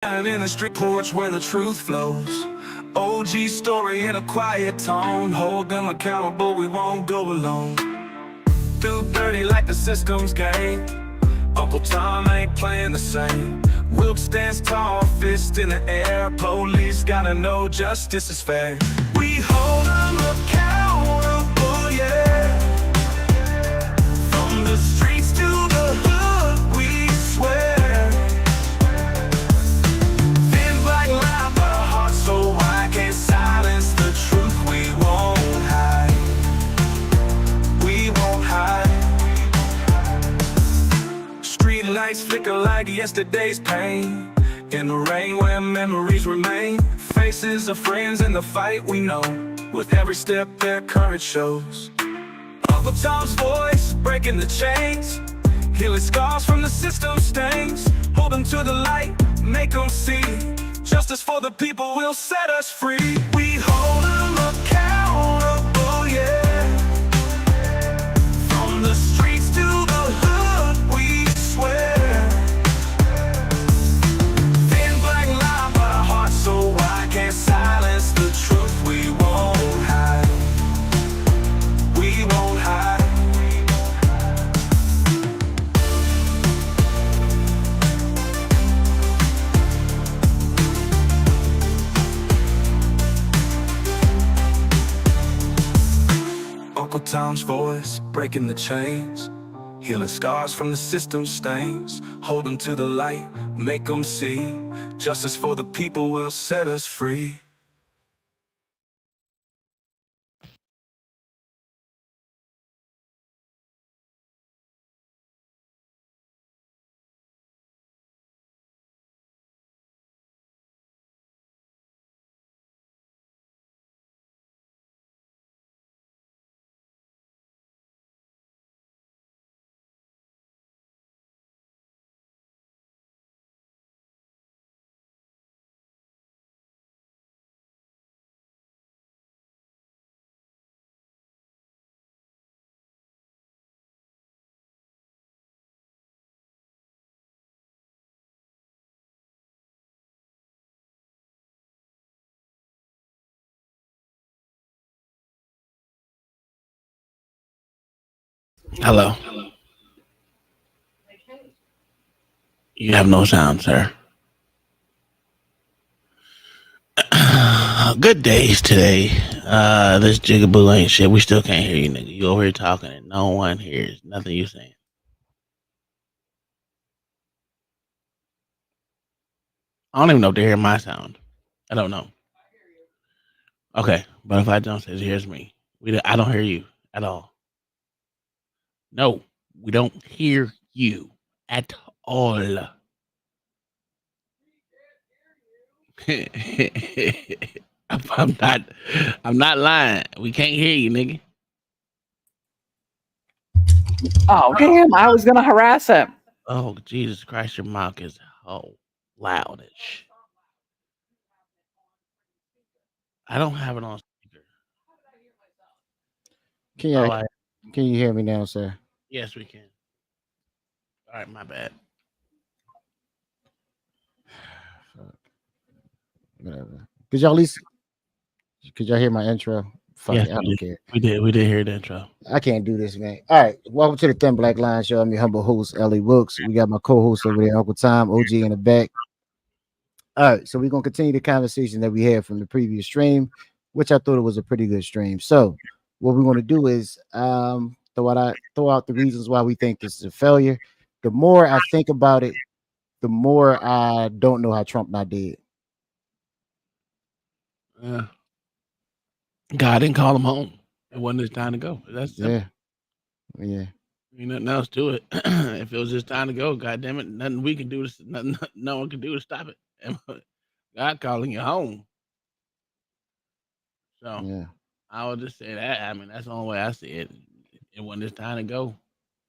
And in the street porch where the truth flows. OG story in a quiet tone. Hold them accountable, we won't go alone. Too dirty like the system's game. Uncle Tom ain't playing the same. Wilk stands tall, fist in the air. Police gotta know justice is fair. We hold them accountable, yeah. From the streets to the hood, we swear. Thin black line, but our hearts so wide. Can't silence the truth, we won't hide. We won't hide. Street lights flicker like yesterday's pain. In the rain where memories remain. Faces of friends in the fight we know. With every step their courage shows. Uncle Tom's voice breaking the chains. Healing scars from the system stains. Hold them to the light, make them see. Justice for the people will set us free. We hold them accountable, yeah. From the streets to the hood, we swear. Thin black line, but our hearts so wide. Can't silence the truth, we won't hide. We won't hide. Uncle Tom's voice breaking the chains. Healing scars from the system stains. Hold them to the light, make them see. Justice for the people will set us free. Hello. You have no sound, sir. Good days today. This jigaboo ain't shit. We still can't hear you, nigga. You over here talking and no one hears nothing you saying. I don't even know if they hear my sound. I don't know. Okay, but if I don't say here's me. I don't hear you at all. No, we don't hear you at all. I'm not. I'm not lying. We can't hear you, nigga. Oh, damn. I was going to harass him. Oh, Jesus Christ, your mouth is loudish. I don't have it on speaker. Can you can you hear me now, sir? Yes, we can. All right, my bad. Whatever. Could y'all at least could y'all hear my intro? Fuck Yes, it, I don't care. We did hear the intro. I can't do this, man. All right, welcome to the Thin Black Line Show. I'm your humble host, Ellie Wilkes. We got my co-host over there, Uncle Tom, OG in the back. All right, so we're gonna continue the conversation that we had from the previous stream, which I thought it was a pretty good stream. So what we want to do is throw out the reasons why we think this is a failure. The more I think about it, the more I don't know how Trump not dead. God didn't call him home. It wasn't his time to go. That's yeah. Ain't nothing else to it. If it was his time to go, God damn it, nothing we can do to nothing no one can do to stop it. God calling you home. So yeah, I would just say that. I mean, that's the only way I see it. It wasn't his time to go.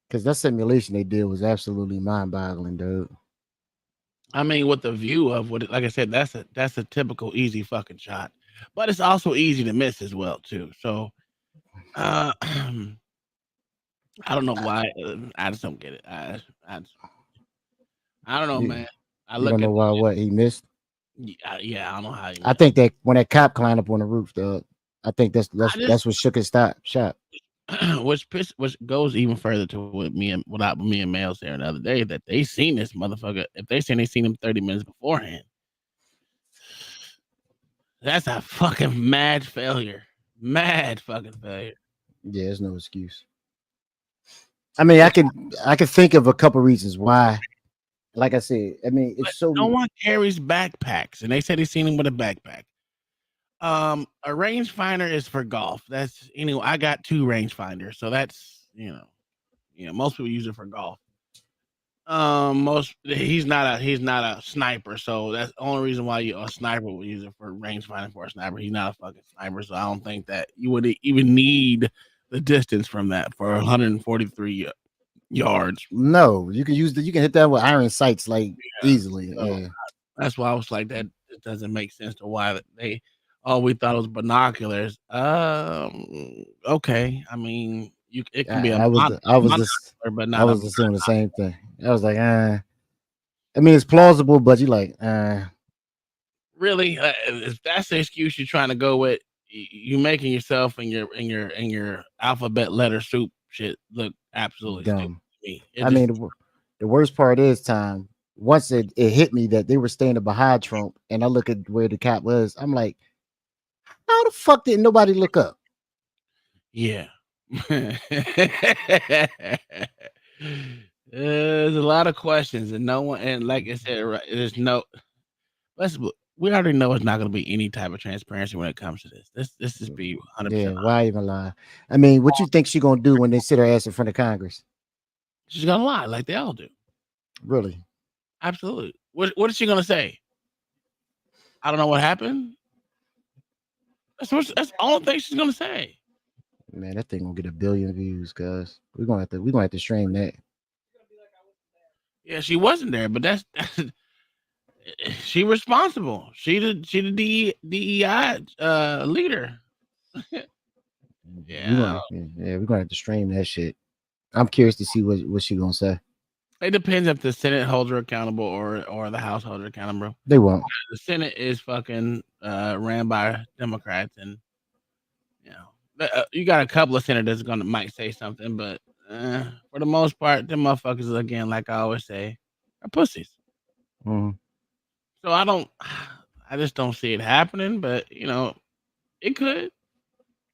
Because that simulation they did was absolutely mind-boggling, dude. I mean, with the view of what, like I said, that's a typical easy fucking shot, but it's also easy to miss as well too. So, I don't know why. I just don't get it. I don't know, man. I You look don't know at why what he missed. yeah, I don't know how he I missed. think that when that cop climbed up on the roof, I think that's I just what shook his shot. which goes even further to what me and Mel saying the other day that they seen this motherfucker. If they seen him 30 minutes beforehand, that's a fucking mad failure. Mad fucking failure. Yeah, there's no excuse. I mean, I can think of a couple reasons why. Like I said, I mean, it's But no so one carries backpacks, and they said he seen him with a backpack. A rangefinder is for golf. That's anyway. I got 2 rangefinders, so that's most people use it for golf. He's not a sniper, so that's the only reason why a sniper would use it for rangefinding for a sniper. He's not a fucking sniper, so I don't think that you would even need the distance from that for 143 yards. no. You can you can hit that with iron sights like Yeah, easily. so Yeah, that's why I was like that. It doesn't make sense to why we thought it was binoculars. Okay. I mean, it can be a monocular, but I not a was assuming the same thing. I was like, I mean, it's plausible, but you like, really. If that's the excuse you're trying to go with, you making yourself and your alphabet letter soup shit look absolutely stupid dumb. to me. I mean, the worst part is time. Once it hit me that they were standing behind Trump, and I look at where the cop was, I'm like, how the fuck did nobody look up? yeah. There's a lot of questions, and no one, and like I said, right, there's no. We already know it's not going to be any type of transparency when it comes to this. This just be 100%. Yeah, why even lie? I mean, what you think she gonna do when they sit her ass in front of Congress? She's gonna lie like they all do. Really? Absolutely. What is she gonna say? I don't know what happened. That's all the thing she's gonna say. Man, that thing gonna get 1 billion views, cuz we're gonna have to stream that. Yeah, she wasn't there, but that's she responsible. She the DEI leader. Yeah, We're gonna have to stream that shit. I'm curious to see what she gonna say. it depends if the Senate holds her accountable or the House holds her accountable. They won't. The Senate is fucking ran by Democrats, and you got a couple of senators might say something, but for the most part, them motherfuckers again, like I always say, are pussies. Mhm. So I just don't see it happening. But it could.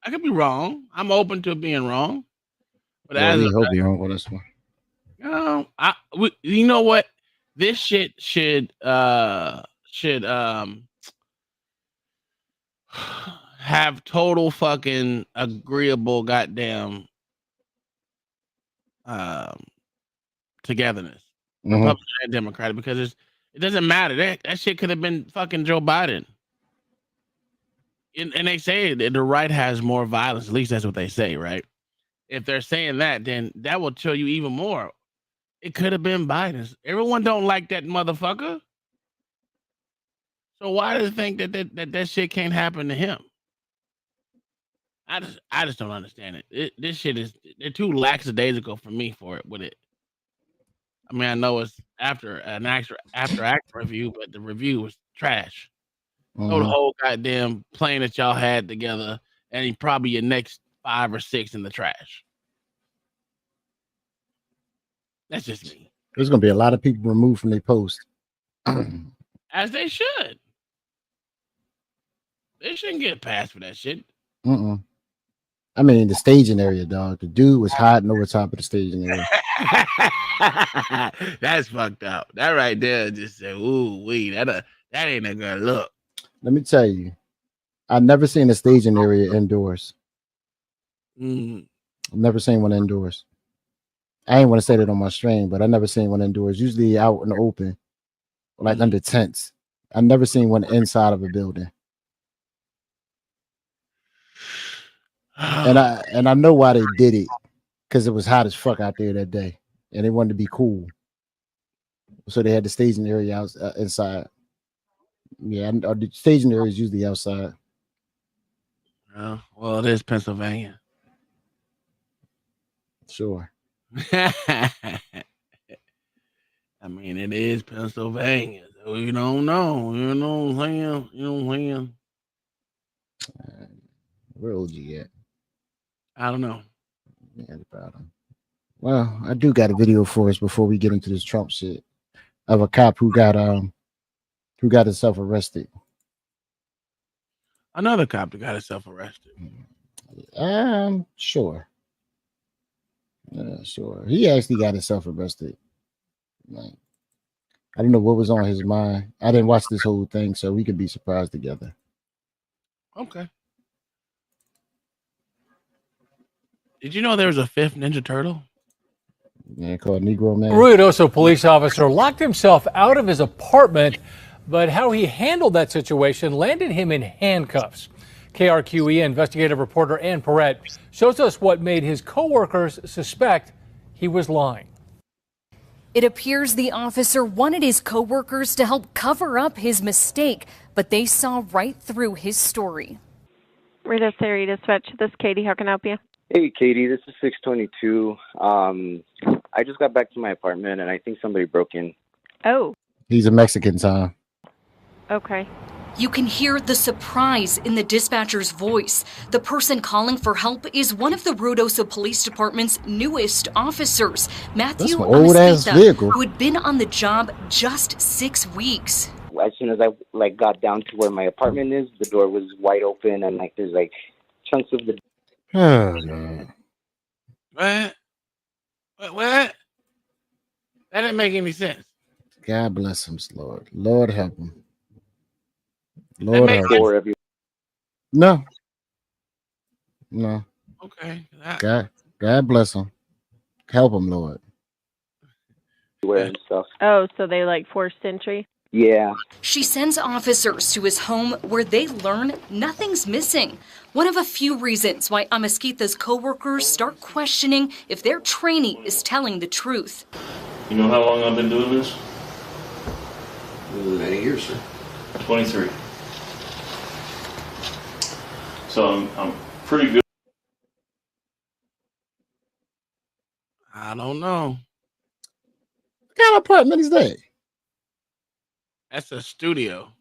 I could be wrong. I'm open to being wrong. But Well, we hope you're wrong with this one. you know what? This shit should have total fucking agreeable goddamn togetherness, Republican and Democratic, because it doesn't matter. That shit could have been fucking Joe Biden. And they say that the right has more violence. At least that's what they say, right? If they're saying that, then that will tell you even more. It could have been Biden's. Everyone don't like that motherfucker. So why does it think that shit can't happen to him? I just don't understand it. This shit they're too lackadaisical for me for it with it. I mean, I know it's after act review, but the review was trash. Throw the whole goddamn plane that y'all had together, and he probably your next 5 or 6 in the trash. That's just me. There's gonna be a lot of people removed from their post. As they should. They shouldn't get passed for that shit. I mean, the staging area, dog. The dude was hiding over top of the staging area. That's fucked up. That right there just said, "Ooh, wee, that ain't a good look." Let me tell you, I've never seen a staging area indoors. Mm. I've never seen one indoors. I ain't want to say that on my stream, but I never seen one indoors. Usually out in the open, like under tents. I've never seen one inside of a building. And I know why they did it, because it was hot as fuck out there that day, and they wanted to be cool, so they had the staging area out inside. Yeah, the staging area is usually outside. Well, it is Pennsylvania. Sure. I mean, it is Pennsylvania, so you don't know. You know what I'm saying? You know what I'm saying? Where OG at? I don't know. Yeah, about him. Well, I do got a video for us before we get into this Trump shit of a cop who got himself arrested. Another cop that got himself arrested. Sure. Sure. He actually got himself arrested. Like, I don't know what was on his mind. I didn't watch this whole thing, so we could be surprised together. Okay. Did you know there was a fifth Ninja Turtle? Yeah, called Negro Man. Ruidoso police officer locked himself out of his apartment, but how he handled that situation landed him in handcuffs. KRQE investigative reporter Ann Perrette shows us what made his coworkers suspect he was lying. It appears the officer wanted his coworkers to help cover up his mistake, but they saw right through his story. Rita Area Dispatch, this is Katie. How can I help you? Hey, Katie, this is 622. I just got back to my apartment, and I think somebody broke in. Oh, He's a Mexican, Tom. okay. You can hear the surprise in the dispatcher's voice. The person calling for help is one of the Ruidoso Police Department's newest officers, Matthew That's an old-ass Amesquita, vehicle. who had been on the job just 6 weeks. As soon as I got down to where my apartment is, the door was wide open, and there's chunks of the. Oh, man. What? That didn't make any sense. God bless him, Lord. Lord help him. That Lord makes help sense. him. Door every. No. Okay. God bless him. Help him, Lord. Everywhere and stuff. Oh, so they forced entry? Yeah. She sends officers to his home where they learn nothing's missing. One of a few reasons why Amesquita's coworkers start questioning if their trainee is telling the truth. You know how long I've been doing this? Many years, sir. 23. So I'm pretty good. I don't know. What kind of apartment is that? That's a studio.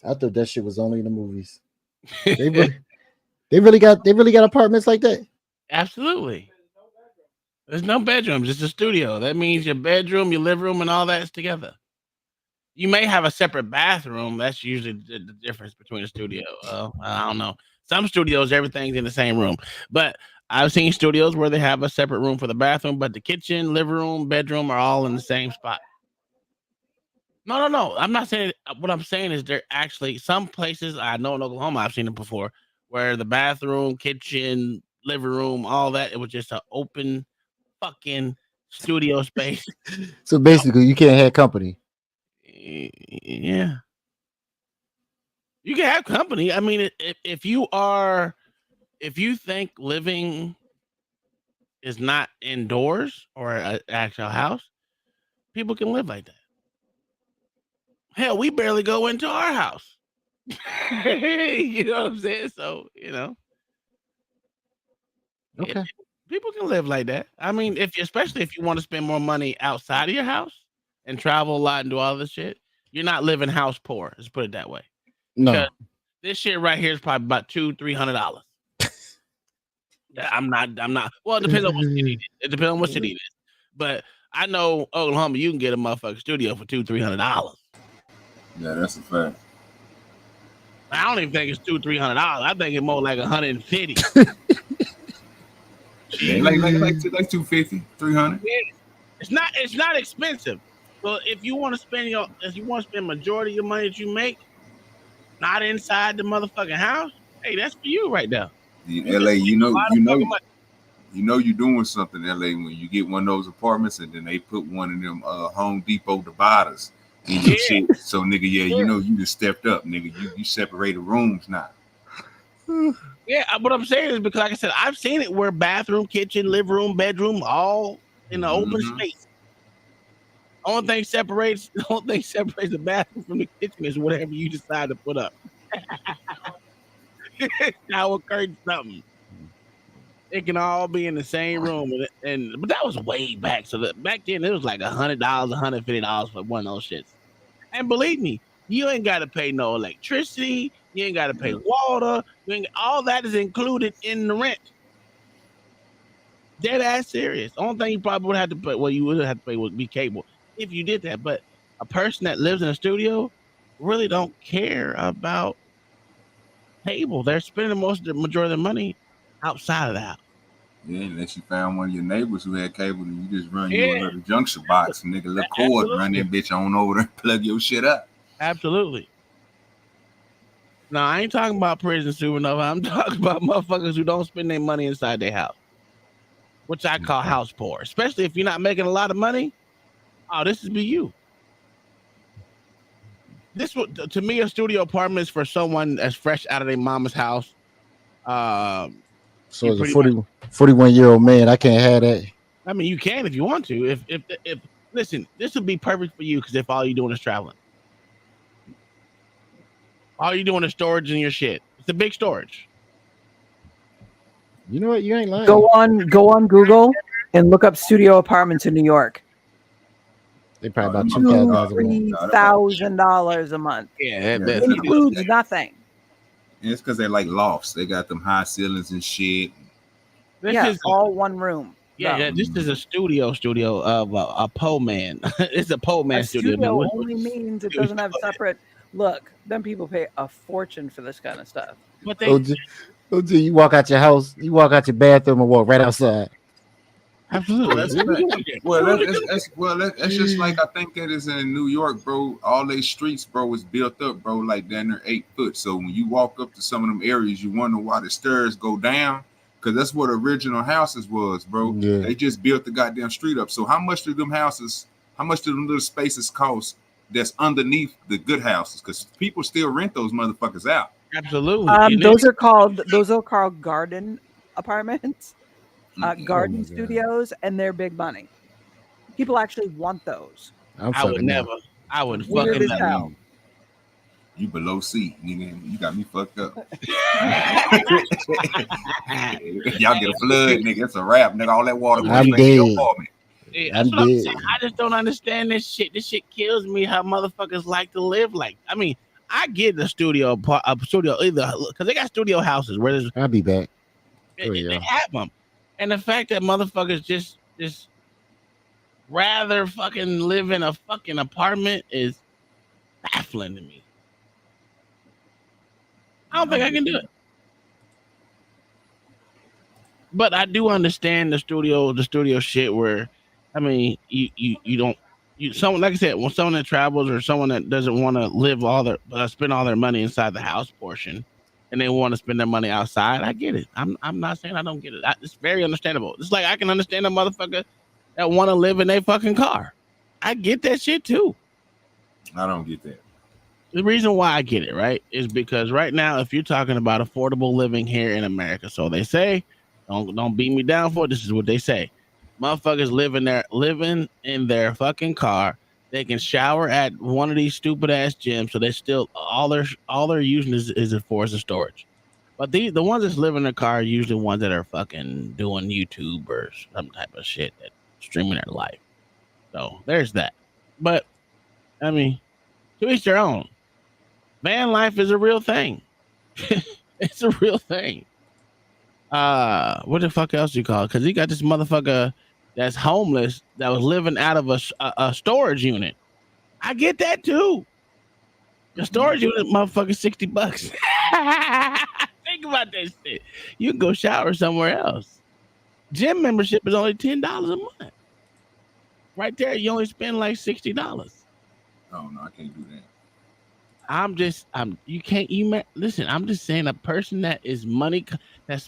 I thought that shit was only in the movies. They really got apartments like that. Absolutely. There's no bedrooms. It's a studio. That means your bedroom, your living room, and all that's together. You may have a separate bathroom. That's usually the difference between a studio. I don't know. Some studios, everything's in the same room. But I've seen studios where they have a separate room for the bathroom, but the kitchen, living room, bedroom are all in the same spot. No. I'm not saying. What I'm saying is there actually some places I know in Oklahoma, I've seen it before, where the bathroom, kitchen, living room, all that, it was just an open fucking studio space. So basically, you can't have company. Yeah. You can have company. I mean, if you think living is not indoors or an actual house, people can live like that. Hell, we barely go into our house. You know what I'm saying? So, Okay. people can live like that. I mean, especially if you want to spend more money outside of your house and travel a lot and do all this shit, you're not living house poor. Let's put it that way. No. Because this shit right here is probably about $200-$300. I'm not. Well, it depends on what city it is. It depends on what city it is. But I know Oklahoma, you can get a motherfucking studio for $200-$300. Yeah, that's a fact. I don't even think it's $200-$300. I think it's more like $150. Yeah, like 250, 300. It's not expensive. So if you want to spend majority of your money that you make, not inside the motherfucking house, hey, that's for you right now. In LA, you know you're doing something in LA when you get one of those apartments and then they put one of them Home Depot dividers in your shit. So nigga, you just stepped up, nigga. You separated rooms now. Yeah, what I'm saying is because, like I said, I've seen it where bathroom, kitchen, living room, bedroom, all in the open space. The only thing separates the bathroom from the kitchen is whatever you decide to put up. Shower curtain, something. It can all be in the same room, but that was way back. So back then it was like $100, $150 for one of those shits. And believe me, you ain't got to pay no electricity. You ain't got to pay water. All that is included in the rent. Dead ass serious. Only thing you probably would have to pay, well, you would have to pay would be cable if you did that. But a person that lives in a studio really don't care about cable. They're spending the majority of their money outside of the house. Yeah, unless you found one of your neighbors who had cable and you just run you a little junction box, nigga, little cord, run that bitch on over there and plug your shit up. Absolutely. No, I ain't talking about prison supernova. I'm talking about motherfuckers who don't spend their money inside their house, which I call house poor. Especially if you're not making a lot of money. Oh, this is be you. This would, to me, a studio apartment is for someone that's fresh out of their mama's house. So as a 41-year-old man, I can't have that. I mean, you can if you want to. If listen, this would be perfect for you because if all you're doing is traveling, all you're doing is storage in your shit. It's a big storage. You know what? You ain't lying. Go on Google and look up studio apartments in New York. They probably about $2,000-$3,000 a month. Yeah, that includes nothing. And it's because they like lofts. They got them high ceilings and shit. This is all one room. Yeah, this is a studio of a pole man. It's a pole man studio. Studio only means it doesn't have separate. Look, then people pay a fortune for this kind of stuff. But OG, you walk out your house, you walk out your bathroom and walk right outside. Absolutely. That's just like I think that is in New York, bro. All they streets, bro, is built up, bro, like down there 8 foot. So when you walk up to some of them areas, you wonder why the stairs go down. Because that's what original houses was, bro. Yeah. They just built the goddamn street up. So how much do them little spaces cost that's underneath the good houses? Because people still rent those motherfuckers out. Absolutely. Those are called garden apartments, garden studios, and they're big money. People actually want those. I would never. I would fucking never. You below C, nigga. You got me fucked up. Y'all get a flood, nigga. It's a wrap, nigga. All that water I'm going in your apartment. I'm dead. I just don't understand this shit. This shit kills me how motherfuckers like to live like. I mean, I get the studio either because they got studio houses where there's. I'll be back. They have them, and the fact that motherfuckers just rather fucking live in a fucking apartment is baffling to me. I don't think I can do it. But I do understand the studio shit where, I mean, someone, like I said, when someone that travels or someone that doesn't want to live spend all their money inside the house portion and they want to spend their money outside, I get it. I'm not saying I don't get it. It's very understandable. It's like I can understand a motherfucker that want to live in a fucking car. I get that shit too. I don't get that. The reason why I get it, right, is because right now, if you're talking about affordable living here in America, so they say, don't beat me down for it. This is what they say. Motherfuckers living in their fucking car. They can shower at one of these stupid ass gyms, so they still all they're using is for as a storage. But the ones that live in their car are usually ones that are fucking doing YouTube or some type of shit that streaming their life. So there's that. But I mean, to each their own. Van life is a real thing. It's a real thing. What the fuck else you call it? Because he got this motherfucker that's homeless that was living out of a storage unit. I get that too. The storage unit, motherfucker, $60. Think about that shit. You can go shower somewhere else. Gym membership is only $10 a month. Right there, you only spend like $60. Oh no, I can't do that. Listen, I'm just saying a person that's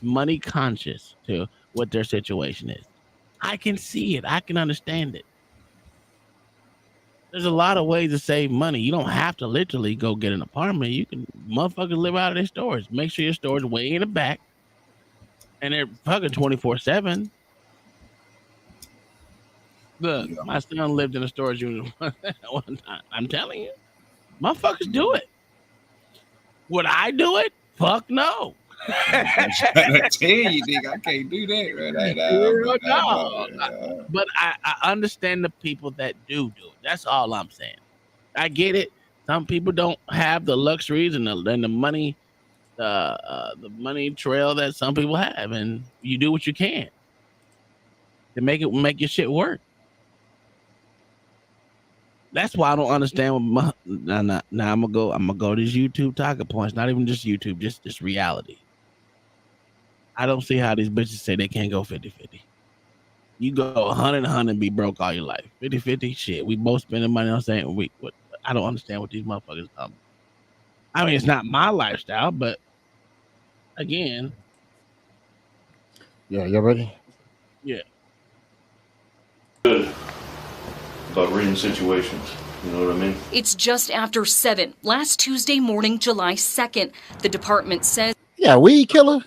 money conscious to what their situation is. I can see it. I can understand it. There's a lot of ways to save money. You don't have to literally go get an apartment. You can motherfuckers live out of their storage. Make sure your storage way in the back. And they're fucking 24/7. Look, my son lived in a storage unit one time. I'm telling you. Motherfuckers do it. Would I do it? Fuck no. I tell you, nigga, I can't do that right now. But I understand the people that do it. That's all I'm saying. I get it. Some people don't have the luxuries and the money, the money trail that some people have, and you do what you can to make your shit work. That's why I don't understand what now I'm gonna go to these YouTube talking points, not even just YouTube, just reality. I don't see how these bitches say they can't go 50-50. You go 100 and be broke all your life. 50-50, shit. We both spending money on saying what I don't understand what these motherfuckers come. I mean, it's not my lifestyle, but again. Yeah, you ready? Yeah. Good about reading situations. You know what I mean? It's just after 7, last Tuesday morning, July 2nd. The department says, yeah, weed killer.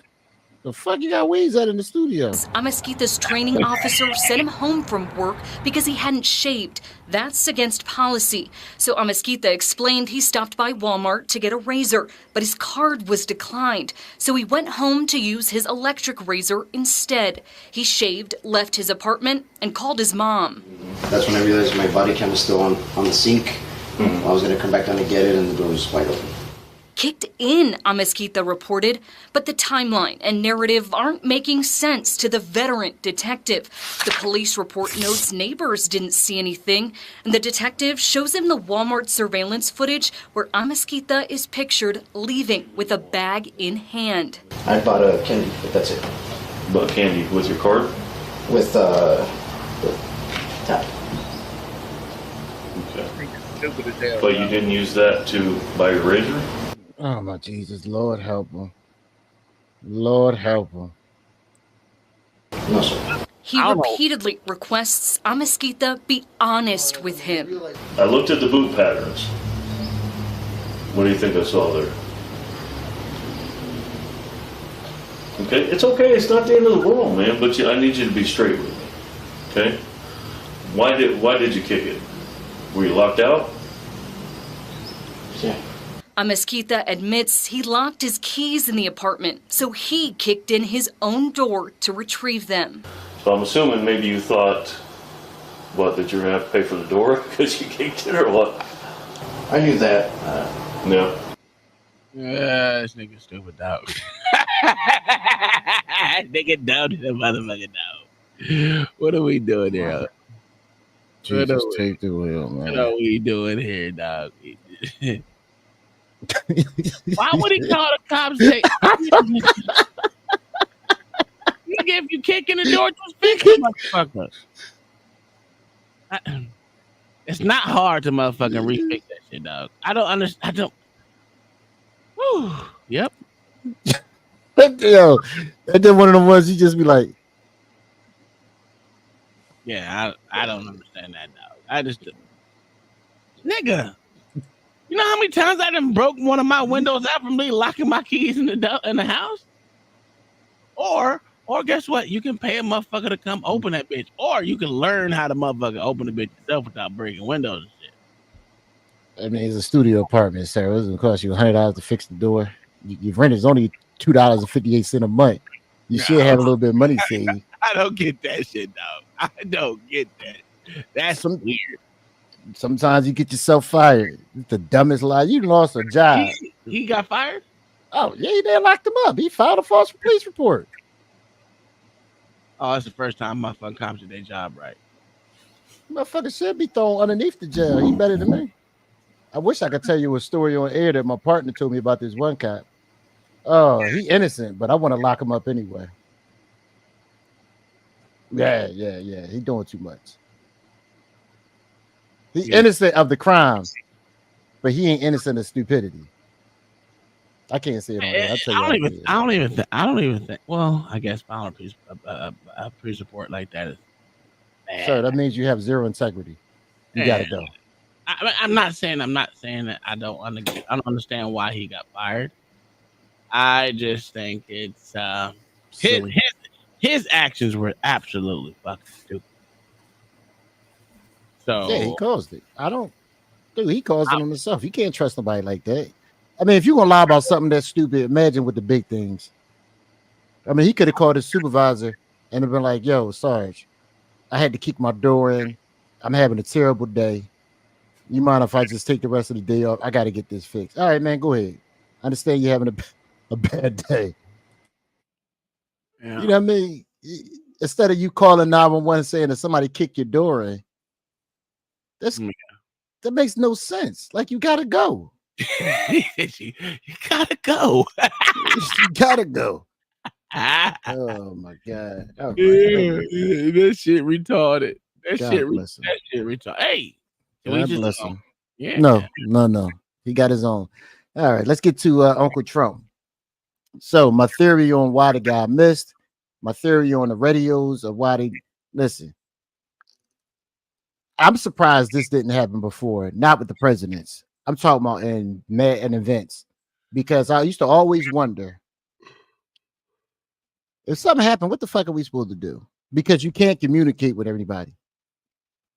The fuck you got weeds at in the studio? Amesquita's training officer sent him home from work because he hadn't shaved. That's against policy. So Amesquita explained he stopped by Walmart to get a razor, but his card was declined. So he went home to use his electric razor instead. He shaved, left his apartment, and called his mom. That's when I realized my body cam was still on the sink. I was going to come back down to get it, and the door was wide open. Kicked in, Amesquita reported, but the timeline and narrative aren't making sense to the veteran detective. The police report notes neighbors didn't see anything, and the detective shows him the Walmart surveillance footage where Amesquita is pictured leaving with a bag in hand. I bought a candy, but that's it. Bought candy with your card? With tap. Okay. But you didn't use that to buy your razor? Oh my Jesus, Lord help him. Lord help him. No, sir. He repeatedly requests Amesquita be honest with him. I looked at the boot patterns. What do you think I saw there? Okay, it's okay. It's not the end of the world, man. But I need you to be straight with me. Okay? Why did you kick it? Were you locked out? Yeah. Amesquita admits he locked his keys in the apartment, so he kicked in his own door to retrieve them. So I'm assuming maybe you thought, that you're going to have to pay for the door because you kicked it or what? I knew that. No. This nigga stupid dog. Nigga down to the motherfucking dog. What are we doing here? Jesus, take the wheel, man. What are we doing here, dog? Why would he call the cops? Say, nigga, if you kick in the door, just fix it, motherfucker. It's not hard to motherfucking refix that shit, dog. I don't understand. I don't. Whew. Yep. Yo, that's just one of the ones you just be like. Yeah, I don't understand that, dog. I just, nigga. You know how many times I done broke one of my windows out from me locking my keys in the house? Or guess what? You can pay a motherfucker to come open that bitch. Or you can learn how to motherfucker open the bitch yourself without breaking windows and shit. I mean, it's a studio apartment, sir. It doesn't cost you $100 to fix the door. Your rent is only $2.58 a month. You should have a little bit of money saved. I don't get that shit, dog. I don't get that. That's weird. Sometimes you get yourself fired. It's the dumbest lie. You lost a job. He got fired? Oh, yeah, they locked him up. He filed a false police report. Oh, that's the first time motherfucking cops did their job right. Motherfucker should be thrown underneath the jail. He better than me. I wish I could tell you a story on air that my partner told me about this one cop. Oh, he innocent, but I want to lock him up anyway. Yeah. He doing too much. He's innocent of the crime, but he ain't innocent of stupidity. I can't say it on there. I don't even think. Well, I guess filing a police report like that is bad. Sir, that means you have zero integrity. You gotta go. I'm not saying that I don't understand why he got fired. I just think it's his actions were absolutely fucking stupid. So yeah, he caused it. He caused it himself. You can't trust nobody like that. I mean, if you're gonna lie about something that's stupid, imagine with the big things. I mean, he could have called his supervisor and have been like, "Yo, Sarge, I had to kick my door in. I'm having a terrible day. You mind if I just take the rest of the day off? I got to get this fixed." All right, man, go ahead. I understand you're having a bad day. Yeah. You know what I mean? Instead of you calling 911 saying that somebody kicked your door in, that makes no sense. Like, you gotta go. you gotta go. You gotta go. Oh my god! All right. That shit retarded. That God shit bless him. retarded. Hey, God bless him. Yeah. No. He got his own. All right, let's get to Uncle Trump. So my theory on why the guy missed, my theory on the radios of why they listen. I'm surprised this didn't happen before, not with the presidents. I'm talking about in events, because I used to always wonder if something happened, what the fuck are we supposed to do? Because you can't communicate with everybody.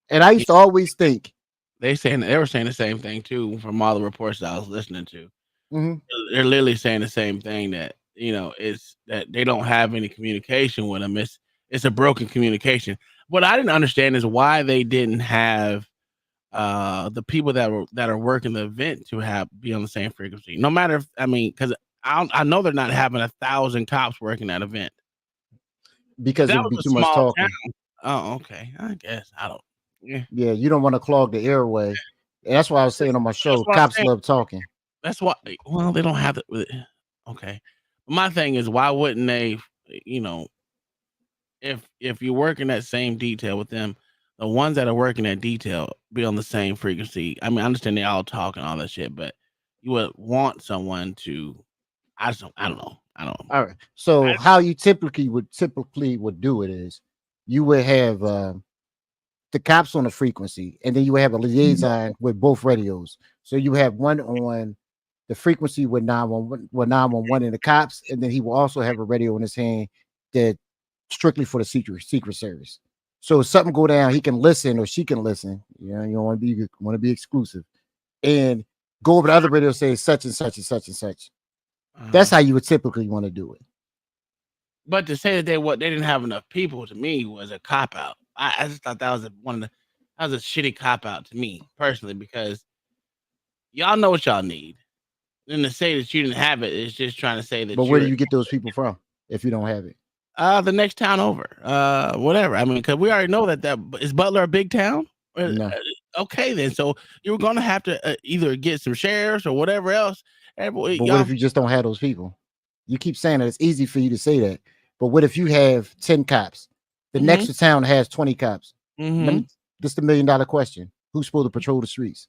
And I used to always think they were saying the same thing too from all the reports that I was listening to. Mm-hmm. They're literally saying the same thing, that it's that they don't have any communication with them. It's a broken communication. What I didn't understand is why they didn't have the people that are working the event to be on the same frequency. No matter if, because I know they're not having 1,000 cops working that event because it would be too much talking. Town. Oh, okay. I guess I don't. Yeah, you don't want to clog the airway. And that's why I was saying on my show, cops love talking. That's why. Well, they don't have it. Okay. My thing is, why wouldn't they? If you work in that same detail with them, the ones that are working that detail be on the same frequency. I mean, I understand they all talk and all that shit, but you would want someone to. I don't know. All right. So how you typically would do it is you would have the cops on the frequency, and then you would have a liaison with both radios. So you have one on the frequency with 911 and the cops, and then he will also have a radio in his hand that strictly for the secret service. So if something go down, he can listen or she can listen. You know, you want to be exclusive, and go over the other radio, say such and such and such and such. That's how you would typically want to do it. But to say that they didn't have enough people, to me, was a cop out. I just thought that was that was a shitty cop out to me personally, because y'all know what y'all need. And to say that you didn't have it is just trying to say that. But where do you get those people from if you don't have it? The next town over. Whatever. I mean, because we already know that is Butler a big town? No. Okay, then. So you're going to have to either get some sheriffs or whatever else. But what if you just don't have those people? You keep saying that it's easy for you to say that, but what if you have 10 cops? The next town has 20 cops. This is the $1 million question: who's supposed to patrol the streets?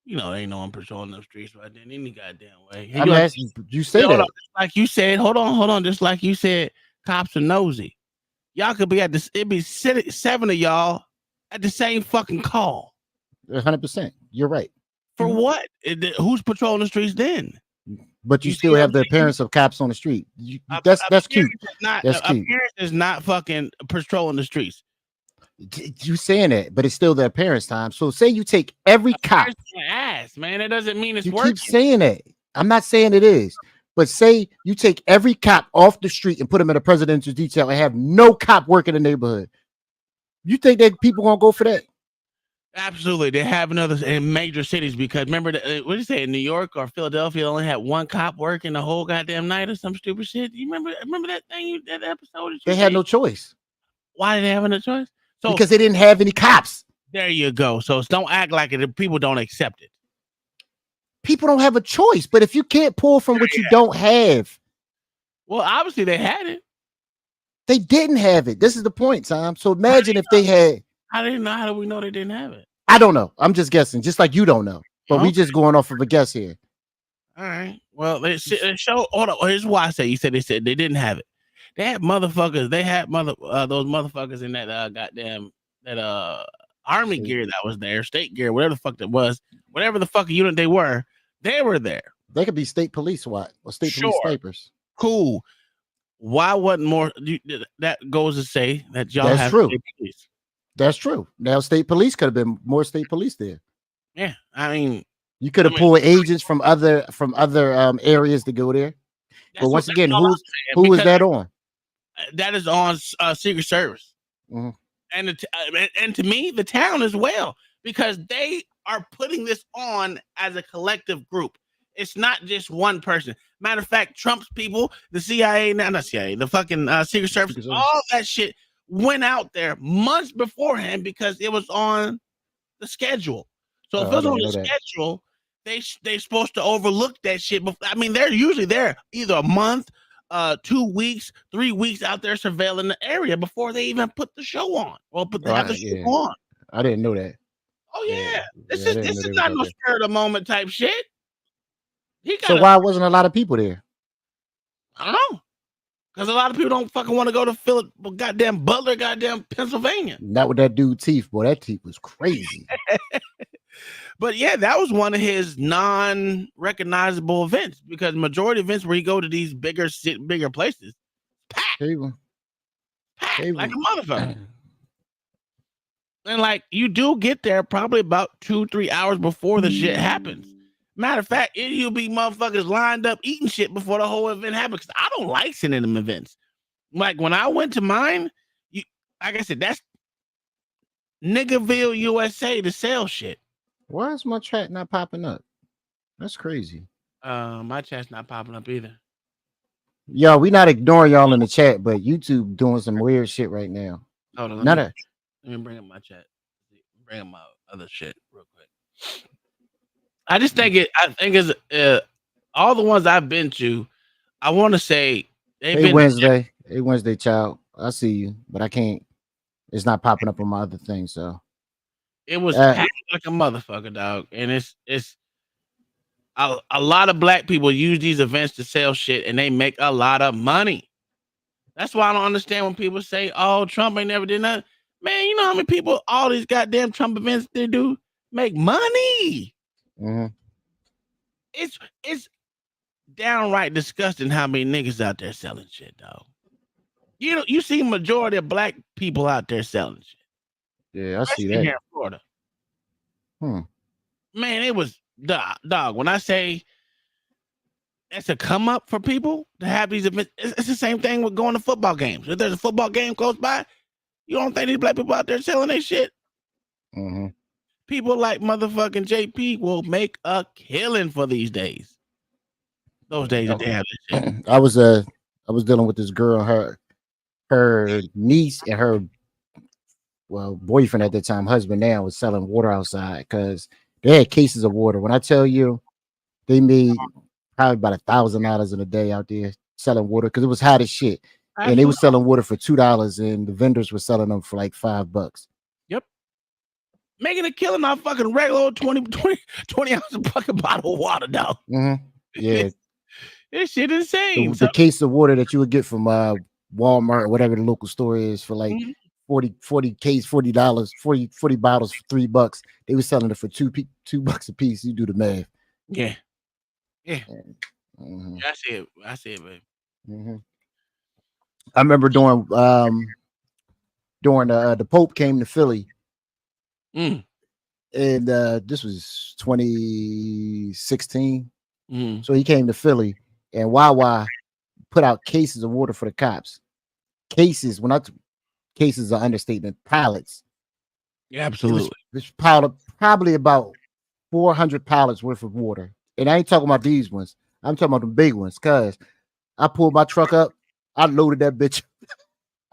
There ain't no one patrolling the streets right then any goddamn way. I'm asking you say that. Like you said, hold on. Just like you said, cops are nosy. Y'all could be it'd be 7 of y'all at the same fucking call. 100%. You're right. For what? Who's patrolling the streets then? But you still have the appearance of cops on the street. That's cute. That's cute. Appearance is not fucking patrolling the streets. You saying that, but it's still the appearance time. So say you take every cop. Ass, man. It doesn't mean it's you working. Keep saying that. I'm not saying it is, but say you take every cop off the street and put them in a presidential detail and have no cop work in the neighborhood. You think that people gonna go for that? Absolutely. They have in major cities, because remember, what did you say, in New York or Philadelphia, they only had one cop working the whole goddamn night or some stupid shit. You remember that thing, that episode? They had no choice. Why did they have no choice? Because they didn't have any cops. There you go. So don't act like it. People don't accept it. People don't have a choice, but if you can't pull from what you don't have. Well, obviously they had it. They didn't have it. This is the point, Tom. So imagine if they had. How do we know they didn't have it? I don't know. I'm just guessing, just like you don't know. But we just going off of a guess here. All right. Well, they show. Hold on. Here's why I say. You said they didn't have it. They had motherfuckers. They had those motherfuckers in that goddamn army gear that was there, state gear, whatever the fuck that was, whatever the fuck unit they were there. They could be state police SWAT or state police snipers. Cool. Why wasn't more? That goes to say that y'all That's have true. state police. That's true. Now state police could have been more state police there. Yeah, I mean, you could have pulled agents from other areas to go there. But once again, all I'm who is because that on? that is on Secret Service, Mhm. and to me, the town as well, because they are putting this on as a collective group. It's not just one person. Matter of fact, Trump's people, the CIA, not CIA, the fucking Secret Service, all that shit went out there months beforehand because it was on the schedule. So if it I was on didn't the know that. schedule, they supposed to overlook that shit. I mean, they're usually there either a month, 2 weeks, 3 weeks out there surveilling the area before they even put the show on or have the show Yeah. on. I didn't know that. Oh yeah, this I is didn't know they was not out no there. spur of the moment type shit. He So got why wasn't a lot of people there? I don't know, because a lot of people don't fucking want to go to goddamn Butler, goddamn Pennsylvania. Not with that dude teeth, boy. That teeth was crazy. But yeah, that was one of his non-recognizable events because majority of events where he go to these bigger places, packed like a motherfucker. And like you do get there probably about 2-3 hours before the shit happens. Matter of fact, you'll be motherfuckers lined up eating shit before the whole event happens. I don't like sitting in them events. Like when I went to mine, like I said, that's Niggerville, USA to sell shit. Why is my chat not popping up? That's crazy. My chat's not popping up either. Yo, we not ignoring y'all in the chat, but YouTube doing some weird shit right now. Hold on, let me bring up my chat. Bring up my other shit real quick. I think it's all the ones I've been to. I want to say Hey Wednesday, child. I see you, but I can't. It's not popping up on my other thing. So it was packed like a motherfucker, dog. And it's a lot of black people use these events to sell shit, and they make a lot of money. That's why I don't understand when people say, "Oh, Trump ain't never did nothing." Man, you know how many people all these goddamn Trump events they do make money? Mm-hmm. It's downright disgusting how many niggas out there selling shit, dog. You see majority of black people out there selling shit. Yeah, I see Especially that. here in Florida. Man, it was dog. When I say it's a come up for people to have these events, it's the same thing with going to football games. If there's a football game close by, you don't think these black people out there selling their shit? Mm-hmm. People like motherfucking JP will make a killing for these days. Those days that they have this shit. I was dealing with this girl, her niece and her boyfriend at the time, husband now, was selling water outside because they had cases of water. When I tell you, they made probably about $1,000 in a day out there selling water because it was hot as shit. Absolutely. And they were selling water for $2, and the vendors were selling them for like $5. Yep. Making a killing off fucking regular 20 ounce fucking bottle of water, dog. Mm-hmm. Yeah. This shit insane. The case of water that you would get from Walmart or whatever the local store is for like 40 case, $40, 40 bottles for $3. They were selling it for $2 a piece. You do the math. Yeah. Mm-hmm. I see it, baby. Mm-hmm. I remember during the Pope came to Philly, and this was 2016. So he came to Philly, and Wawa put out cases of water for the cops. Cases, cases are understatement. Pallets. Yeah, absolutely. This piled up probably about 400 pallets worth of water, and I ain't talking about these ones. I'm talking about the big ones. Cause I pulled my truck up, I loaded that bitch.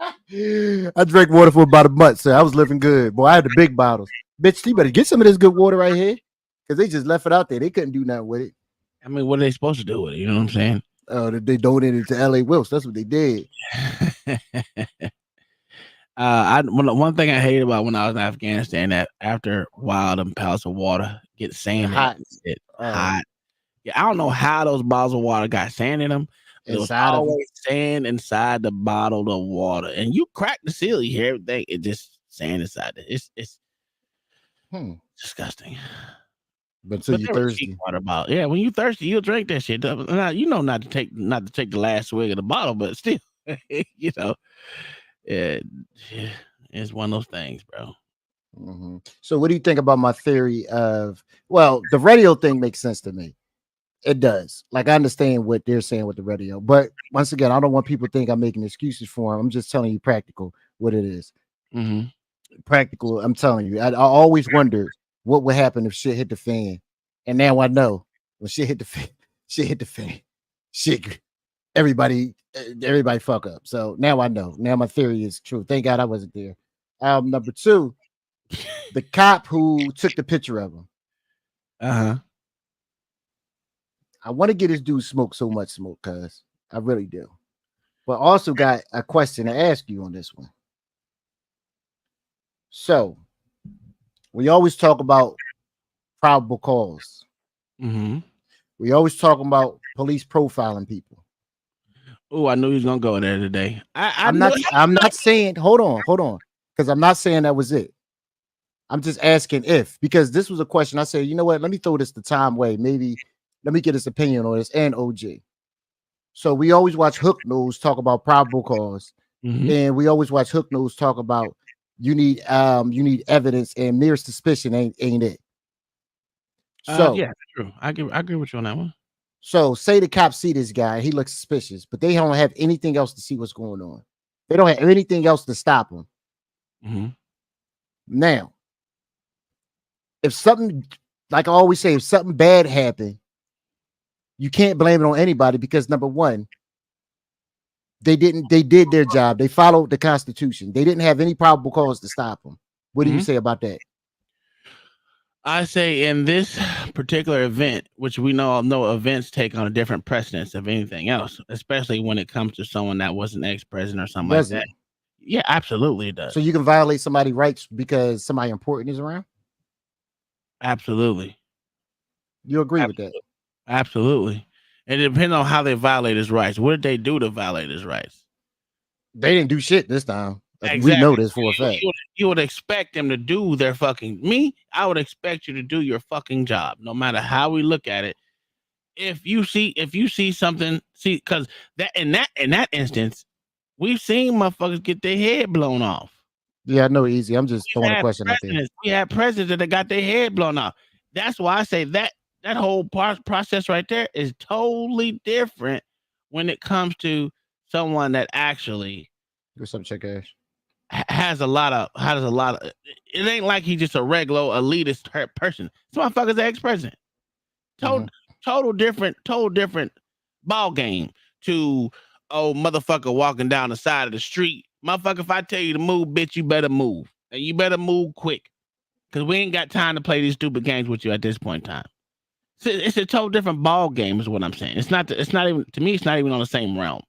I drank water for about a month, so I was living good. Boy, I had the big bottles. Bitch, you better get some of this good water right here, because they just left it out there. They couldn't do nothing with it. I mean, what are they supposed to do with it? You know what I'm saying? They donated it to LA Wilkes. That's what they did. One thing I hated about when I was in Afghanistan, that after a while, them pallets of water get sand hot. Hot. Yeah, I don't know how those bottles of water got sand in them. It was always sand inside the bottle of water, and you crack the seal, you hear everything. It just sand inside it. It's disgusting. But until you're thirsty, when you thirsty, you'll drink that shit. Now, you know not to take the last swig of the bottle, but still, you know, it's one of those things, bro. Mm-hmm. So, what do you think about my theory of? Well, the radio thing makes sense to me. It does. Like, I understand what they're saying with the radio, but once again, I don't want people to think I'm making excuses for them. I'm just telling you practical what it is. Mm-hmm. Practical. I'm telling you. I always wondered what would happen if shit hit the fan, and now I know when shit hit the fan, shit hit the fan, shit. Everybody fuck up. So now I know. Now my theory is true. Thank God I wasn't there. Number two, the cop who took the picture of him. Uh-huh. I want to get this dude smoke so much smoke, cuz I really do. But also got a question to ask you on this one. So we always talk about probable cause. Mm-hmm. We always talk about police profiling people. Oh, I knew he was gonna go there today. I'm not saying hold on. Because I'm not saying that was it. I'm just asking if, because this was a question. I said, you know what? Let me throw this to Tom Way. Maybe let me get his opinion on this and OG. So we always watch Hook News talk about probable cause, and we always watch Hook News talk about you need evidence, and mere suspicion ain't it. So yeah, true. I agree with you on that one. So say the cops see this guy, he looks suspicious, but they don't have anything else to see what's going on. They don't have anything else to stop him. Mm-hmm. Now, if something, like I always say, if something bad happened, you can't blame it on anybody because number one, they did their job. They followed the Constitution. They didn't have any probable cause to stop them. What do you say about that? I say in this particular event, which we know events take on a different precedence of anything else, especially when it comes to someone that was an ex-president or something like that. Yeah, absolutely it does. So you can violate somebody's rights because somebody important is around? Absolutely. You agree with that? Absolutely. And it depends on how they violate his rights. What did they do to violate his rights? They didn't do shit this time. Exactly. We know this for a fact. You would expect them to do their I would expect you to do your fucking job, no matter how we look at it. If you see something, because that in that instance, we've seen motherfuckers get their head blown off. Yeah, I know, easy. I'm just throwing a question out there. We had presidents that got their head blown off. That's why I say that whole process right there is totally different when it comes to someone that actually do some check ass. Has a lot of. It ain't like he's just a regular elitist person. This motherfucker's the ex-president. Total different ball game to motherfucker walking down the side of the street. Motherfucker, if I tell you to move, bitch, you better move. And you better move quick. Because we ain't got time to play these stupid games with you at this point in time. It's a total different ball game is what I'm saying. It's not even, to me, it's not even on the same realm.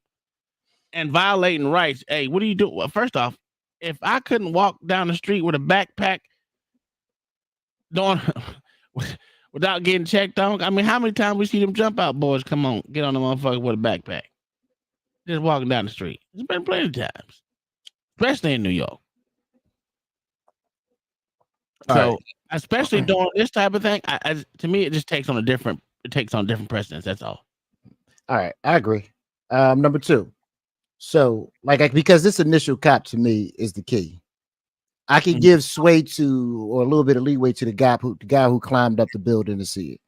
And violating rights, hey, what do you do? Well, first off, if I couldn't walk down the street with a backpack without getting checked on, I mean, how many times we see them jump out boys come on, get on the motherfucker with a backpack? Just walking down the street. It's been plenty of times, especially in New York. So, especially doing this type of thing, to me, it just takes on different precedence. That's all. All right, I agree. Number two. So, because this initial cop to me is the key. I can give sway to, or a little bit of leeway to the guy who climbed up the building to see it.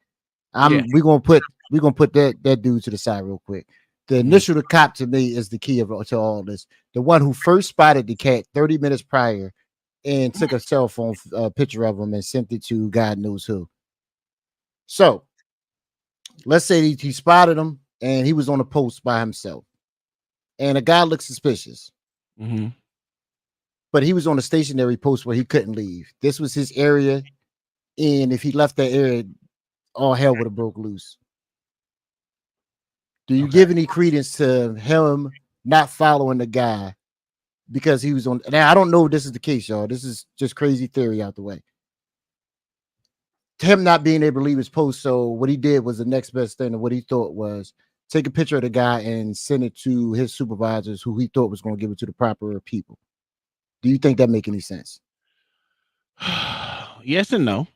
We're gonna put that dude to the side real quick. The initial cop to me is the key to all this. The one who first spotted the cat 30 minutes prior and took a cell phone picture of him and sent it to God knows who. So let's say he spotted him and he was on a post by himself. And a guy looked suspicious. But he was on a stationary post where he couldn't leave. This was his area. And if he left that area, all hell would have broke loose. Do you give any credence to him not following the guy because he was on? Now, I don't know if this is the case, y'all. This is just crazy theory out the way. Him not being able to leave his post. So what he did was the next best thing. And what he thought was take a picture of the guy and send it to his supervisors who he thought was going to give it to the proper people. Do you think that make any sense? Yes and no.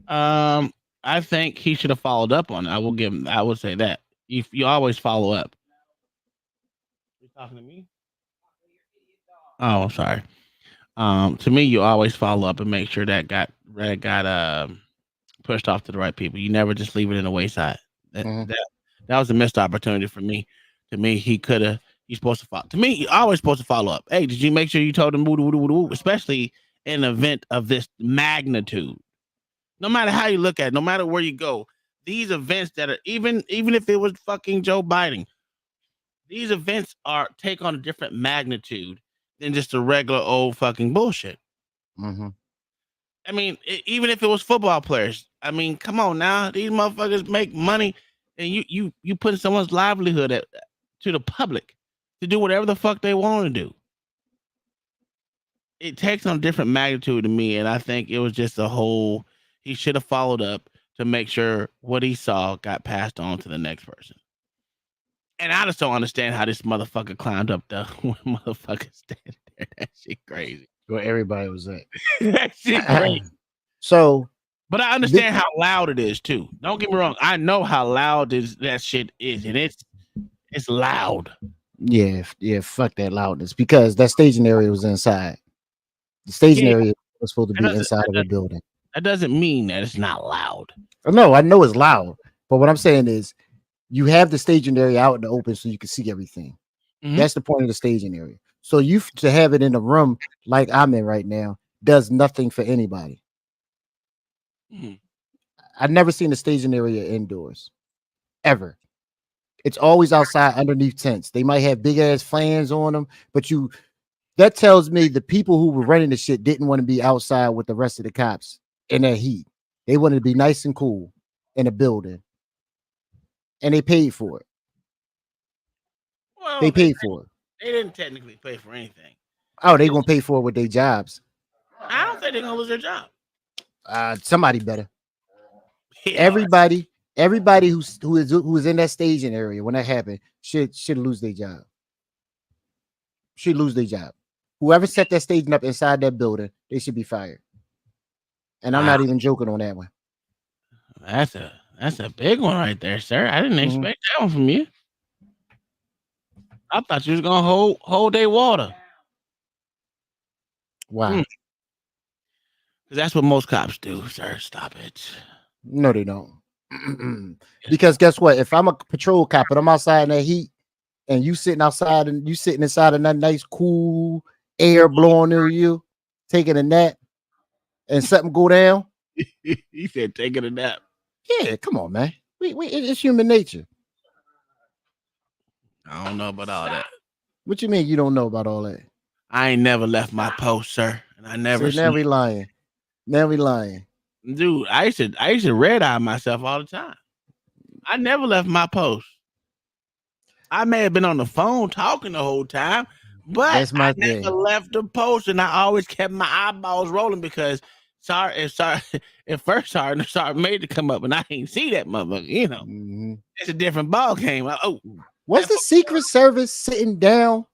I think he should have followed up on it. I would say that. You always follow up. You talking to me? Oh, I'm sorry. To me, you always follow up and make sure that got pushed off to the right people. You never just leave it in the wayside. That was a missed opportunity for me. To me, he's supposed to follow. To me, you're always supposed to follow up. Hey, did you make sure you told him especially in an event of this magnitude? No matter how you look at it, no matter where you go, these events that are even if it was fucking Joe Biden, these events take on a different magnitude than just a regular old fucking bullshit. I mean, even if it was football players, I mean, come on now, these motherfuckers make money, and you put someone's livelihood to the public to do whatever the fuck they want to do. It takes on a different magnitude to me, and I think it was just he should have followed up to make sure what he saw got passed on to the next person. And I just don't understand how this motherfucker climbed up the motherfucker standing there. That shit crazy. Where everybody was at. That shit crazy. So, but I understand how loud it is too. Don't get me wrong. I know how loud that shit is, and it's loud. Yeah, fuck that loudness, because that staging area was inside. The staging area was supposed to be inside of a building. That doesn't mean that it's not loud. No, I know it's loud, but what I'm saying is, you have the staging area out in the open so you can see everything. That's the point of the staging area. So to have it in a room like I'm in right now does nothing for anybody. I've never seen a staging area indoors, ever. It's always outside underneath tents. They might have big ass fans on them, but that tells me the people who were running the shit didn't want to be outside with the rest of the cops in that heat. They wanted to be nice and cool in a building, and they paid for it. Well, they paid for it. They didn't technically pay for anything. Oh, they gonna pay for it with their jobs. I don't think they're gonna lose their job. Somebody better. Yeah. Everybody who was in that staging area when that happened should lose their job. Should lose their job. Whoever set that staging up inside that building, they should be fired. And I'm not even joking on that one. That's a big one right there, sir. I didn't expect that one from you. I thought you was gonna hold their water. Wow. Because that's what most cops do, sir. Stop it. No, they don't. Because guess what? If I'm a patrol cop and I'm outside in that heat, and you sitting outside and you sitting inside in that nice cool air blowing near you, taking a nap, and something go down. He said taking a nap. Yeah, come on, man. It's human nature. I don't know about all that. What you mean you don't know about all that? I ain't never left my post, sir, and I never. Now we lying. Now we lying, dude. I used to red eye myself all the time. I never left my post. I may have been on the phone talking the whole time, but I never left the post, and I always kept my eyeballs rolling because if first sergeant made to come up, and I ain't see that motherfucker. You know, it's a different ball game. Was the Secret Service sitting down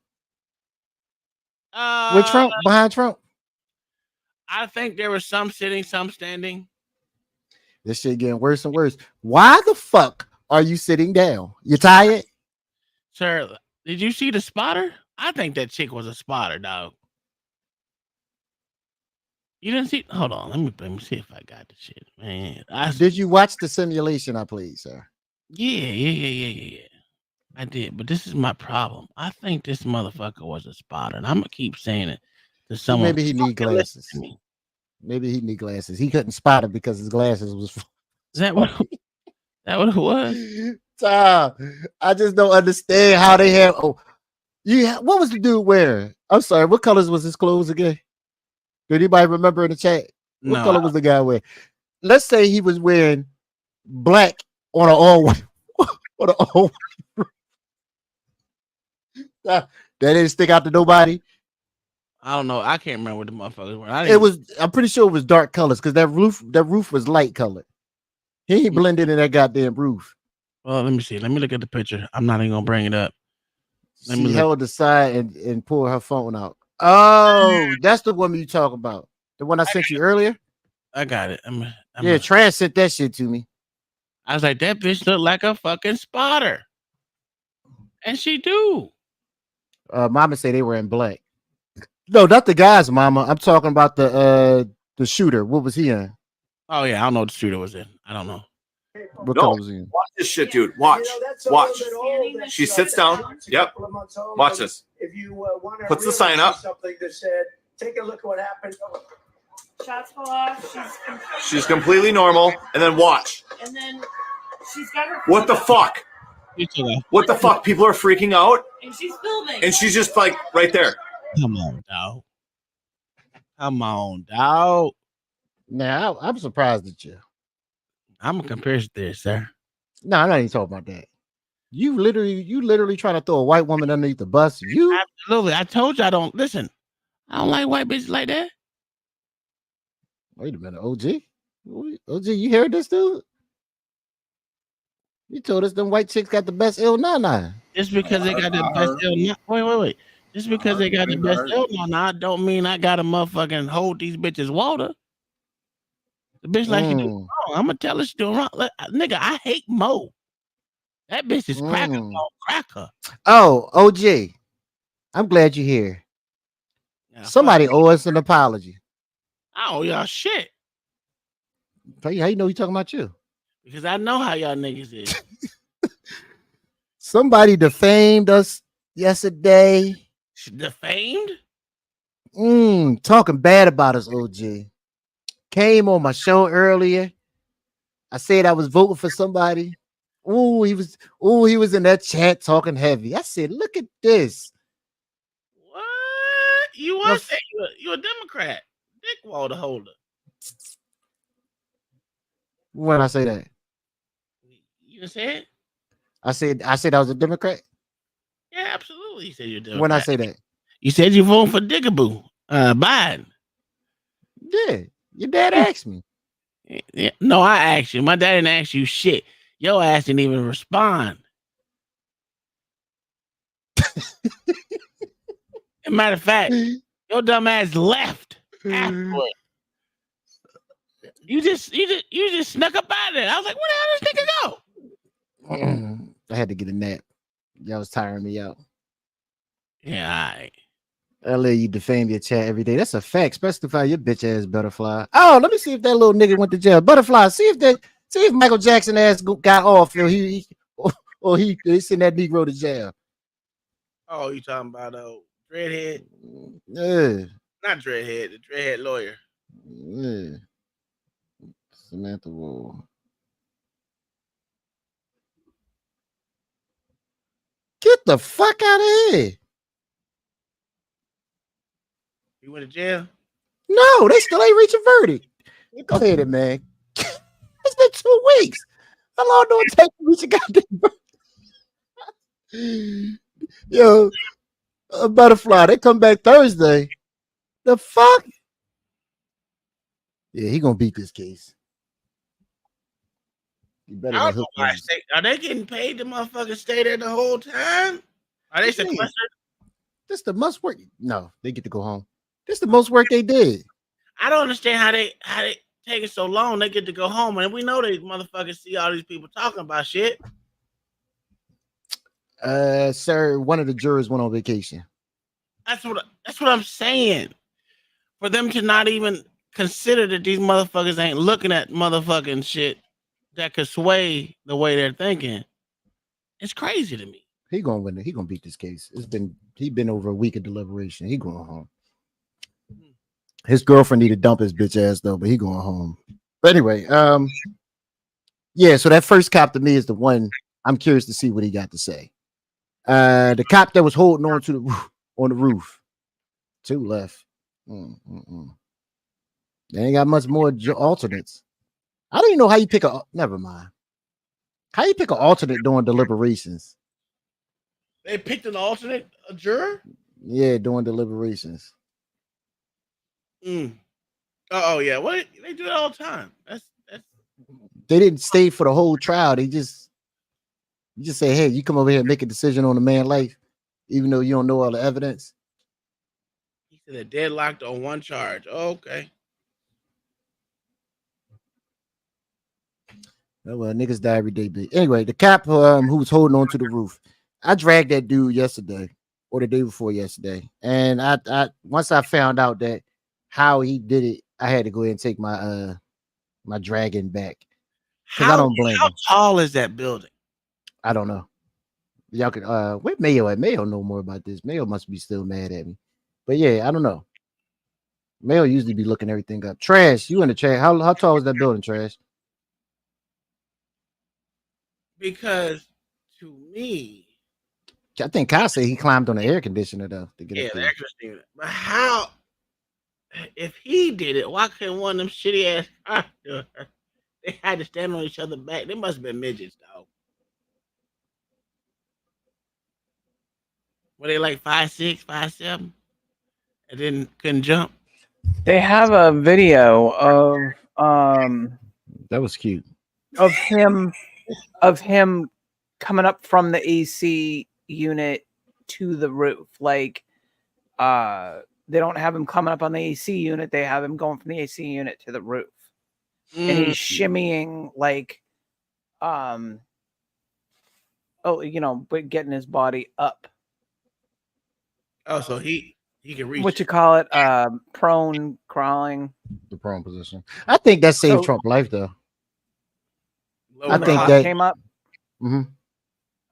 with Trump, behind Trump? I think there was some sitting, some standing. This shit getting worse and worse. Why the fuck are you sitting down? You tired? Sir, did you see the spotter? I think that chick was a spotter, dog. You didn't see? Hold on, let me see if I got the shit, man. Did you watch the simulation I played, sir? Yeah. I did, but this is my problem. I think this motherfucker was a spotter, and I'm gonna keep saying it to someone. Maybe he need glasses. Maybe he need glasses. He couldn't spot it because his glasses was. Is that what? That what it was? Tom, I just don't understand how they have. Oh, what was the dude wearing? I'm sorry. What colors was his clothes again? Did anybody remember in the chat? What color was the guy wearing? Let's say he was wearing black on an all white. On an all white. That didn't stick out to nobody. I don't know. I can't remember what the motherfuckers were. I'm pretty sure it was dark colors because that roof was light colored. He blended in that goddamn roof. Well, let me see. Let me look at the picture. I'm not even gonna bring it up. She held the side and pulled her phone out. Oh, that's the woman you talk about. The one I sent you earlier. I got it. Trans sent that shit to me. I was like, that bitch looked like a fucking spotter, and she do. Mama say they were in black. No, not the guys, Mama. I'm talking about the shooter. What was he in? Oh yeah, I don't know what street it was in. I don't know. What color was he in? Watch this shit, dude. Watch. Watch. She sits down. Yep. Watch this. Puts the sign up. Take a look at what happened. Shots fall off. She's completely normal. And then watch. And then she's got her. What the fuck? What the fuck? People are freaking out. And she's filming. And she's just like right there. Come on, dog. Come on, dog. Now I'm surprised at you. I'm a conspiracy theorist, sir. No, I'm not even talking about that. You literally trying to throw a white woman underneath the bus. You absolutely. I told you I don't listen. I don't like white bitches like that. Wait a minute, OG. OG, you heard this, dude? You told us them white chicks got the best ill nana. Just because they got the best ill wait. Just because they got the best ill nana don't mean I gotta motherfucking hold these bitches water. The bitch like she do wrong. I'm gonna tell her she doing wrong. Nigga, I hate Mo. That bitch is cracker. Oh, OG. I'm glad you're here. Yeah, somebody owe us an apology. I owe y'all shit. How you know he talking about you? Because I know how y'all niggas is. Somebody defamed us yesterday. Defamed? Talking bad about us, OG. Came on my show earlier. I said I was voting for somebody. He was in that chat talking heavy. I said, look at this. What? You want to say you a Democrat? Dick water holder. When I say that? You said? I said I was a Democrat. Yeah, absolutely. You said you're a Democrat. When I say that? You said you voting for Dickaboo, Biden. Yeah, your dad asked me. Yeah. No, I asked you. My dad didn't ask you shit. Your ass didn't even respond. As a matter of fact, your dumb ass left afterward. You just snuck up out of there. I was like, where the hell did this nigga go? I had to get a nap. Y'all was tiring me out. Yeah, all right. LA, you defame your chat every day. That's a fact. Specify your bitch ass Butterfly. Oh, let me see if that little nigga went to jail. Butterfly, see if Michael Jackson ass got off or he sent that Negro to jail. Oh, you talking about Dreadhead? Yeah. Not Dreadhead, the Dreadhead lawyer. Yeah. Samantha Ward. Get the fuck out of here. You went to jail? No, they still ain't reaching verdict. Go ahead, man. It's been 2 weeks. How long do it take to reach a goddamn verdict? Yo, Butterfly, they come back Thursday. The fuck? Yeah, he gonna beat this case. You better I don't know why are they getting paid to motherfuckers stay there the whole time? Are they sequestered? This the most work. No, they get to go home. This the most work they did. I don't understand how they take it so long. They get to go home, and we know these motherfuckers see all these people talking about shit. Sir, one of the jurors went on vacation. That's what I'm saying. For them to not even consider that these motherfuckers ain't looking at motherfucking shit that could sway the way they're thinking, it's crazy to me. He gonna win it. He gonna beat this case. He been over a week of deliberation. He going home. His girlfriend need to dump his bitch ass though, but he going home. But anyway, yeah. So that first cop to me is the one I'm curious to see what he got to say. The cop that was holding on to the roof. 2 left. They ain't got much more alternates. I don't even know how you pick a. Never mind. How you pick an alternate during deliberations? They picked an alternate, a juror? Yeah, during deliberations. Oh yeah, what they do it all the time. That's They didn't stay for the whole trial. You just say, hey, you come over here and make a decision on a man's life, even though you don't know all the evidence. He said they're deadlocked on one charge. Oh, okay. Oh, well, niggas die every day, big. Anyway, the cop who was holding on to the roof, I dragged that dude yesterday or the day before yesterday, and I once I found out that how he did it, I had to go ahead and take my my dragon back. Because I don't blame how him. tall is that building? I don't know. Y'all could where Mayo at? Mayo know more about this. Mayo must be still mad at me. But yeah, I don't know. Mayo usually be looking everything up. Trash, you in the trash. How tall is that building, Trash? Because to me, I think Kyle said he climbed on the air conditioner though to get yeah, up the there. extra thing. But how? If he did it, why couldn't one of them shitty ass do it? They had to stand on each other's back. They must have been midgets, dog. Were they like 5'6", 5'7", and then couldn't jump? They have a video of That was cute. of him coming up from the AC unit to the roof. Like they don't have him coming up on the AC unit, they have him going from the AC unit to the roof. And he's shimmying like but getting his body up. Oh, so he can reach. What you call it? Prone crawling. The prone position. I think that saved Trump life though. I think that came up. Mm-hmm.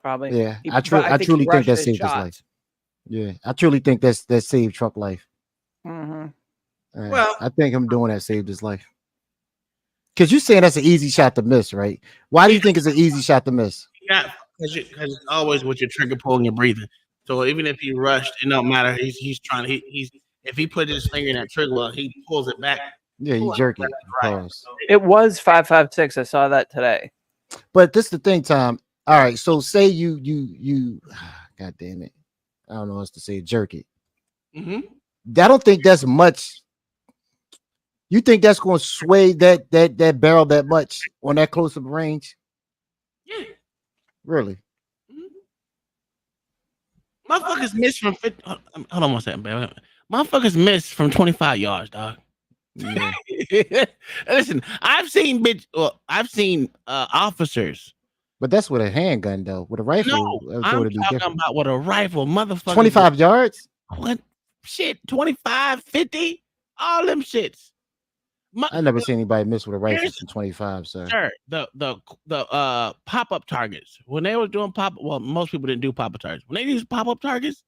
Probably. Yeah, I truly think that saved his life. Yeah, I truly think that saved Trump life. Mm-hmm. Well, I think him doing that saved his life. Because you're saying that's an easy shot to miss, right? Why do you think it's an easy shot to miss? Yeah, because it's always with your trigger pull and your breathing. So even if he rushed, it don't matter. He's trying. He's if he put his finger in that trigger well, he pulls it back. Yeah, you jerk it. Right. It was 5.56. I saw that today. But this is the thing, Tom. All right, so say you God damn it. I don't know what else to say. Jerk it. Mm-hmm. I don't think that's much. You think that's going to sway that barrel that much on that close of range? Yeah. Really? Motherfuckers miss from 50. Hold on one second, baby. Motherfuckers miss from 25 yards, dog. Yeah. Listen, I've seen officers. But that's with a handgun, though. With a rifle, No, I'm talking about with a rifle, motherfucker. 25 yards? What? Shit, 25, 50? All them shits. I never seen anybody miss with a rifle from 25, sir. Sure. The pop-up targets. When they were doing most people didn't do pop-up targets. When they use pop-up targets,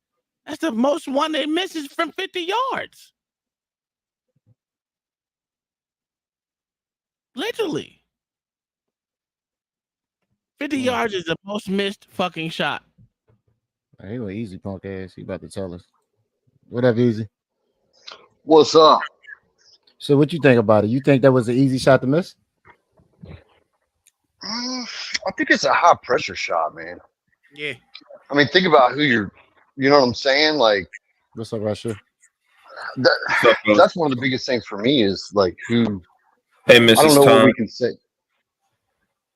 that's the most one they misses from 50 yards. Literally. 50 yards is the most missed fucking shot. He went easy, punk ass. He about to tell us. What up, Easy? What's up? So what you think about it? You think that was an easy shot to miss? I think it's a high pressure shot, man. Yeah. I mean, think about who you know what I'm saying? Like, what's up, Russia? That's one of the biggest things for me is like who. Hey, Mrs. I don't know Tom. what we can say.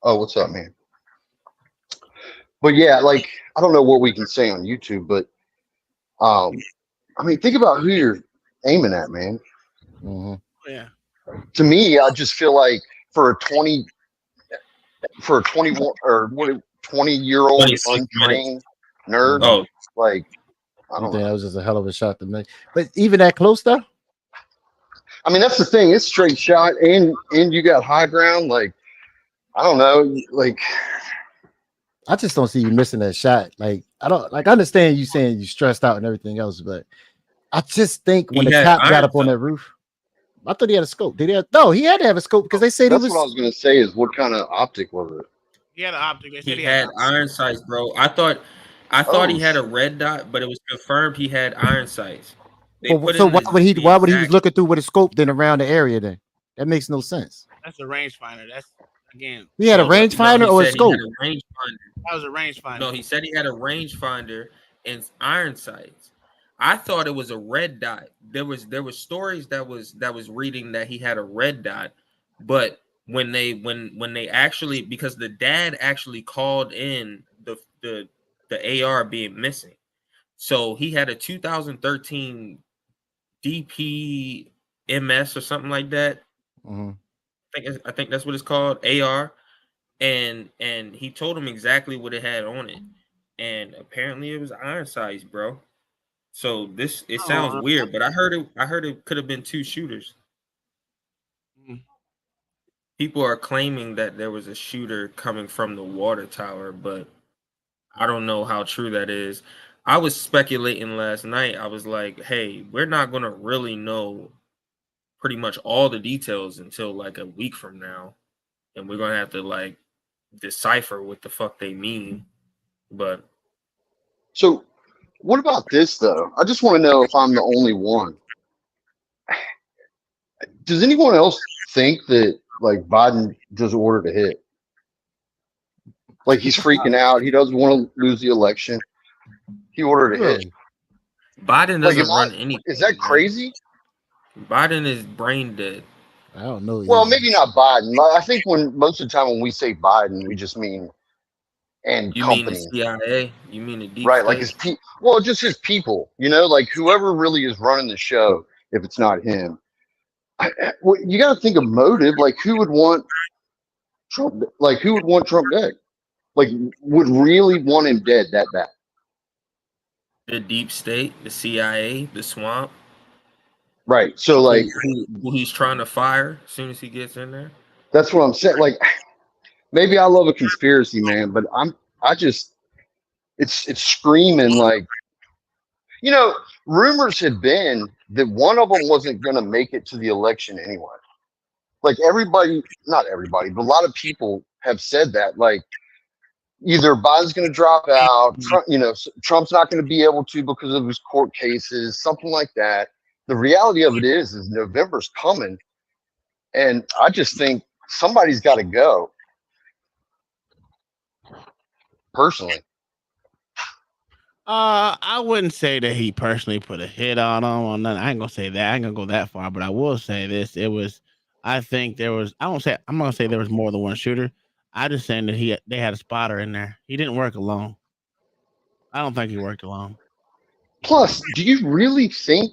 Oh, what's up, man? But yeah, like I don't know what we can say on YouTube, but I mean, think about who you're aiming at, man. Mm-hmm. Yeah. To me, I just feel like for a 21 or 20-year-old untrained nerd, like I don't know. That was just a hell of a shot to make. But even that close though? I mean, that's the thing. It's straight shot, and you got high ground. Like I don't know, like I just don't see you missing that shot. Like I don't like. I understand you saying you stressed out and everything else, but I just think when the cop got up on that roof, I thought he had a scope. Did he have? No, he had to have a scope because they said that's he was. What I was going to say is what kind of optic was it? He had an optic. He had iron sights, bro. I thought he had a red dot, but it was confirmed he had iron sights. So why would he? Why would he was looking through with a scope then around the area? Then that makes no sense. That's a rangefinder. That's again. He had a rangefinder or a scope. That was a rangefinder. No, he said he had a rangefinder and iron sights. I thought it was a red dot. There was stories that was reading that he had a red dot, but when they actually, because the dad actually called in the AR being missing, so he had a 2013 DPMS or something like that. Mm-hmm. I think that's what it's called, AR. And he told him exactly what it had on it, and apparently it was iron sights, bro. So it sounds weird, but I heard it could have been two shooters. People are claiming that there was a shooter coming from the water tower, but I don't know how true that is. I was speculating last night. I was like, hey, we're not going to really know pretty much all the details until like a week from now. And we're going to have to like decipher what the fuck they mean. But So, what about this though? I just want to know if I'm the only one. Does anyone else think that like Biden just ordered a hit? Like he's freaking out. He doesn't want to lose the election. He ordered a hit. Biden Like, doesn't run anything. is that crazy? Biden is brain dead. I don't know. Well, maybe not Biden. I think when most of the time when we say Biden, we just mean and You company. mean the CIA? You mean the deep Right, state? like his well, just his people, like whoever really is running the show, if it's not him. Well, you got to think of motive. Like, who would want Trump? Like, who would want Trump dead? Like, would really want him dead that bad? The deep state, the CIA, the swamp. Right. So, like, who he's trying to fire as soon as he gets in there. that's what I'm saying. Like, maybe I love a conspiracy, man, but it's screaming like, rumors had been that one of them wasn't going to make it to the election anyway. Like not everybody, but a lot of people have said that. Like, either Biden's going to drop out, Trump, Trump's not going to be able to because of his court cases, something like that. The reality of it is November's coming, and I just think somebody's got to go. Personally. I wouldn't say that he personally put a hit on him or nothing. I ain't gonna say that. I ain't gonna go that far, but I will say this. I think there was. I'm not gonna say there was more than one shooter. I just saying that they had a spotter in there. He didn't work alone. I don't think he worked alone. Plus, do you really think?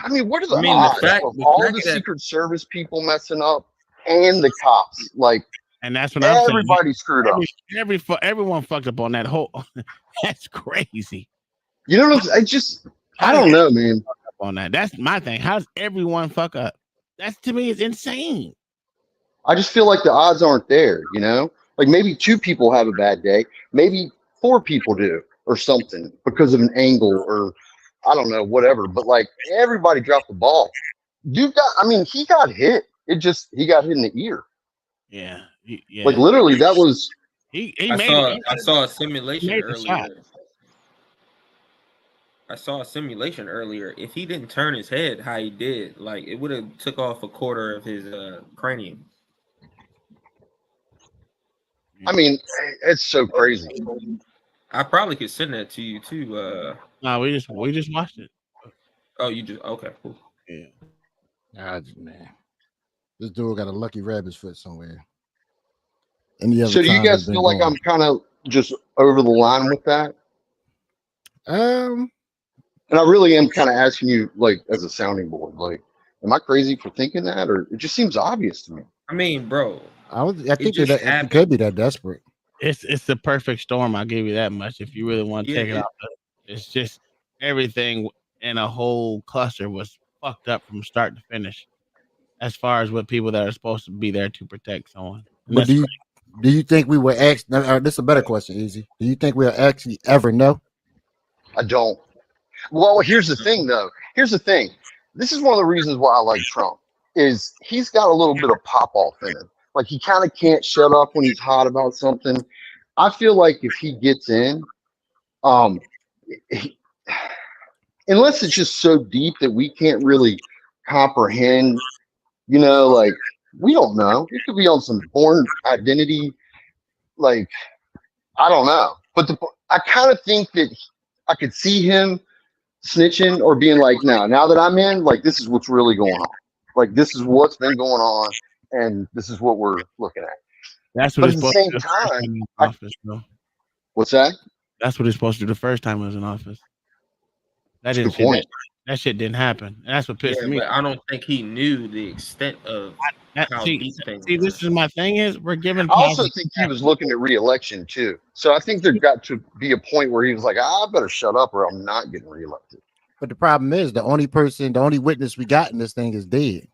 I mean, what are the odds of all the Secret Service people messing up and the cops? Like, and that's what I'm saying. Everybody screwed up. Everyone fucked up on that whole. That's crazy. You know what I'm saying? I don't know, man. On that, that's my thing. How's everyone fuck up? That's, to me, is insane. I just feel like the odds aren't there. Like maybe 2 people have a bad day, maybe 4 people do, or something because of an angle, or I don't know, whatever. But like everybody dropped the ball. He got hit. He got hit in the ear. Yeah. Yeah. Like literally, that was. I saw a simulation earlier. I saw a simulation earlier. If he didn't turn his head how he did, like it would have took off a quarter of his cranium. I mean, it's so crazy. I probably could send that to you too. No, we just watched it. Oh, you just okay, cool. Yeah. Man, this dude got a lucky rabbit's foot somewhere. So do you guys feel like I'm kind of just over the line with that? And I really am kind of asking you, like, as a sounding board, like, am I crazy for thinking that, or it just seems obvious to me? I mean, bro, I think it could be that desperate. It's the perfect storm. I'll give you that much. If you really want to take it out, it's just everything in a whole cluster was fucked up from start to finish, as far as what people that are supposed to be there to protect someone. But do you think we were asked? This is a better question, Easy. Do you think we'll actually ever know? I don't. Well, here's the thing, though. Here's the thing. This is one of the reasons why I like Trump, is he's got a little bit of pop-off in him. Like, he kind of can't shut up when he's hot about something. I feel like if he gets in, unless it's just so deep that we can't really comprehend, like, we don't know. It could be on some born identity, like, I don't know. But I kind of think that I could see him snitching or being like, now that I'm in, like, this is what's really going on. Like, this is what's been going on, and this is what we're looking at. That's what but at the same time, what's that? That's what he's supposed to do the first time he was in office. That shit didn't happen. And that's what pissed me. But I don't think he knew the extent of how deep things were. This is my thing is we're giving. I also think he was looking at re-election too. So I think there got to be a point where he was like, I better shut up or I'm not getting reelected. But the problem is the only witness we got in this thing is dead.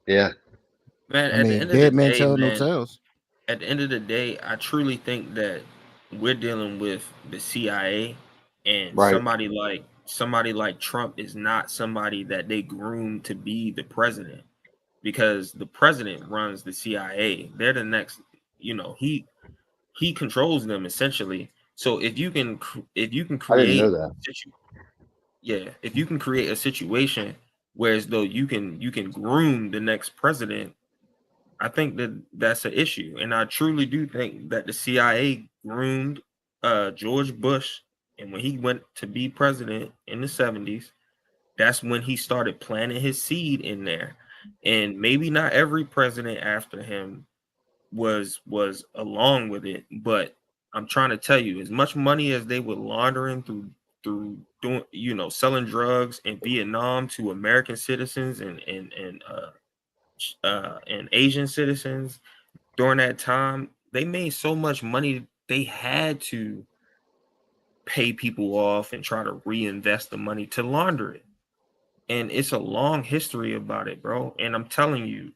Yeah. Man, I at the mean, end of the dead men day, tell no man, tales. at the end of the day, I truly think that we're dealing with the CIA, and Right. somebody like Trump is not somebody that they groomed to be the president, because the president runs the CIA. They're the next, he controls them essentially. So if you can I didn't know create that. if you can create a situation where as though you can groom the next president, I think that that's an issue. And I truly do think that the CIA groomed George Bush, and when he went to be president in the 70s, that's when he started planting his seed in there. And maybe not every president after him was along with it, but I'm trying to tell you, as much money as they were laundering through doing, selling drugs in Vietnam to American citizens and Asian citizens during that time, they made so much money they had to pay people off and try to reinvest the money to launder it. And it's a long history about it, bro. And I'm telling you,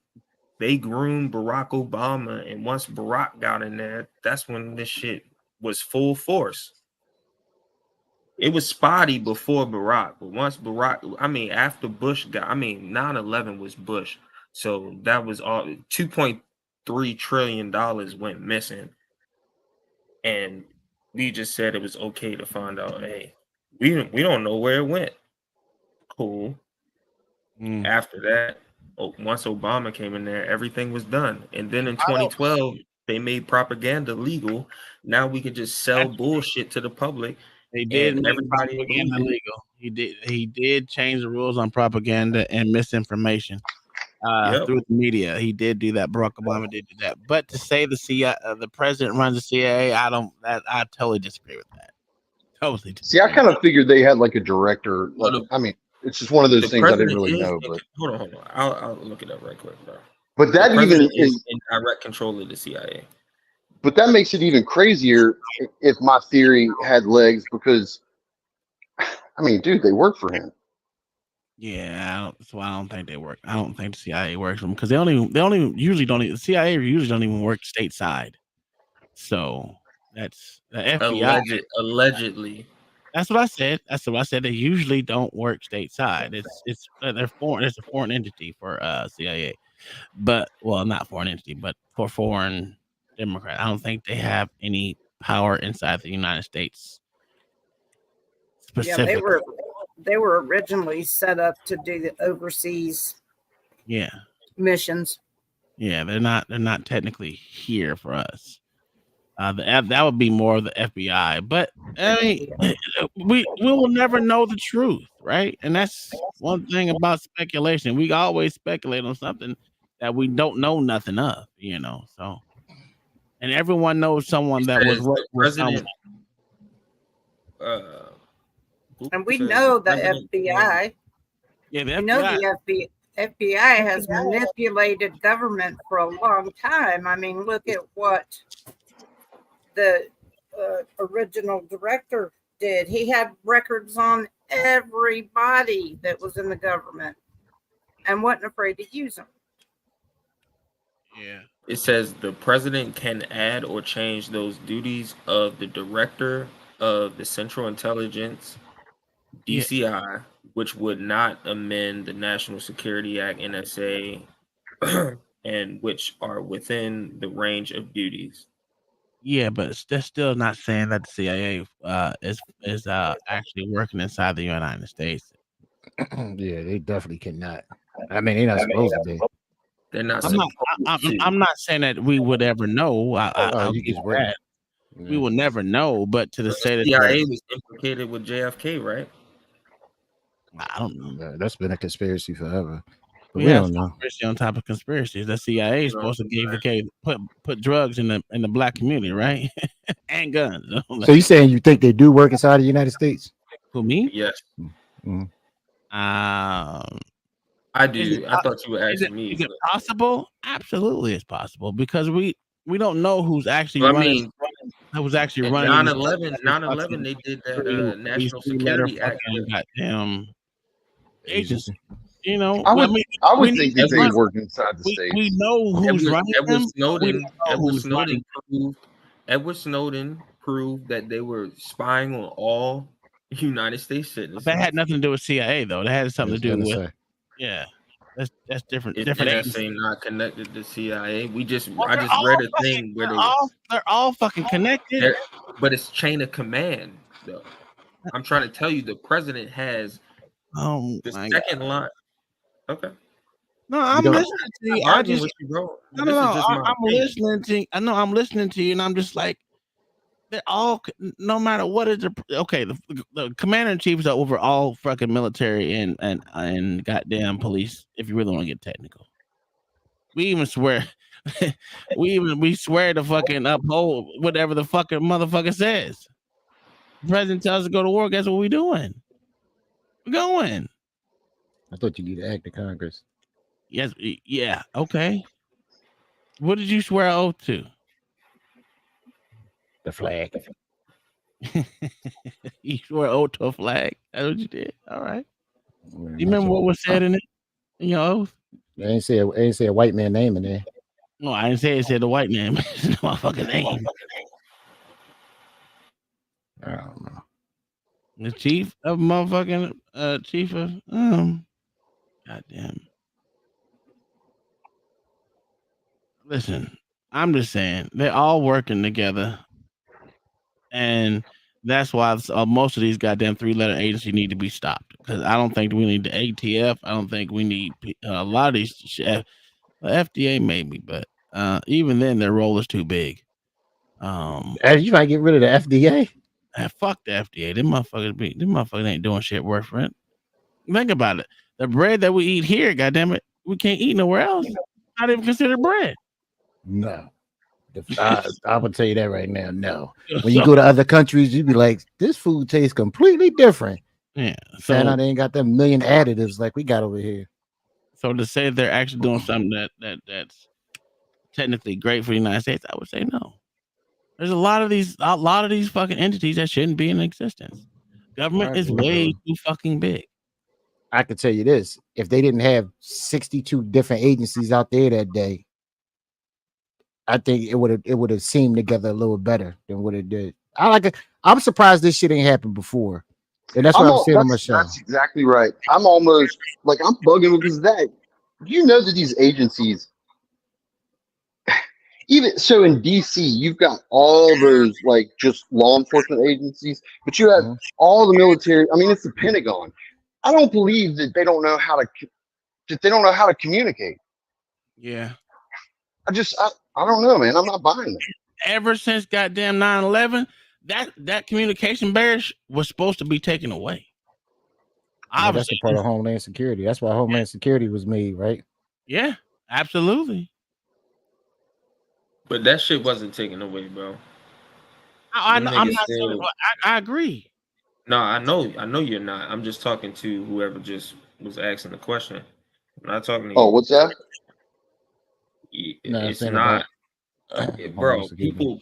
they groomed Barack Obama, and once Barack got in there, that's when this shit was full force. It was spotty before Barack, but once after Bush 9/11 was Bush. So that was all. $2.3 trillion went missing. And we just said it was okay to find out, hey, we don't know where it went. Cool. After that, once Obama came in there, everything was done. And then in 2012, they made propaganda legal. Now we can just sell bullshit to the public. They did and make everybody propaganda believes it. legal. He did change the rules on propaganda and misinformation through the media. He did do that. Barack Obama did do that. But to say the CIA, the president runs the CIA, I totally disagree with that. Totally disagree. See, I kind of figured they had like a director. It's just one of those things I didn't really know. But hold on. I'll look it up right quick, bro. But that even is in direct control of the CIA. But that makes it even crazier if my theory had legs, because dude, they work for him. Yeah, that's why I don't think they work. I don't think the CIA works for them, because they usually don't. The CIA usually don't even work stateside. So that's the FBI. Allegedly. That's what I said. They usually don't work stateside. They're foreign. It's a foreign entity for CIA, but not foreign entity, but for foreign Democrat. I don't think they have any power inside the United States. Specifically. Yeah, they were originally set up to do the overseas missions. Yeah, they're not technically here for us. That would be more of the FBI, but I mean, we will never know the truth, right? And that's one thing about speculation. We always speculate on something that we don't know nothing of, So, and everyone knows someone that was with someone. And we know the FBI. Yeah, the FBI. We know the FBI has manipulated government for a long time. I mean, look at what the original director did. He had records on everybody that was in the government and wasn't afraid to use them. Yeah. It says the president can add or change those duties of the director of the Central Intelligence, DCI, which would not amend the National Security Act, NSA, and which are within the range of duties. Yeah, but that's still not saying that the CIA is actually working inside the United States. Yeah, they definitely cannot. I mean, they're not supposed to be. They're not. I'm not saying that we would ever know. I'll give you that. We will never know. But to say that CIA was implicated with JFK, right? I don't know. That's been a conspiracy forever. But we don't know. Conspiracy on top of conspiracies. The CIA is supposed to put drugs in the black community, right? And guns. So you saying you think they do work inside the United States? Who, me? Yes. Mm-hmm. I do. I thought you were asking me. Is it possible? Absolutely, it's possible, because we don't know who's actually running. Who's actually running? 9/11, they did that National Security Act. Goddamn agency. You know, I would we think know that they who's work inside the we states. know who's running them. We don't know Edward who's running. Snowden proved that they were spying on all United States citizens. That had nothing to do with CIA though. That had something to do with yeah. That's different. Is Different NSA agencies. not connected to CIA? Well, I just read a thing where they're all fucking connected. but it's chain of command though. I'm trying to tell you, the president has the second line. Okay. No, I'm listening to you. I just with you, bro. no. I'm listening to you. I know I'm listening to you, and I'm just like, they're all. No matter what is okay. The commander in chief is over all fucking military and goddamn police. If you really want to get technical, we even swear. we swear to fucking uphold whatever the fucking motherfucker says. The president tells us to go to war. Guess what we doing? We're going. I thought you need to act to Congress. Yes, yeah, okay. What did you swear oath to? The flag. You swore oath to a flag? That's what you did? All right. Do you remember what was said in it? In your oath? I ain't say a white man name in there. No, I didn't say it said the white name. It's no motherfucking name. I don't know. The chief of motherfucking chief of goddamn. Listen, I'm just saying they're all working together, and that's why most of these goddamn 3-letter agencies need to be stopped. Because I don't think we need the ATF. I don't think we need a lot of these. FDA maybe, but even then, their role is too big. You might get rid of the FDA. Fuck the FDA. Them motherfuckers ain't doing shit worth for it. Think about it. The bread that we eat here, goddamn it, we can't eat nowhere else. Not even considered bread. No. I would tell you that right now. No. When you go to other countries, you'd be like, this food tastes completely different. Yeah. So now they ain't got that million additives like we got over here. So to say they're actually doing something that's technically great for the United States, I would say no. There's a lot of these fucking entities that shouldn't be in existence. Government is way too fucking big. I could tell you this: if they didn't have 62 different agencies out there that day, I think it would have seemed together a little better than what it did. I'm surprised this shit ain't happened before, and that's what I'm saying on my show. That's exactly right. I'm almost like I'm bugging because that these agencies. Even so, in DC, you've got all those like just law enforcement agencies, but you have all the military. I mean, it's the Pentagon. I don't believe that they don't know how to communicate. Yeah. I don't know, man. I'm not buying it. Ever since goddamn 9/11, that communication barrier was supposed to be taken away. Yeah, that's a part of Homeland Security. That's why Homeland Security was made, right? Yeah, absolutely. But that shit wasn't taken away, bro. I'm not saying, I agree. No, I know you're not. I'm just talking to whoever just was asking the question. I'm not talking to you. Oh, what's that? It's not, bro.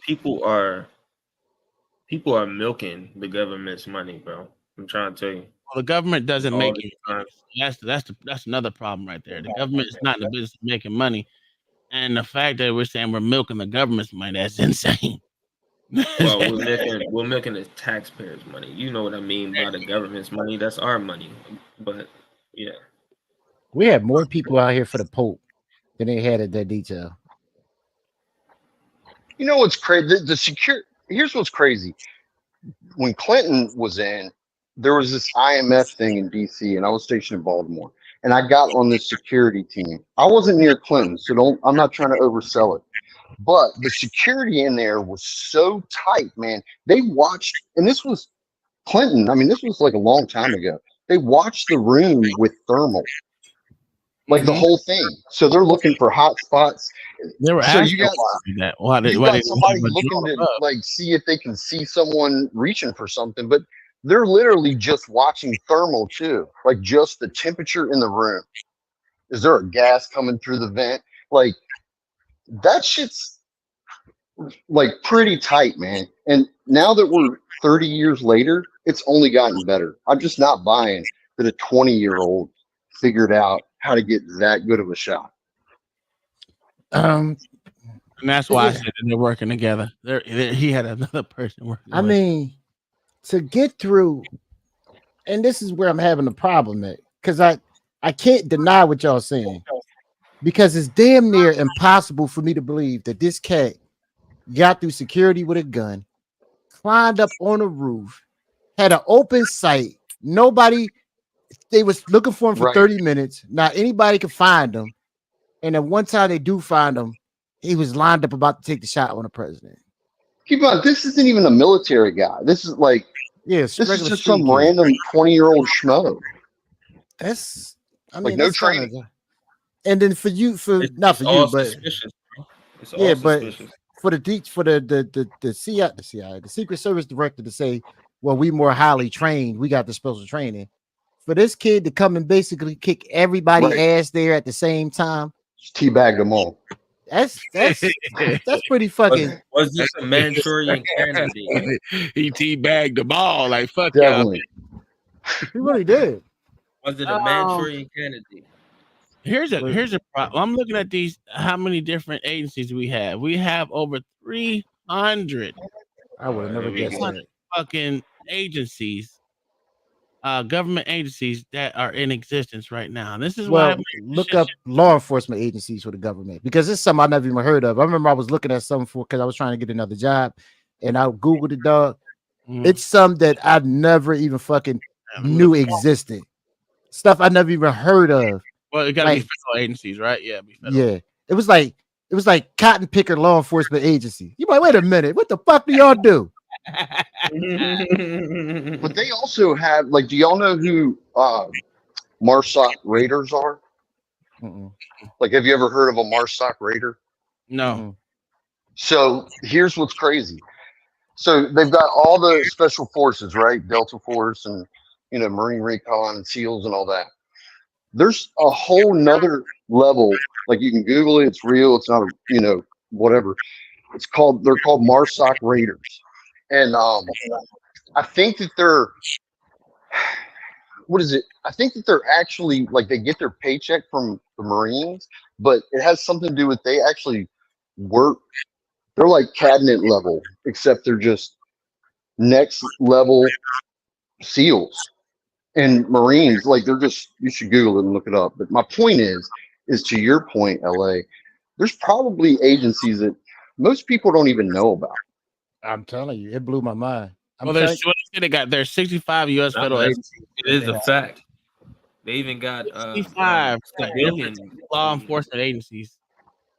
People are milking the government's money, bro. I'm trying to tell you. Well, the government doesn't make it. That's another problem right there. The government is not in the business of making money, and the fact that we're saying we're milking the government's money, that's insane. Well, we're milking the taxpayers' money. You know what I mean by the government's money. That's our money. But yeah, we had more people out here for the Pope than they had at that detail. You know what's crazy? Here's what's crazy. When Clinton was in, there was this IMF thing in DC, and I was stationed in Baltimore, and I got on this security team. I wasn't near Clinton, so I'm not trying to oversell it. But the security in there was so tight, man. They watched, and this was Clinton. I mean, this was like a long time ago. They watched the room with thermal, like the whole thing. So they're looking for hot spots. They were so you got somebody looking to like see if they can see someone reaching for something, but they're literally just watching thermal too, like just the temperature in the room. Is there a gas coming through the vent? Like that shit's like pretty tight, man. And now that we're 30 years later, it's only gotten better. I'm just not buying that a 20-year-old figured out how to get that good of a shot. And that's why I said that they're working together. He had another person working. I mean, to get through, and this is where I'm having a problem at, because I can't deny what y'all saying, because it's damn near impossible for me to believe that this cat got through security with a gun, climbed up on a roof, had an open sight. Nobody, they was looking for him for 30 minutes. Not anybody could find him. And then one time they do find him, he was lined up about to take the shot on the president. Keep on, this isn't even a military guy. This is like, yes, this is just some random 20-year-old schmo. That's, I mean, like no that's training. And then for you, not for you, but suspicious, bro. It's yeah, all but suspicious. for the CIA, the Secret Service director to say, well, we more highly trained, we got the special training. For this kid to come and basically kick everybody ass there at the same time, just teabag them all. That's pretty fucking. Was this a Manchurian candidate? He teabagged the ball like fuck Definitely. He really did. Was it a Manchurian candidate? Here's a problem. I'm looking at these. How many different agencies we have? We have over 300. I would have never guessed that. Fucking agencies, government agencies that are in existence right now. And this is why look up law enforcement agencies for the government, because it's something I never even heard of. I remember I was looking at something because I was trying to get another job, and I googled it, dog. It's some that I never even fucking knew existed. Stuff I never even heard of. Well, it gotta be federal agencies, right? Yeah, yeah. It was like cotton picker law enforcement agency. You might wait a minute. What the fuck do y'all do? But they also have, like, do y'all know who MARSOC raiders are? Like, have you ever heard of a MARSOC raider? No. So here's what's crazy. So they've got all the special forces, right? Delta Force and, you know, Marine Recon and SEALs and all that. There's a whole nother level. Like, you can Google it. It's real. It's not, you know, whatever. They're called MARSOC raiders. And I think that they're, what is it? I think that they're actually, like, they get their paycheck from the Marines, but it has something to do with they actually work. They're like cabinet level, except they're just next level SEALs and Marines. Like, they're just, you should Google it and look it up. But my point is to your point, LA, there's probably agencies that most people don't even know about. I'm telling you, it blew my mind. Well, there's 65 U.S. federal agencies. It is a fact. They even got 65 law enforcement agencies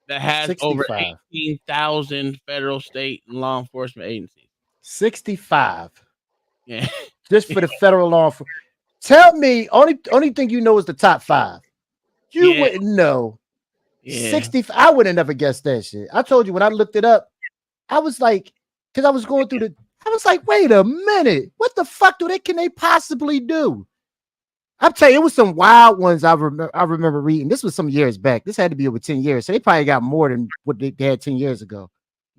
that has 65. over 18,000 federal, state, and law enforcement agencies. 65. Yeah, just for the federal law enforcement. Tell me, only thing you know is the top 5. You wouldn't know. 65. I would have never guessed that shit. I told you when I looked it up, I was like, because I was going through I was like, wait a minute, what the fuck can they possibly do? I'm telling you, it was some wild ones I remember reading. This was some years back. This had to be over 10 years. So they probably got more than what they had 10 years ago.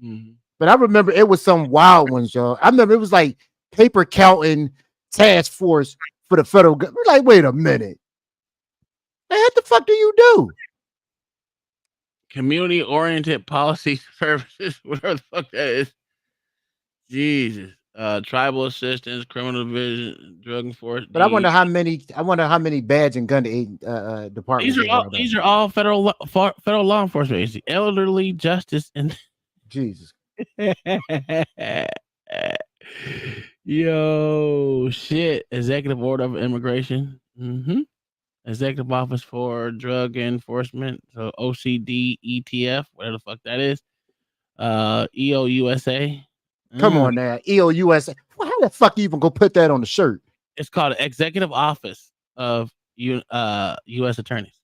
Mm-hmm. But I remember it was some wild ones, y'all. I remember it was like paper counting task force for the federal government. We're like, wait a minute. Man, what the fuck do you do? Community-oriented policy services, whatever the fuck that is. Jesus. Tribal assistance, criminal division, drug enforcement. But I wonder how many badge and gun departments. These are all federal law enforcement agencies. Elderly justice and Jesus. Yo, shit. Executive order of immigration. Executive office for drug enforcement. So OCD, ETF, whatever the fuck that is. EOUSA. Come on now, EOUSA. Well, how the fuck you even go put that on the shirt? It's called Executive Office of U.S. Attorneys.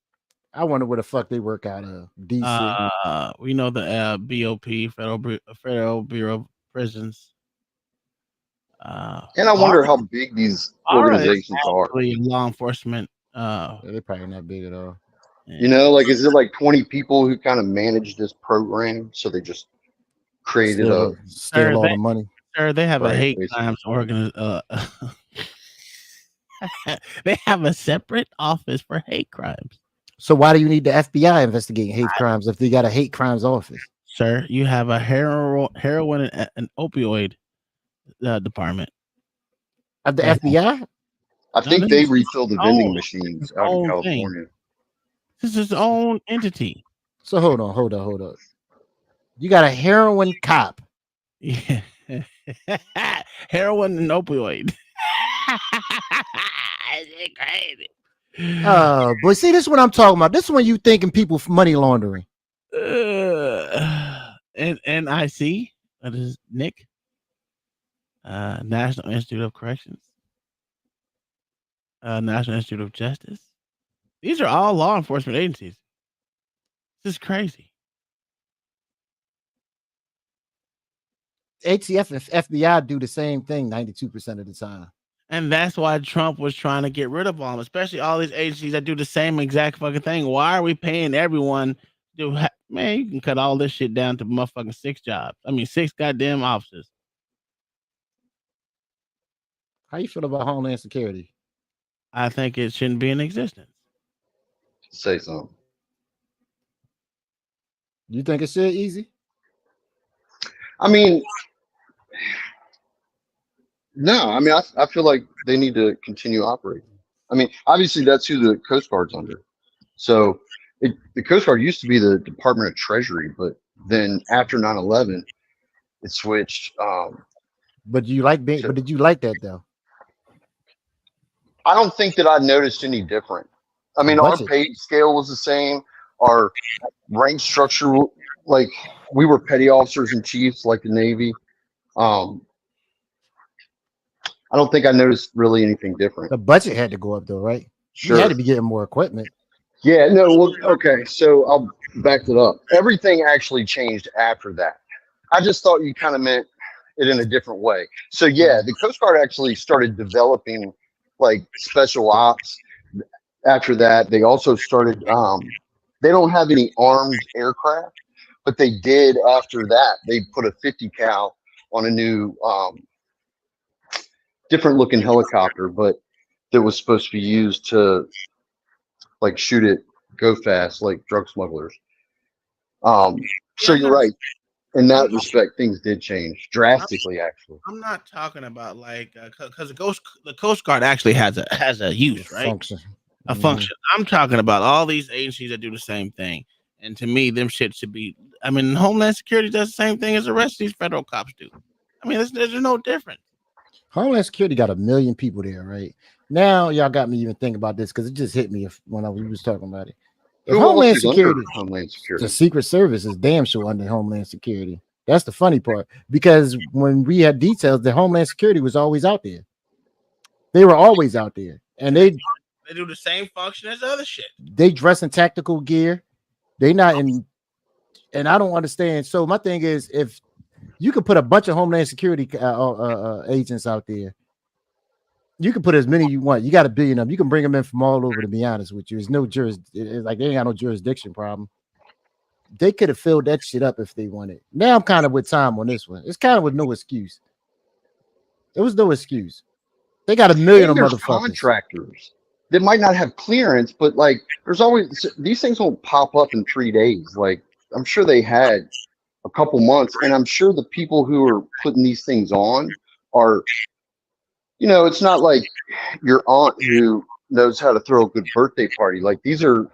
I wonder where the fuck they work out of. DC. We know the BOP, Federal Bureau of Prisons. And I wonder how big these organizations are. Law enforcement. They're probably not big at all. You know, like, is it like 20 people who kind of manage this program? So they just created steal all the money. Sir, they have a hate crimes They have a separate office for hate crimes. So why do you need the FBI investigating hate crimes if they got a hate crimes office? Sir, you have a heroin and an opioid department. Of the FBI? I No, think this they is refill the vending machines out in own thing. California. This is his own entity. So hold on. You got a heroin cop. Yeah. Heroin and opioid. It's crazy. Boy, see, this is what I'm talking about. This is when you thinking people for money laundering. And NIC, that is Nick, National Institute of Corrections, National Institute of Justice. These are all law enforcement agencies. This is crazy. ATF and FBI do the same thing 92% of the time. And that's why Trump was trying to get rid of all them, especially all these agencies that do the same exact fucking thing. Why are we paying everyone to man, you can cut all this shit down to motherfucking 6 jobs. I mean, 6 goddamn officers. How you feel about Homeland Security? I think it shouldn't be in existence. Say something. You think it's shit easy? I mean, no. I mean, I feel like they need to continue operating. I mean, obviously that's who the Coast Guard's under. So the Coast Guard used to be the Department of Treasury, but then after 9/11, it switched. But did you like that though? I don't think that I noticed any different. I mean, our pay scale was the same. Our rank structure, like we were petty officers and chiefs, like the Navy. I don't think I noticed really anything different. The budget had to go up though, right? Sure. You had to be getting more equipment. Yeah, no, well, okay, so I'll back it up. Everything actually changed after that. I just thought you kind of meant it in a different way. So yeah, the Coast Guard actually started developing like special ops. After that, they also started. They don't have any armed aircraft, but they did after that. They put a 50 cal on a new, different looking helicopter, but that was supposed to be used to like shoot it, go fast, like drug smugglers. So you're right. In that respect, things did change drastically. Actually, I'm not talking about like because the Coast Guard actually has a use, right? Function. A function. I'm talking about all these agencies that do the same thing, and to me, them shit should be. I mean, Homeland Security does the same thing as the rest of these federal cops do. I mean, there's no difference. Homeland Security got 1 million people there, right? Now y'all got me even thinking about this because it just hit me when we was talking about it. If Who Homeland else is under Security, Homeland Security, the Secret Service is damn sure under Homeland Security. That's the funny part because when we had details, the Homeland Security was always out there. They were always out there, and they do the same function as other shit. They dress in tactical gear. They not in, and I don't understand. So my thing is, if you could put a bunch of Homeland Security agents out there, you can put as many you want. You got 1 billion of them. You can bring them in from all over. To be honest with you, it's no like they ain't got no jurisdiction problem. They could have filled that shit up if they wanted. Now I'm kind of with Tom on this one. It's kind of with no excuse. There was no excuse. They got 1 million of motherfuckers. Contractors that might not have clearance, but like there's always these things won't pop up in 3 days. Like I'm sure they had a couple months, and I'm sure the people who are putting these things on are, you know, it's not like your aunt who knows how to throw a good birthday party. Like these are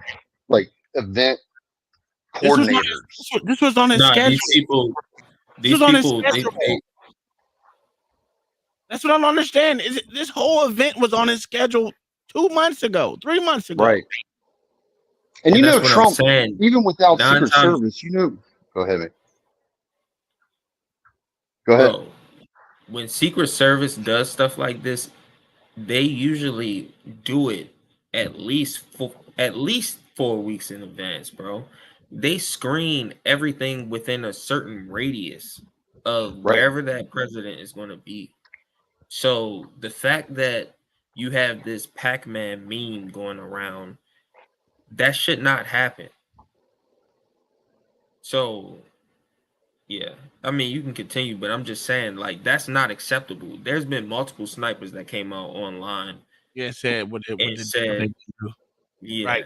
like event coordinators. This was on his schedule. These people, that's what I don't understand. This whole event was on his schedule 2 months ago, 3 months ago. Right. And you know, Trump, even without Secret Service, you know, go ahead, man. Go ahead. Bro, when Secret Service does stuff like this, they usually do it at least 4 weeks in advance, bro. They screen everything within a certain radius of wherever that president is going to be. So the fact that you have this Pac-Man meme going around, that should not happen. So yeah, I mean, you can continue, but I'm just saying, like, that's not acceptable. There's been multiple snipers that came out online Yeah, it said what It they said, do. yeah. Right.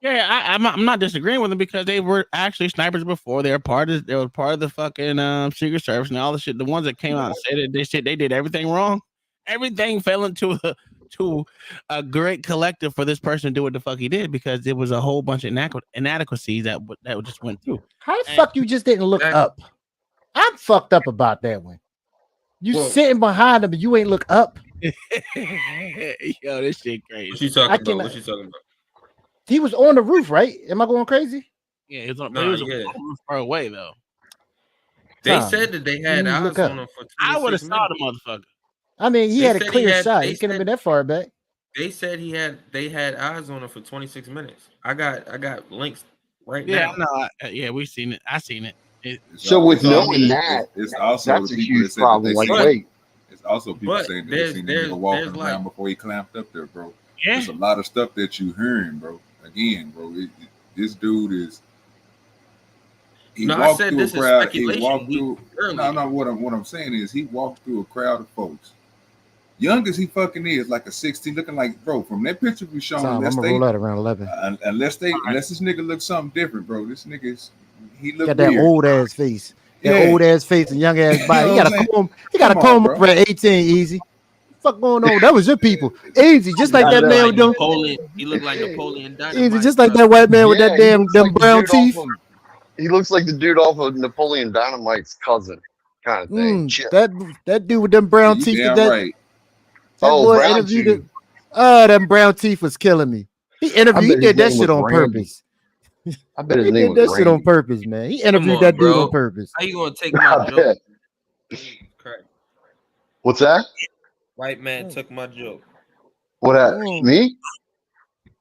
Yeah, I'm not disagreeing with them because they were actually snipers before. They were part of the fucking Secret Service and all the shit. The ones that came out and said it, they said they did everything wrong. Everything fell into a great collective for this person to do what the fuck he did because there was a whole bunch of inadequacies that just went through. How the fuck you just didn't look up? I'm fucked up about that one. You sitting behind him and you ain't look up. Yo, this shit crazy. What you talking about? What you talking about? He was on the roof, right? Am I going crazy? Yeah, he was on, Nah, he was yeah. far away though. They Tom, said that they had you eyes look on up. him for 26 I would have saw minutes. the motherfucker. I mean, he They had a said clear shot. they He couldn't have said- been that far back. They said they had eyes on him for 26 minutes. I got links right Yeah, now. I know. Yeah, we seen it. I seen it. So with It's also- knowing that, it's also that's the a people huge that said problem. that they Like, seen- wait, It's also people But saying that they seen that nigga walking around like- before he clamped up there, bro. Yeah. There's a lot of stuff that you hearing, bro. Again, bro, this dude is. He No, I walked said through this a is crowd. He speculation walked week through. earlier. No. What I'm saying is, he walked through a crowd of folks. Young as he fucking is, like a 16, looking like, bro. From that picture we shown, Tom, I'm unless gonna roll out around 11. unless this nigga looks something different, bro. This nigga's he look Got that weird. old ass face. That Yeah. old ass face and young ass body. You He know got what I'm a comb. He got a Come on, comb bro. up for 18 easy. Fuck going on? That was your people. Easy, just like that man with them. Napoleon. He looked like Napoleon Dynamite. Easy, just like that white man with that he damn looks them like the brown dude teeth. he looks like the dude off of Napoleon Dynamite's cousin, kind of thing. Chip. That dude with them brown You teeth. damn That right. boy Brown interviewed Teeth. it. Oh, them brown teeth was killing me. He interviewed. He bet his did that name shit was on Randy. purpose. I bet his He name did was that shit on Randy. purpose, man. He Come interviewed on, that dude bro. on purpose. How you gonna take my I joke? bet. What's that? White man took my joke. What me?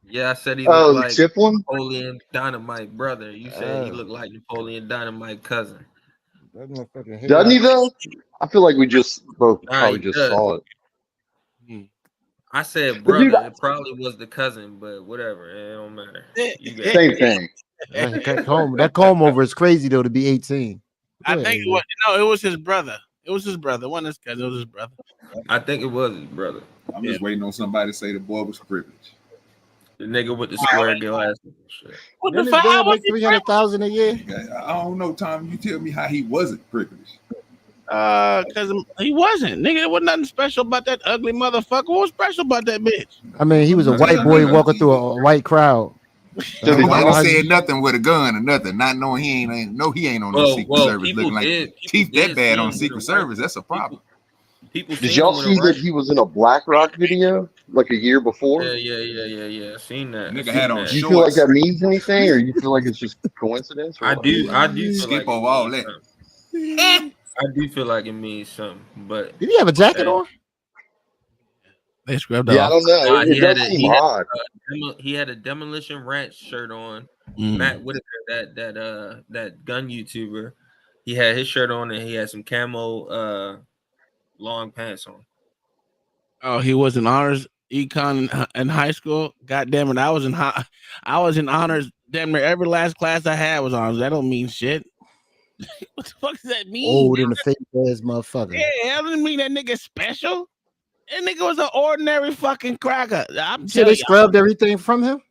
Yeah, I said he Oh, looked the like chip one? Napoleon Dynamite brother. You said he looked like Napoleon Dynamite cousin. Doesn't he though? I feel like we just both Nah, probably he just does. saw it. I said But dude, brother. It probably was the cousin, but whatever. It don't matter. You got Same thing. That comb over is crazy though to be 18. I think it was his brother. It was his brother. One of his cousins. It was his brother. I think it was his brother. I'm just waiting on somebody to say the boy was privileged. The nigga with the square glasses. Shit. What Didn't the his fuck? dad make 300,000 a year? I don't know, Tom. You tell me how he wasn't privileged. Because he wasn't. Nigga, there wasn't nothing special about that ugly motherfucker. What was special about that bitch? I mean, he was a white boy walking through a white crowd. Nobody said nothing with a gun or nothing, not knowing he ain't on no Secret Service looking like teeth that bad on Secret Service. That's a problem. Did y'all see that he was in a Black Rock video like a year before? Yeah. I seen that. Nigga had on Do you feel like that means anything, or you feel like it's just coincidence? Or I what? do feel skip like over all that. I do feel like it means something, but did he have a jacket on? They scrubbed Yeah, I don't know. Nah, It does seem odd. he had a Demolition Ranch shirt on. Mm. Matt Whitaker, that gun YouTuber, he had his shirt on and he had some camo long pants on. Oh, he was in honors econ in high school. God damn it, I was in honors. Damn near every last class I had was honors. That don't mean shit. What the fuck does that mean? Old in the face ass motherfucker. Yeah, that doesn't mean that nigga special. That nigga was an ordinary fucking cracker. I'm So they telling scrubbed everything from him?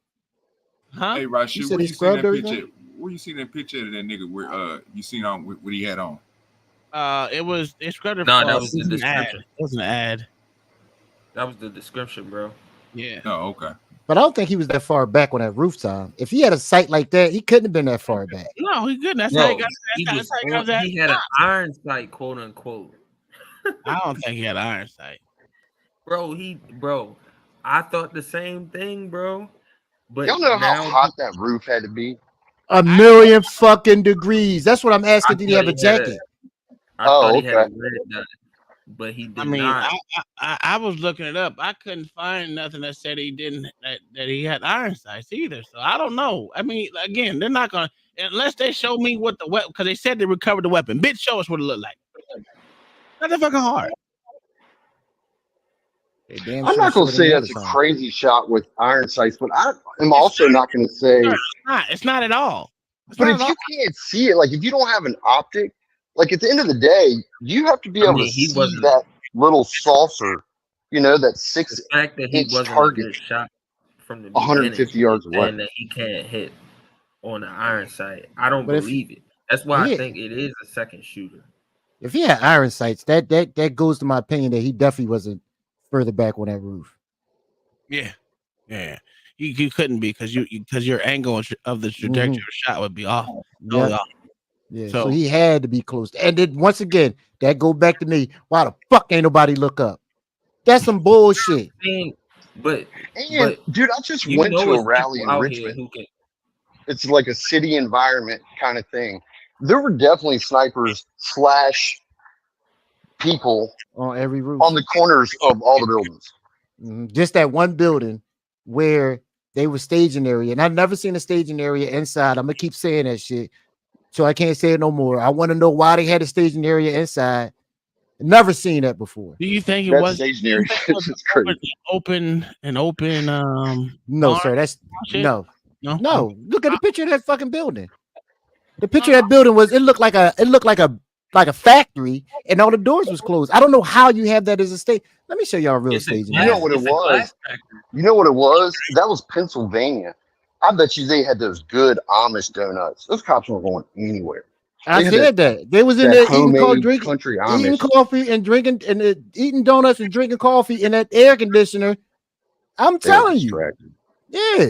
Huh? Hey, Rashid, You said where he you seen scrubbed that everything? picture? Where you seen that picture of that nigga? Where you seen on what he had on? It was they scrubbed it. No, that was the it was an ad. description. It was an ad. That was the description, bro. Yeah. Oh, okay. But I don't think he was that far back on that rooftop. If he had a sight like that, he couldn't have been that far back. No, he couldn't. That's Bro, how he got. he That's how he got that. had an iron sight, quote unquote. I don't think he had an iron sight. Bro, I thought the same thing, bro. But Y'all know how now hot that roof had to be? 1,000,000 fucking degrees. That's what I'm asking. Did he have a jacket? I thought he had a okay. red dot, but he did I mean, not. I was looking it up. I couldn't find nothing that said he didn't that he had iron sights either. So I don't know. I mean, again, they're not gonna unless they show me what the weapon because they said they recovered the weapon. Bitch, show us what it looked like. Not that fucking hard. I'm not going to say that's a crazy shot with iron sights, but I am also not going to say. It's not at all. But if you can't see it, like if you don't have an optic, like at the end of the day, you have to be able to see that little saucer You know, that The fact that he 6-inch wasn't a target good shot from the 150 beginning yards away. and that he can't hit on the iron sight. I don't But if believe it. That's why I he think it is a second shooter. if he had iron sights, that goes to my opinion that he definitely wasn't further back on that roof. Yeah. You couldn't be because your angle of the trajectory of the shot would be off. Totally Yeah. off. Yeah. So So he had to be close. And then once again, that go back to me. Why the fuck ain't nobody look up? That's some bullshit. But And dude, I just you went know to a it's rally people in out here Richmond. who can. It's like a city environment kind of thing. There were definitely snipers / people On every roof. on the corners of all the buildings. Just that one building where they were staging area. And I've never seen a staging area inside. I'm gonna keep saying that shit. So I can't say it no more. I want to know why they had a staging area inside. Never seen that before. do you think it That was staging area is crazy. open No, barn sir. That's shit? no. No? No. Look at the picture of that fucking building. The picture of that building was it looked like a factory and all the doors was closed. I don't know how you have that as a state. Let me show y'all a real staging You area. know what it was? You know what it was? That was Pennsylvania. I bet you they had those good Amish donuts. Those cops weren't going anywhere. I They had said that. They was in that there homemade country eating Amish. coffee and drinking and eating donuts and drinking coffee in that air conditioner. I'm They were telling you. distracted. Yeah.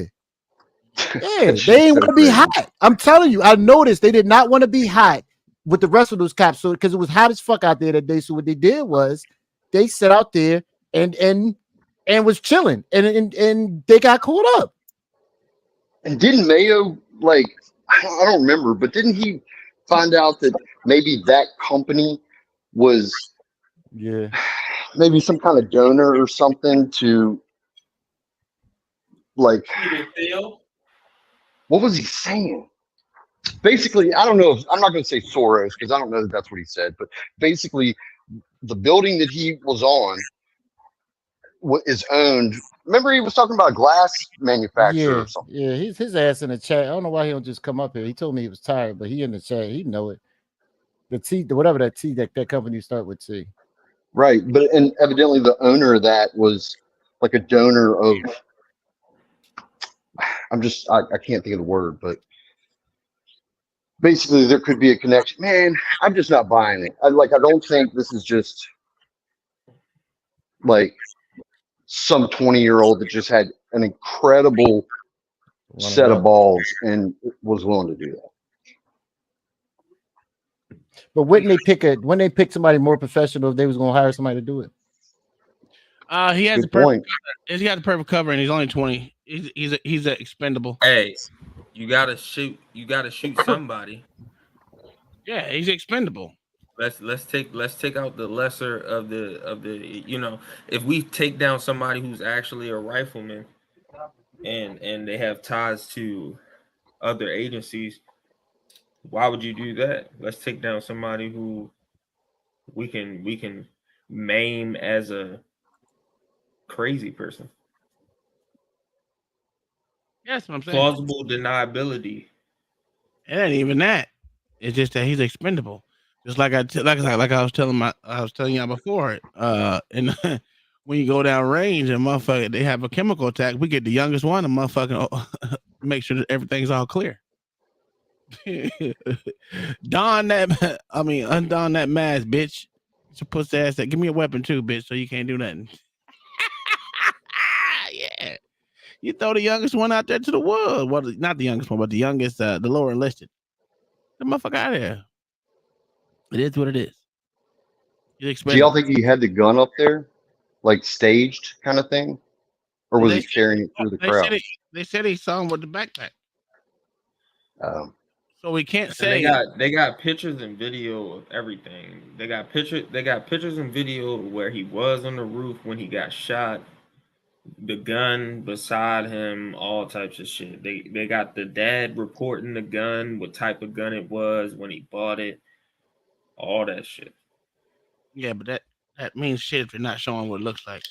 Yeah, That's they just ain't so want to be crazy. hot. I'm telling you, I noticed they did not want to be hot with the rest of those cops. So because it was hot as fuck out there that day. So what they did was they sat out there and was chilling and they got caught up. And didn't Mayo, like, I don't remember, but didn't he find out that maybe that company was maybe some kind of donor or something to, like, what was he saying? Basically, I don't know if I'm not going to say Soros because I don't know that that's what he said, but basically, the building that he was on is owned. Remember, he was talking about a glass manufacturer or something. Yeah, he's his ass in the chat. I don't know why he don't just come up here. He told me he was tired, but he in the chat. He know it. Whatever that company start with T. Right, but and evidently the owner of that was like a donor of. I can't think of the word, but basically there could be a connection. Man, I'm just not buying it. I don't think this is just like some 20-year-old that just had an incredible set of balls and was willing to do that. But wouldn't they pick somebody more professional if they was gonna hire somebody to do it? He has Good the perfect point. cover. He got the perfect cover and he's only 20. He's expendable. Hey, you gotta shoot somebody. Yeah, he's expendable. Let's take out the lesser of the if we take down somebody who's actually a rifleman and they have ties to other agencies, why would you do that? Let's take down somebody who we can maim as a crazy person. That's what I'm saying. Plausible deniability. It ain't even that. It's just that he's expendable. Just like I was telling y'all before. And when you go down range and motherfucker, they have a chemical attack. We get the youngest one, and motherfucking make sure that everything's all clear. Undon that mask, bitch. It's a pussy ass that give me a weapon too, bitch, so you can't do nothing. Yeah. You throw the youngest one out there to the world. Well, not the youngest one, but the youngest, the lower enlisted. The motherfucker out of there. It is what it is. Do y'all think he had the gun up there, like staged kind of thing, or was he carrying it through the crowd? They said he saw him with the backpack. So we can't And say they got pictures and video of everything. They got pictures and video where he was on the roof when he got shot. The gun beside him, all types of shit. They got the dad reporting the gun, what type of gun it was, when he bought it, all that shit. Yeah, but that means shit if they're not showing what it looks like.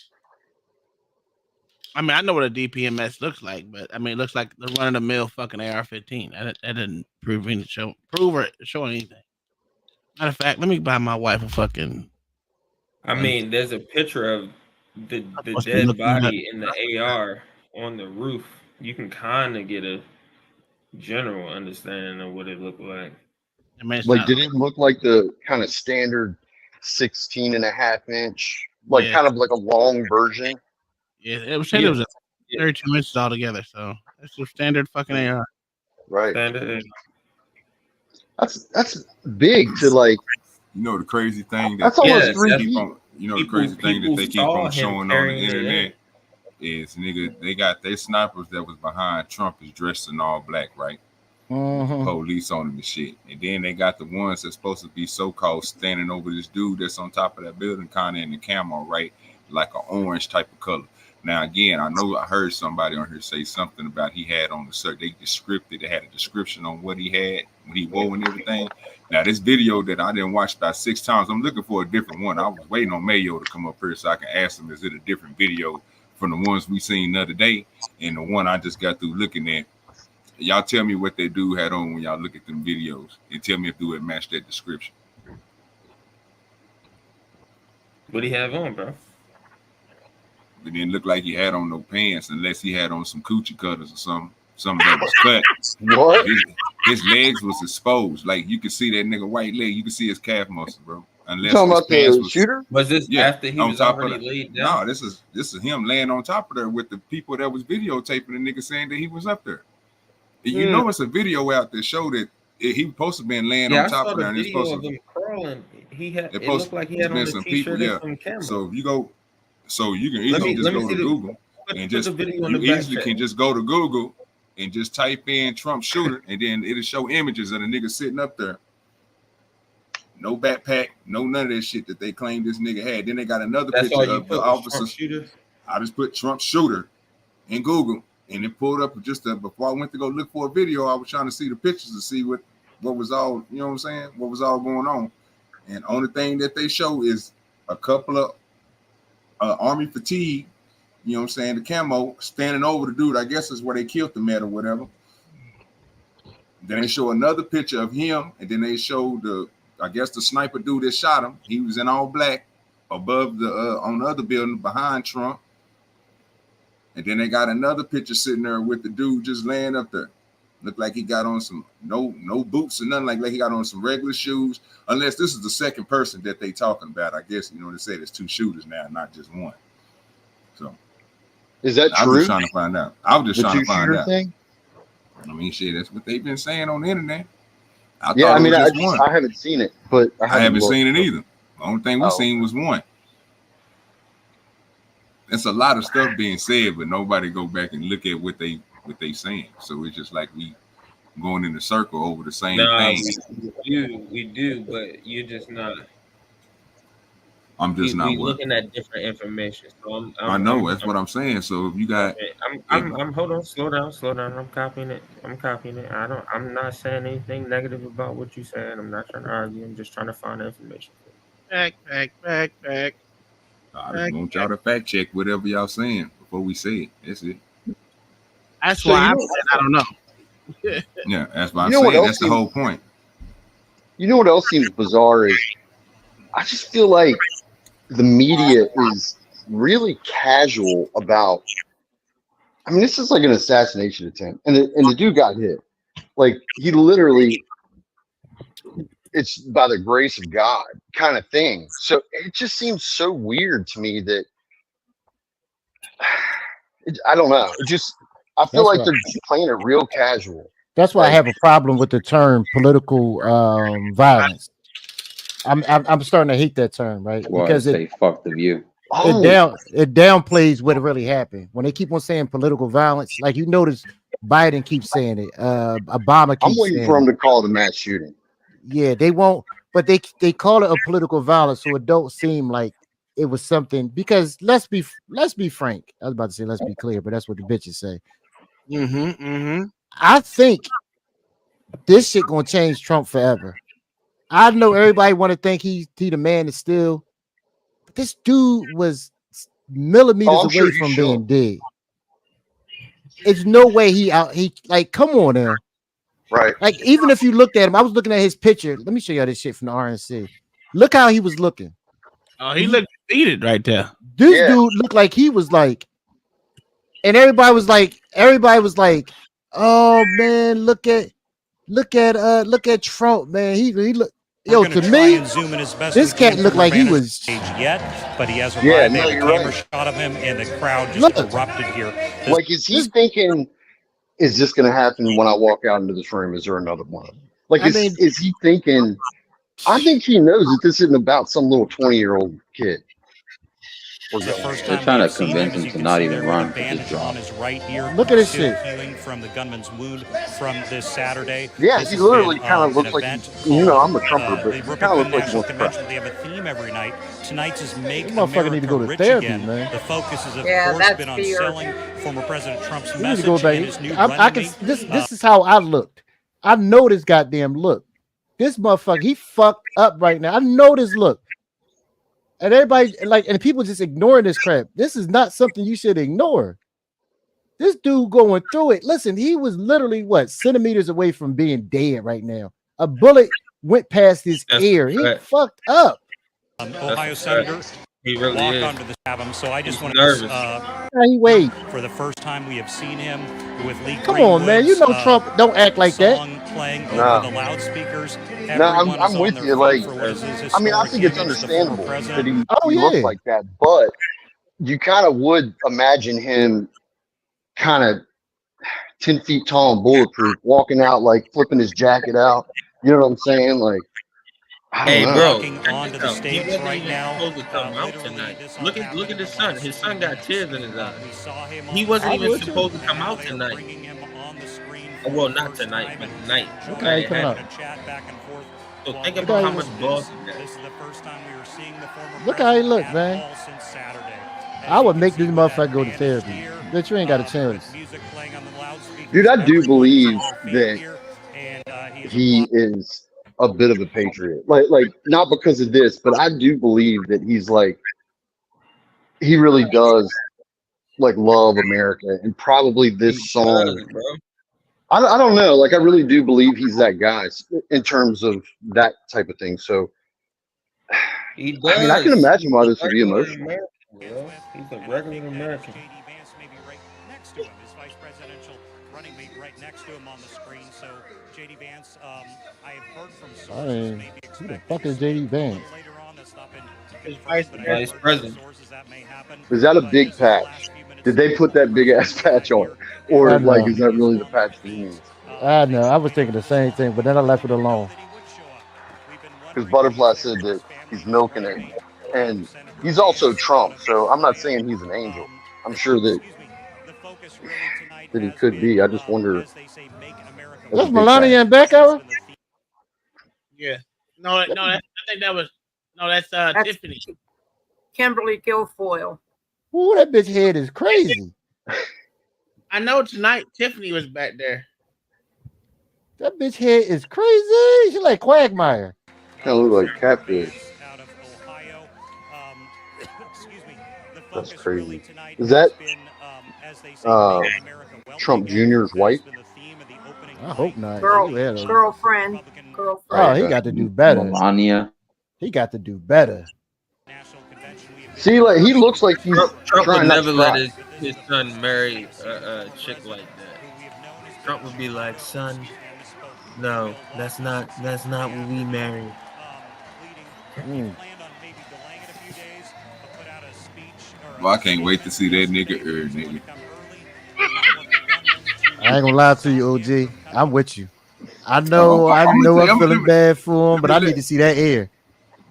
I mean, I know what a DPMS looks like, but I mean, it looks like the run of the mill fucking AR-15. That didn't prove or show anything. Matter of fact, let me buy my wife a fucking. I mean, there's a picture of the supposed to be dead looking at- body in the AR on the roof, you can kind of get a general understanding of what it looked like. I mean, it's Like, not. did it look like the kind of standard 16.5 inch, like Yeah, kind of like a long version? yeah. It was said it was 32 inches altogether. So it's a standard fucking AR. Right. Standard. That's big to like. You know the crazy thing that That's almost they 3 keep feet. on. You know the crazy thing that they keep saw on him showing on the carrying it in. internet is nigga. They got their snipers that was behind Trump is dressed in all black, right? Mhm. Police on them and shit. And then they got the ones that's supposed to be so-called standing over this dude that's on top of that building, kind of in the camo, right? Like an orange type of color. Now, again, I know I heard somebody on here say something about he had on the shirt. They had a description on what he had, what he wore and everything. Now, this video that I didn't watch about 6 times, I'm looking for a different one. I was waiting on Mayo to come up here so I can ask him, is it a different video from the ones we seen the other day? And the one I just got through looking at, y'all tell me what that dude had on when y'all look at them videos and tell me if do it match that description. What he have on, bro? It didn't look like he had on no pants unless he had on some coochie cutters or something that was cut. What? His legs was exposed. Like you could see that nigga white leg. You could see his calf muscle, bro. Unless talking his about pants the shooter? Was this after he on was top already of the, laid down? No, this is him laying on top of there with the people that was videotaping the nigga saying that he was up there. You know it's a video out there show that he supposed to been laying on top of there. I saw the And video of him crawling. It looked like he had on the t-shirt and some camera. So if you go, so you can easily just go to Google and just you easily can just go to Google and just type in Trump shooter and then it'll show images of the nigga sitting up there. No backpack, no none of that shit that they claim this nigga had. Then they got another picture of the officer. I just put Trump shooter in Google and it pulled up just before I went to go look for a video. I was trying to see the pictures to see what was all, you know what I'm saying? What was all going on. And only thing that they show is a couple of army fatigue, you know what I'm saying, the camo standing over the dude. I guess is where they killed him at or whatever. Then they show another picture of him, and then they show I guess the sniper dude that shot him. He was in all black above the on the other building behind Trump. And then they got another picture sitting there with the dude just laying up there. Looked like he got on some no boots or nothing, like he got on some regular shoes. Unless this is the second person that they talking about. I guess, you know, they say there's 2 shooters now, not just one. So is that true? I was just trying to find out. I was just trying to find out. Thing? I mean, shit, that's what they've been saying on the internet. I haven't seen it, but I haven't seen it either. The only thing we seen was one. There's a lot of stuff being said, but nobody go back and look at what they saying. So it's just like we going in a circle over the same thing. We do, but you're just not. I'm just not looking at different information. So I know that's what I'm saying. So if you got, I'm hold on, slow down. I'm copying it. I'm not saying anything negative about what you said. I'm not trying to argue. I'm just trying to find information. Back. I just want y'all to fact check whatever y'all saying before we say it. That's it. That's why I don't know. Yeah, that's why I'm saying that's the whole point. You know what else seems bizarre is I just feel like the media is really casual about. I mean, this is like an assassination attempt, and the dude got hit. Like he literally, it's by the grace of God kind of thing. So it just seems so weird to me that I don't know. I feel like they're playing it real casual. That's why I have a problem with the term political violence. I'm starting to hate that term, right? Well, because they fucked the view. It downplays what really happened. When they keep on saying political violence, like you notice Biden keeps saying it. Obama keeps I'm waiting for him to call it a mass shooting. Yeah, they won't, but they call it a political violence, so it don't seem like it was something. Because let's be frank. I was about to say let's be clear, but that's what the bitches say. I think this shit gonna change Trump forever. I know everybody want to think he the man is still, but this dude was millimeters away from being dead. It's no way he like, come on now. Right. Like, even if you looked at him, I was looking at his picture. Let me show you this shit from the RNC. Look how he was looking. Oh, he looked defeated right there. This dude looked like he was like, and everybody was like, oh man, look at Trump, man. He look. Yo, to me, this cat looked like he was. Yet, but he has arrived. Yeah, they no, have a you're camera right. shot of him, and the crowd just erupted here. Like, is he thinking, is this going to happen when I walk out into this room? Is there another one? Like, is he thinking? I think he knows that this isn't about some little 20-year-old kid. They're trying to convince him to not even run for this job. Right here. Look at this still shit. Healing from the gunman's wound from this Saturday. Yeah, This he has literally been, kind of looks an like, event I'm a called, Trumper, but the he Ripper kind of Gun looks like he National wants to cry. Convention. They have a theme every night. Tonight's is Make This motherfucker America need to go to Rich therapy, Again. man. The focus is, of Yeah, course, that's been on fear. selling former President Trump's He need to message go back. and his new I can. This is how I looked. I know this goddamn look. This motherfucker, he fucked up right now. I know this look. And everybody and people just ignoring this crap. This is not something you should ignore. This dude going through it. Listen, he was literally centimeters away from being dead right now. A bullet went past his ear. He fucked up. Ohio Senator. He really walk is. onto the cabin. So I just want nervous. to He wait. for the first time we have seen him with Lee Come on, man. You know Greenwood's, Trump don't act like that. song playing Nah. over the loudspeakers. No, Everyone is I'm on with their you. feet Like, for what is his I mean, I historic think it's image, the former understandable that president. he looks like that, but you kind of would imagine him kind of 10 feet tall and bulletproof, walking out like flipping his jacket out. You know what I'm saying? Like, I don't Hey, know. bro, Walking onto the stage he wasn't right even now. supposed to come out tonight. Look at his son. His son got tears in his eyes. He I'm wasn't even with you. supposed to come out tonight. Well, not tonight, but tonight. Look how he coming out. So think Look about how how he much look. balls he got. Look how he look, man. I would make this motherfucker go to therapy. Bitch, you ain't got a chance. Dude, I do believe that he is a bit of a patriot. Like not because of this, but I do believe that he's like, he really does like love America, and probably this song. Bro. I don't know. Like, I really do believe he's that guy in terms of that type of thing. So, He does. I mean, I can imagine why He's this would be a regular emotional. American, bro. He's a regular American. Next to him, his vice presidential running mate right next to him on the screen. So JD Vance, I have heard from I sources mean, maybe who the fuck is JD Vance? Vice president. Is that a big patch? Did they put that big ass patch on, or I like, know. is that really the patch he needs? I know. I was thinking the same thing, but then I left it alone. Because Butterfly said that he's milking it, and he's also Trump. So I'm not saying he's an angel. I'm sure that he could be. I just wonder. That's Melania and Becca. Yeah. No, I think that was that's Tiffany. Kimberly Guilfoyle. Ooh, that bitch head is crazy. I know tonight Tiffany was back there. That bitch head is crazy. She like Quagmire. Kind of look like catfish. That's crazy. Is that Trump Jr.'s wife? I hope not. Girlfriend. Oh, he got to do better. Melania. He got to do better. See, like, he looks like he's Trump would trying not never to let cry. his son marry a chick like that. Trump would be like, son, no, that's not what we married. Well, I can't wait to see that nigga nigga. I ain't gonna lie to you, OG. I'm with you. I know I'm feeling bad for him, but I need to see that air.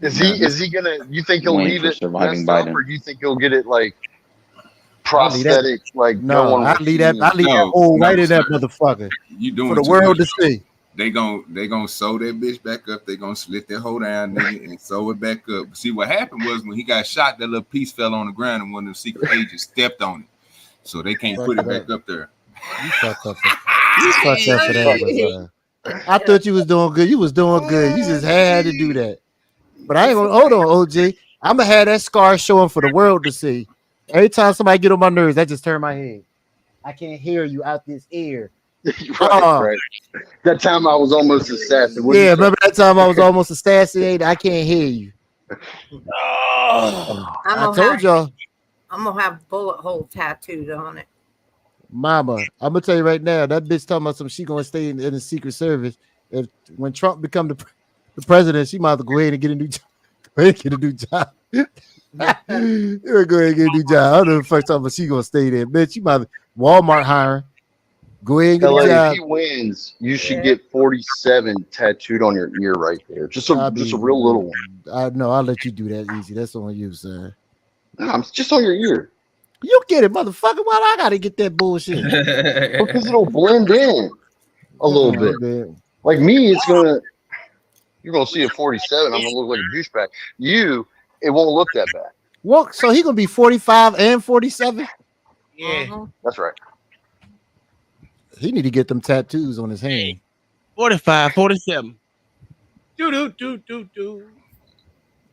Is he gonna? You think he'll Waiting leave for it surviving messed up, Biden. or do you think he'll get it like prosthetic? Like, No, going I with leave you? that hole right in that motherfucker You doing for the too world to much. see. They gonna sew that bitch back up. They gonna slit that hole down, nigga, and sew it back up. See, what happened was when he got shot, that little piece fell on the ground, and one of the secret agents stepped on it, so they can't put it back up there. You fucked up. You fucked up for that. I thought you was doing good. You was doing good. You just had to do that. But I ain't gonna hold on, OG. I'm gonna have that scar showing for the world to see. Every time somebody get on my nerves, I just turn my head. I can't hear you out this ear. Right. That time I was almost assassinated. Yeah, remember that time I was almost assassinated? I can't hear you. I told y'all. I'm gonna have bullet hole tattooed on it. Mama, I'm gonna tell you right now, that bitch talking about some she gonna stay in the Secret Service. If when Trump become the president, she might have to go ahead and get a new job. Go ahead and get a new job. Go ahead and get a new job. I don't know the first time, but she gonna stay there. Bitch, you might Walmart hiring. Go ahead and get LA, a job. if he wins, you should get 47 tattooed on your ear right there. Just a real little one. I know. I'll let you do that easy. That's on you, sir. No, it's just on your ear. You get it, motherfucker. Why I gotta get that bullshit? Because it'll blend in a little bit. Like me, you're gonna see a 47. I'm gonna look like a douchebag. It won't look that bad. Well, so he gonna be 45 and 47? Yeah, that's right. He need to get them tattoos on his hand. 45, 47. Do.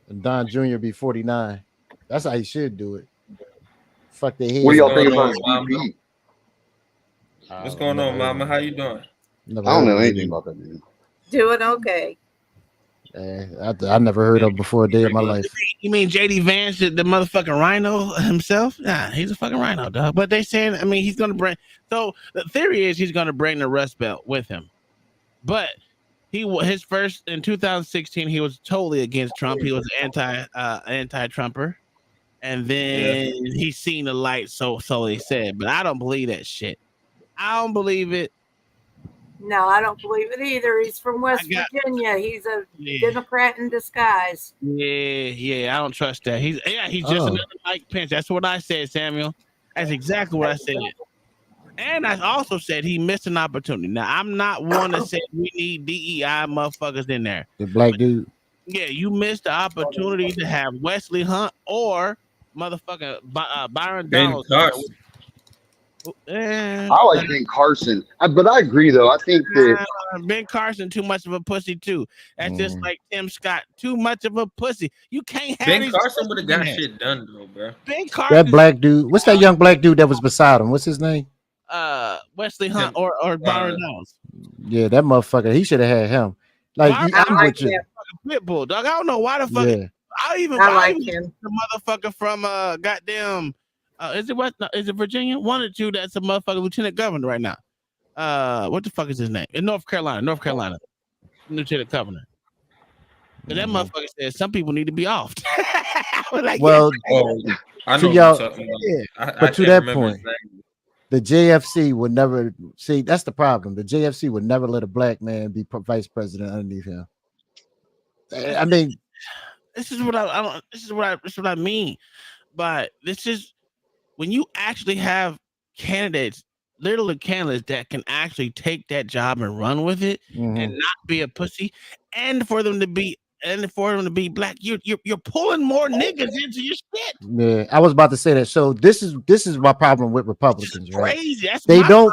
And Don Jr. be 49. That's how he should do it. Fuck their head. What do y'all think about DP? What's going on, Mama? How you doing? I don't know anything about that dude. Doing okay. I never heard of before a day of my life. You mean JD Vance, the motherfucking rhino himself? Nah, he's a fucking rhino, dog. But they saying, I mean, he's gonna bring. So the theory is he's gonna bring the Rust Belt with him. But his first in 2016, he was totally against Trump. He was anti-Trumper, and then he's seen the light. So they said, but I don't believe that shit. I don't believe it. No, I don't believe it either. He's from West Virginia. He's a Democrat in disguise. Yeah. I don't trust that. He's just another Mike Pence. That's what I said, Samuel. That's exactly what I said. And I also said he missed an opportunity. Now, I'm not one to say we need DEI motherfuckers in there. The black dude. Yeah, you missed the opportunity to have Wesley Hunt or motherfucking Byron Donalds. I like Ben Carson, but I agree though. I think that Ben Carson too much of a pussy too. That's just like Tim Scott, too much of a pussy. You can't have Ben Carson would have got shit done though, bro. Ben Carson, that black dude. What's that young black dude that was beside him? What's his name? Wesley Hunt or Byron Donalds. Yeah, that motherfucker. He should have had him. Like I'm with you. Pitbull, dog. I don't know why the fuck. Yeah. I like him. The motherfucker from goddamn. Is it Virginia? One or two that's a motherfucking lieutenant governor right now. What the fuck is his name? In North Carolina, lieutenant governor. And that motherfucker said some people need to be off. Like, well, I to know y'all, what you're talking about. but to that point, the JFC would never see. That's the problem. The JFC would never let a black man be vice president underneath him. I mean, this is what I mean. But this is when you actually have candidates, literally candidates that can actually take that job and run with it and not be a pussy, and for them to be black, you're pulling more niggas into your shit. Yeah, I was about to say that. So this is my problem with Republicans, right? Crazy. That's they don't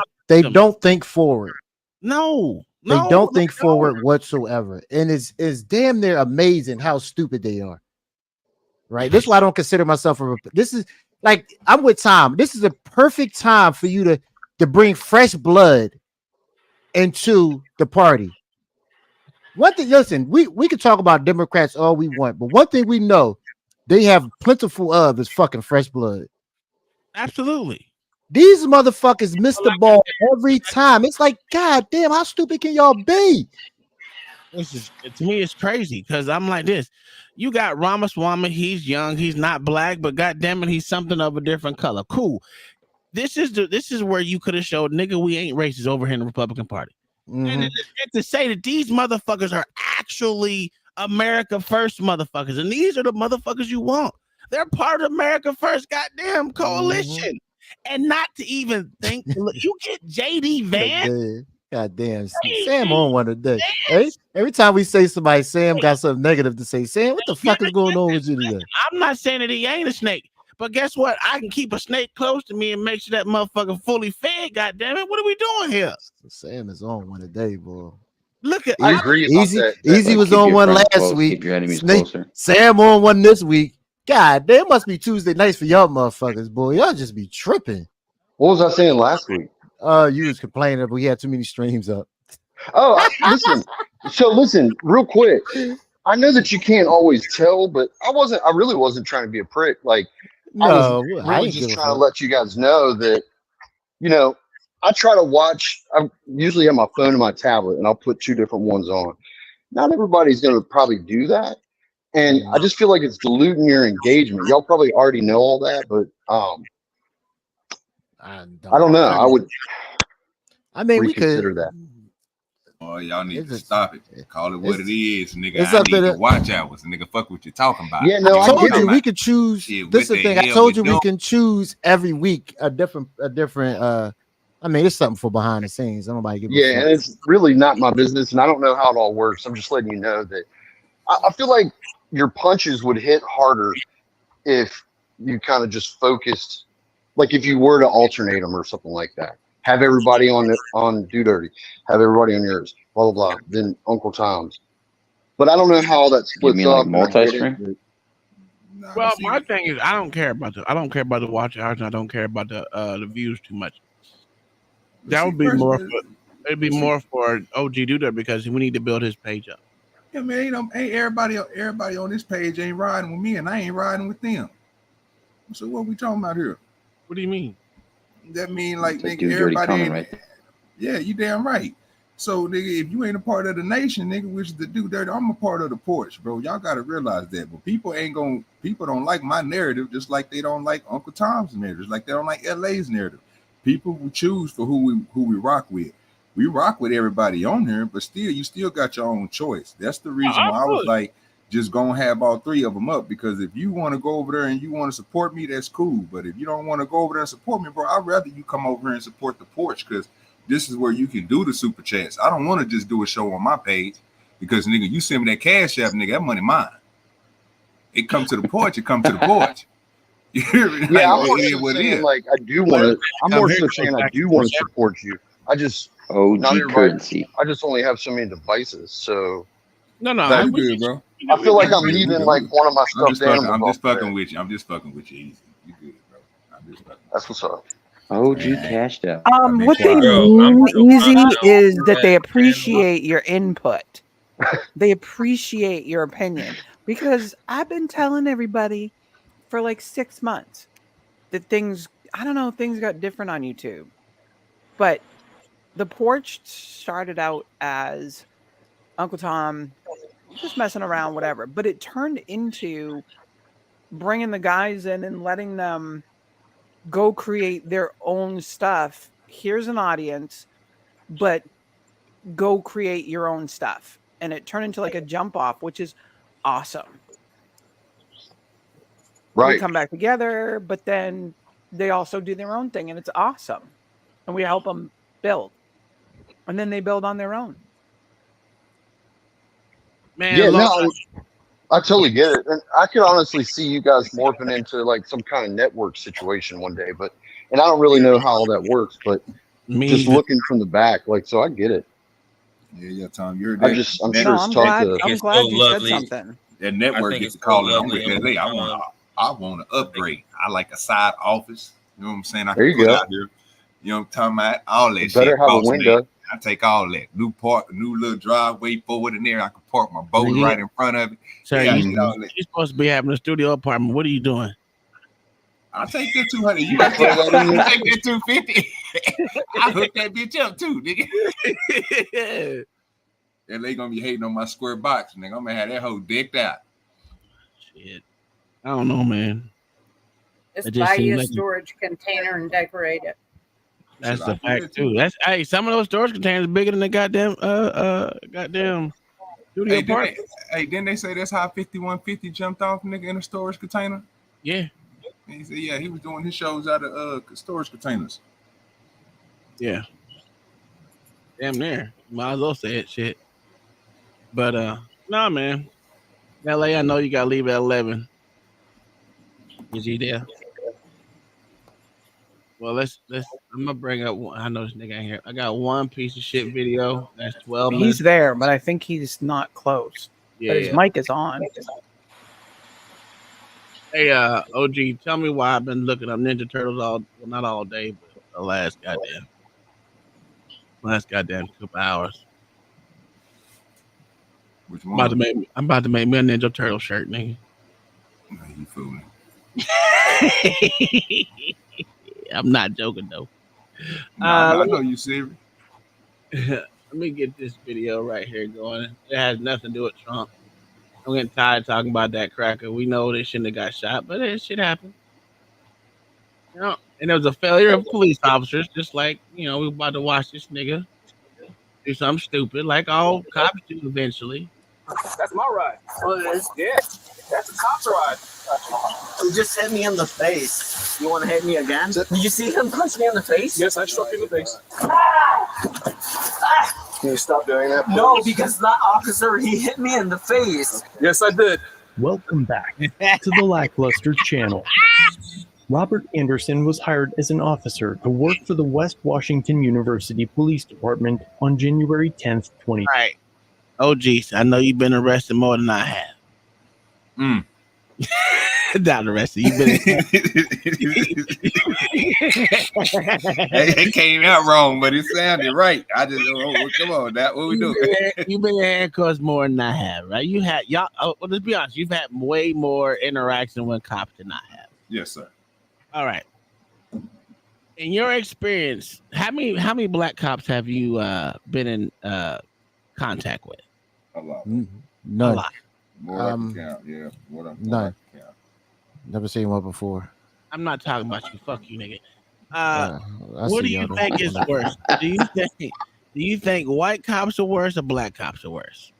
think forward. No, they don't think forward whatsoever, and it's damn near amazing how stupid they are. Right. This is why I don't consider myself this is like I'm with Tom. This is a perfect time for you to bring fresh blood into the party. One thing, listen, we can talk about Democrats all we want, but one thing we know they have plentiful of is fucking fresh blood. Absolutely. These motherfuckers miss the ball every time. It's like, God damn, how stupid can y'all be? To me, it's crazy because I'm like this. You got Ramaswamy, he's young, he's not black, but goddamn it, he's something of a different color. Cool. This is where you could have showed, nigga, we ain't racist over here in the Republican Party. And to say that these motherfuckers are actually America First motherfuckers, and these are the motherfuckers you want. They're part of America First goddamn coalition. And not to even think, look, you get JD Vance. God damn, Sam on one of the day. Every time we say somebody, Sam got something negative to say. Sam, what the fuck is going on with you today? I'm not saying that he ain't a snake, but guess what? I can keep a snake close to me and make sure that motherfucker fully fed. God damn it, what are we doing here? Sam is on one today, boy. Look at I agree. Easy was on one last week. Keep your enemies closer. Sam on one this week. God, there must be Tuesday nights for y'all motherfuckers, boy. Y'all just be tripping. What was I saying last week? You was complaining that we had too many streams up. Oh, listen. So listen, real quick. I know that you can't always tell, but I really wasn't trying to be a prick. Like, I was No, I really ain't just give a trying to fuck. let you guys know that, you know, I try to watch. I usually have my phone and my tablet, and I'll put two different ones on. Not everybody's going to probably do that, and I just feel like it's diluting your engagement. Y'all probably already know all that, but I don't know. I would mean, we reconsider could. that. Oh, y'all need to It's stop it. Call it what it is, nigga. it's I up to need to the- watch hours. Nigga, fuck what you're talking about. Yeah, no, I I told get you it. we could choose. Shit, This is what the the thing. I hell told we you we doing? can choose every week a different. I mean, it's something for behind the scenes. Nobody give a Yeah, fuck. and it's really not my business, and I don't know how it all works. I'm just letting you know that I feel like your punches would hit harder if you kind of just focused, like if you were to alternate them or something like that. Have everybody on Do Dirty, have everybody on yours, blah blah blah. Then Uncle Tom's. But I don't know how all that You splits mean like up, and I get it. multi-stream? Well, my thing is, I don't care about the watch hours, and I don't care about the views too much. That would be more for. It'd be more for OG do that because we need to build his page up. Yeah, man, ain't everybody on this page ain't riding with me, and I ain't riding with them. So what we talking about here? What do you mean? That mean like It's a nigga, Do Dirty everybody comment ain't. right there. Yeah, you damn right. So nigga, if you ain't a part of the nation, nigga, which is the Do Dirty, I'm a part of the Porch, bro. Y'all gotta realize that. But people don't like my narrative, just like they don't like Uncle Tom's narrative, just like they don't like LA's narrative. People will choose for who we rock with. We rock with everybody on here, but still, you still got your own choice. That's the reason why I was like, just gonna have all three of them up, because if you want to go over there and you want to support me, that's cool. But if you don't want to go over there and support me, bro, I'd rather you come over here and support the Porch, because this is where you can do the super chats. I don't want to just do a show on my page, because nigga, you send me that cash app, nigga, that money mine. It comes to the Porch, it comes to the Porch. You hear me? Yeah, Like, I'm more it is so what it saying is. like I do want to. I'm more so saying I do want to support you. I just not OG everybody. currency. I just only have so many devices, so No, Nah, you good, bro. I feel like I'm You leaving good. like one of my I'm stuffed just fucking. animals I'm off just there. fucking with you. I'm just fucking with you. Easy. You good, bro. I'm just fucking. That's what's up. OG cashed out. What they Bro, I'm mean, still Easy, finding out is who that they had appreciate your input. They appreciate your opinion, because I've been telling everybody for like 6 months that things got different on YouTube. But the Porch started out as Uncle Tom just messing around, whatever. But it turned into bringing the guys in and letting them go create their own stuff. Here's an audience, but go create your own stuff. And it turned into like a jump off, which is awesome. We Right. come back together, but then they also do their own thing, and it's awesome. And we help them build. And then they build on their own. Man, Yeah, Lord, no, I totally get it, and I could honestly see you guys morphing into like some kind of network situation one day. And I don't really know how all that works, but just looking from the back, like, so I get it. Yeah, Tom, you're I'm that. sure No, it's I'm tough glad. to. I'm glad you said something. That I network think gets it's to so calling. I'm lovely, with LA. Uncle I want to upgrade. I like a side office. You know what I'm saying? I There can you put go. out here. You know what I'm talking about? All that It better shit. have a Boss window. man. I take all that. New little driveway forward in there. I can park my boat Nigga. right in front of it. Sir, Yeah, I you're need all that. supposed to be having a studio apartment. What are you doing? I'll take that 200. You You better can throw that in there. take that 250. I hook that bitch up too, nigga. And they gonna be hating on my square box, nigga. I'm gonna have that whole decked out. Shit. I don't know, man. Just It just buy you seems a like storage container and decorate it. that's Shit, the I do fact that too. too. That's some of those storage containers bigger than the goddamn studio apartment. Didn't they say that's how 5150 jumped off, nigga, in a storage container? Yeah. And he said, yeah, he was doing his shows out of storage containers. Yeah. Damn near. Might as well say it, shit. But nah, man. LA, I know you gotta leave at 11. Is he there? Well, let's. I'm gonna bring up one. I know this nigga ain't here. I got one piece of shit video. That's 12 He's minutes. there, but I think he's not close. But his Yeah. mic is on. Hey, OG, tell me why I've been looking up Ninja Turtles not all day, but the last goddamn couple hours. Which I'm about to make me a Ninja Turtle shirt, nigga. You fooling. I'm not joking though. I know you serious. Let me get this video right here going. It has nothing to do with Trump. I'm getting tired of talking about that cracker. We know they shouldn't have got shot, but it shit happened. You know, and it was a failure of police officers, just like, you know, we about to watch this nigga do something stupid, like all cops do eventually. That's my ride. Oh, it is? Yeah. That's the cop's ride. He just hit me in the face. You want to hit me again? Did you see him punch me in the face? Yes, I struck you in the face. Can you stop doing that, please? No, because that officer, he hit me in the face. Yes, I did. Welcome back to the Lackluster channel. Robert Anderson was hired as an officer to work for the West Washington University Police Department on January 10th, 2020. All right. Oh, geez. I know you've been arrested more than I have. Not arrested. You've been. It came out wrong, but it sounded right. I just come on, that what we do. You've been in handcuffs more than I have, right? You had y'all. Well, let's be honest. You've had way more interaction with cops than I have. Yes, sir. All right. In your experience, how many black cops have you been in contact with? A lot. None. A lot. More I can count. Yeah. None. Never seen one before. I'm not talking about you. Fuck you, nigga. I What see do you y'all think don't- is worse? Do you think white cops are worse or black cops are worse?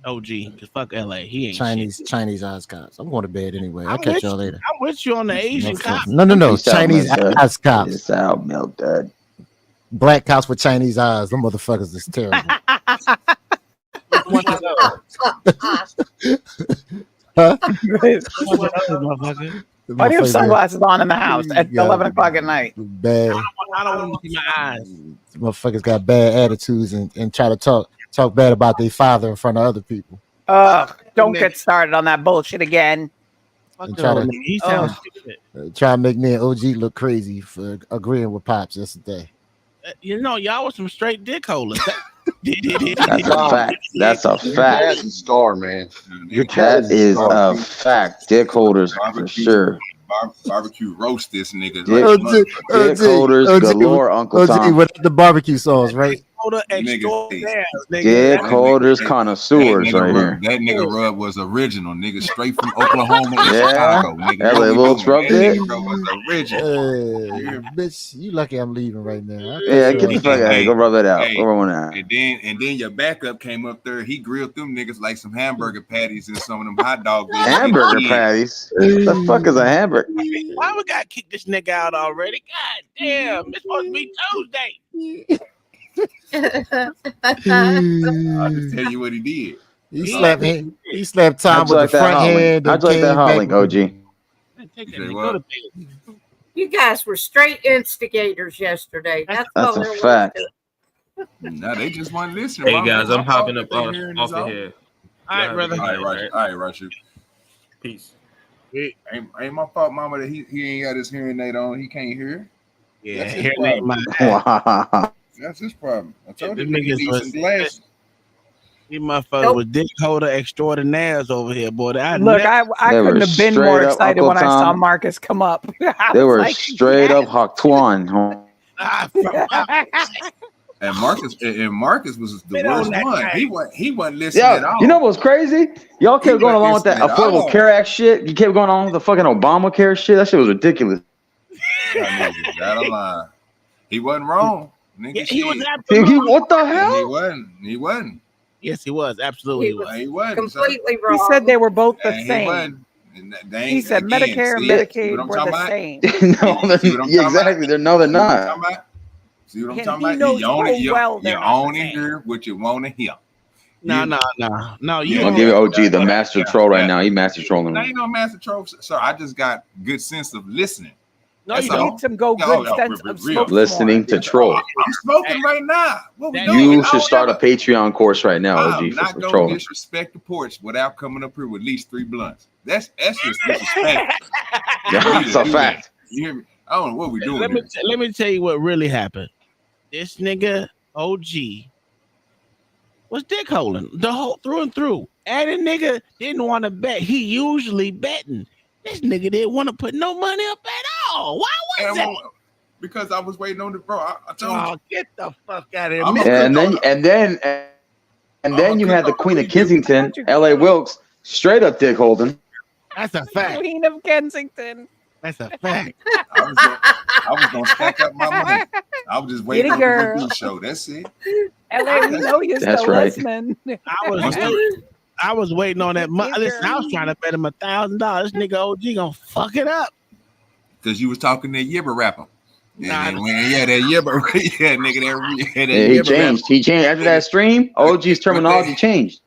OG, because fuck LA. He ain't Chinese eyes cops. I'm going to bed anyway. I'll I'm catch with y'all you. later. I'm with you on the Asian cops. No. Chinese eyes cops. It's out, milk dud. Black cops with Chinese eyes. Them motherfuckers is terrible. Huh? Why do you have sunglasses on in the house at 11 o'clock at night? Bad. I don't want to see my eyes. Motherfuckers got bad attitudes and try to talk bad about their father in front of other people. Don't get started on that bullshit again. And try to He sounds stupid. try to make me and OG look crazy for agreeing with Pops yesterday. You know, y'all was some straight dick holders. That's a fact. That's a Your fact. dad's a star, man. Your That dad's is star. a fact. Dick holders for sure. Barbecue roast this nigga. Dick holders galore, Uncle Tom. with the barbecue sauce, right? Dick holders connoisseurs right here. That nigga rub was original, nigga, straight from Oklahoma and Yeah. Chicago, nigga. LA What we Wilkes doing? rubbed That it. nigga rub was original. Bitch, you lucky I'm leaving right now. Yeah, get the fuck out of here. Go rub it out. Hey, Go rub it out. And then your backup came up there. He grilled them niggas like some hamburger patties and some of them hot dog. Hamburger patties? The fuck is a hamburger? Why we gotta kick this nigga out already? God damn, it's supposed to be Tuesday. I'll just tell you what he did. He slapped Tom with the front hand. How'd you like that hot link, OG? You guys were straight instigators yesterday. That's all a there was fact. to it. No, they just want to listen. Hey guys, I'm hopping up off of here. All right, brother. All right, Rusher. Peace. Ain't my fault, mama, that he ain't got his hearing aid on. He can't hear. Yeah, That's his hearing aid problem. Wow. That's his problem. I told Yeah, you them niggas niggas need was- some glasses. These motherfuckers was dick holder extraordinaires over here, boy. Look, I They were couldn't have been straight more up excited Uncle when I saw Tom. Marcus come up. I They was were like, straight up Hawk Twan. And Marcus was the Been on worst that one. thing. He wasn't listening at Yo, all. you know what's crazy? Y'all kept He going along with wasn't that listening at Affordable all. Care Act shit. You kept going on with the fucking Obamacare shit. That shit was ridiculous. That nigga got a line. He wasn't wrong. Nigga, Yeah, he was shit. absolutely What the He hell? wasn't. Yes, he was. Absolutely, he was. He wasn't. Completely he wrong. said they were both the He same. wasn't. And they He ain't- said again, Medicare and see what Medicaid I'm were talking the about? same. No, See what I'm talking exactly. They're no, they're See what I'm not. talking about? See what I'm And talking he about? knows You only, full well you they're not the only same. hear what you want to hear. No. You I'll don't give hear- OG the master troll right now. He master trolling. I ain't no master troll, sir. I just got good sense of listening. No, That's you all. need some good sense of smoke. Listening to troll. I'm smoking right now. What we doing? You should start a Patreon course right now, I'm OG, not for gonna trolling. disrespect the porch without coming up here with at least 3 blunts. That's just disrespect. That's a fact. You hear me? I don't know what we doing. Let me tell you what really happened. This nigga OG was dick holding the whole through and through. And the nigga didn't want to bet. He usually betting. This nigga didn't want to put no money up at all. Why was that? Because I was waiting on the bro. I told you. Get the fuck out of here. And then you had the Queen of Kensington, L.A. Wilkes, straight up dick holding. That's a fact. Queen of Kensington. That's a fact. I was gonna stack up my money. I was just waiting on the review show. That's it. LA, we know you're That's still right. listening. I was waiting on that. Listen, I was trying to bet him $1,000. This nigga OG gonna fuck it up. Because you was talking that Yibber rapper. That Yibber. Yeah, nigga. He changed. He changed after that stream. OG's terminology changed.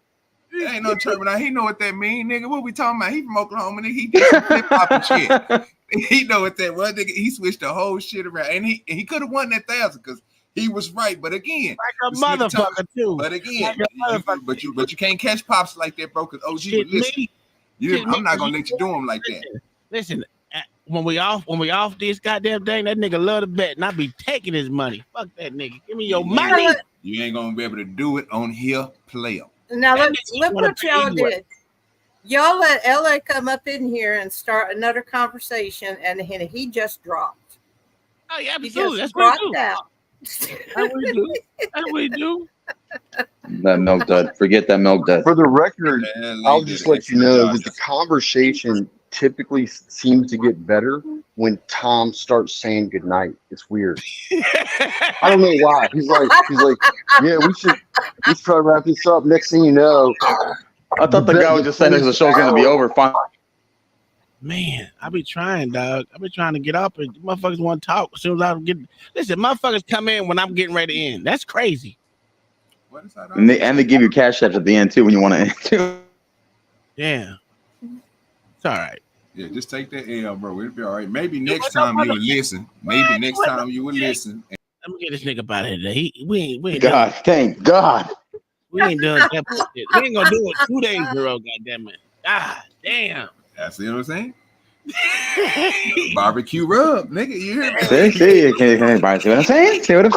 There ain't no terminology. He know what that mean, nigga. What we talking about? He from Oklahoma, nigga. He did some flip flop and shit. He know what that was, nigga. He switched the whole shit around, and he could have won that 1,000 because he was right. But again, like a motherfucker too. But again, but you can't catch pops like that, bro. Because OG would listen. I'm not gonna let you do him like that. Listen, when we off this goddamn thing, that nigga love to bet, and I be taking his money. Fuck that nigga. Give me your money. You ain't gonna be able to do it on here, player. Now look what y'all did. Y'all let LA come up in here and start another conversation, and he just dropped. Oh yeah, absolutely. That's what we do. Out. That's what we do. That milk dud. Forget that milk dud. For the record, I'll just let you know that the conversation typically seems to get better when Tom starts saying goodnight. It's weird. I don't know why. He's like, yeah, we should try to wrap this up. Next thing you know, I thought the guy was just saying the show's gonna be over. Fine. Man, I be trying, dog. I be trying to get up, and motherfuckers want to talk as soon as I get. Listen, motherfuckers come in when I'm getting ready to end. That's crazy. And they give you cash apps at the end too when you want to end too. Yeah, it's all right. Yeah, just take that L, bro. It'll be all right. Maybe next time you would listen. Maybe next time you would listen. Let me get this nigga out of here today. We ain't God, thank God. We ain't done that shit. We ain't gonna do it 2 days in a row, goddamn it. God damn. That's what I'm saying. Barbecue rub, nigga. You hear me? See what I'm saying? See what I'm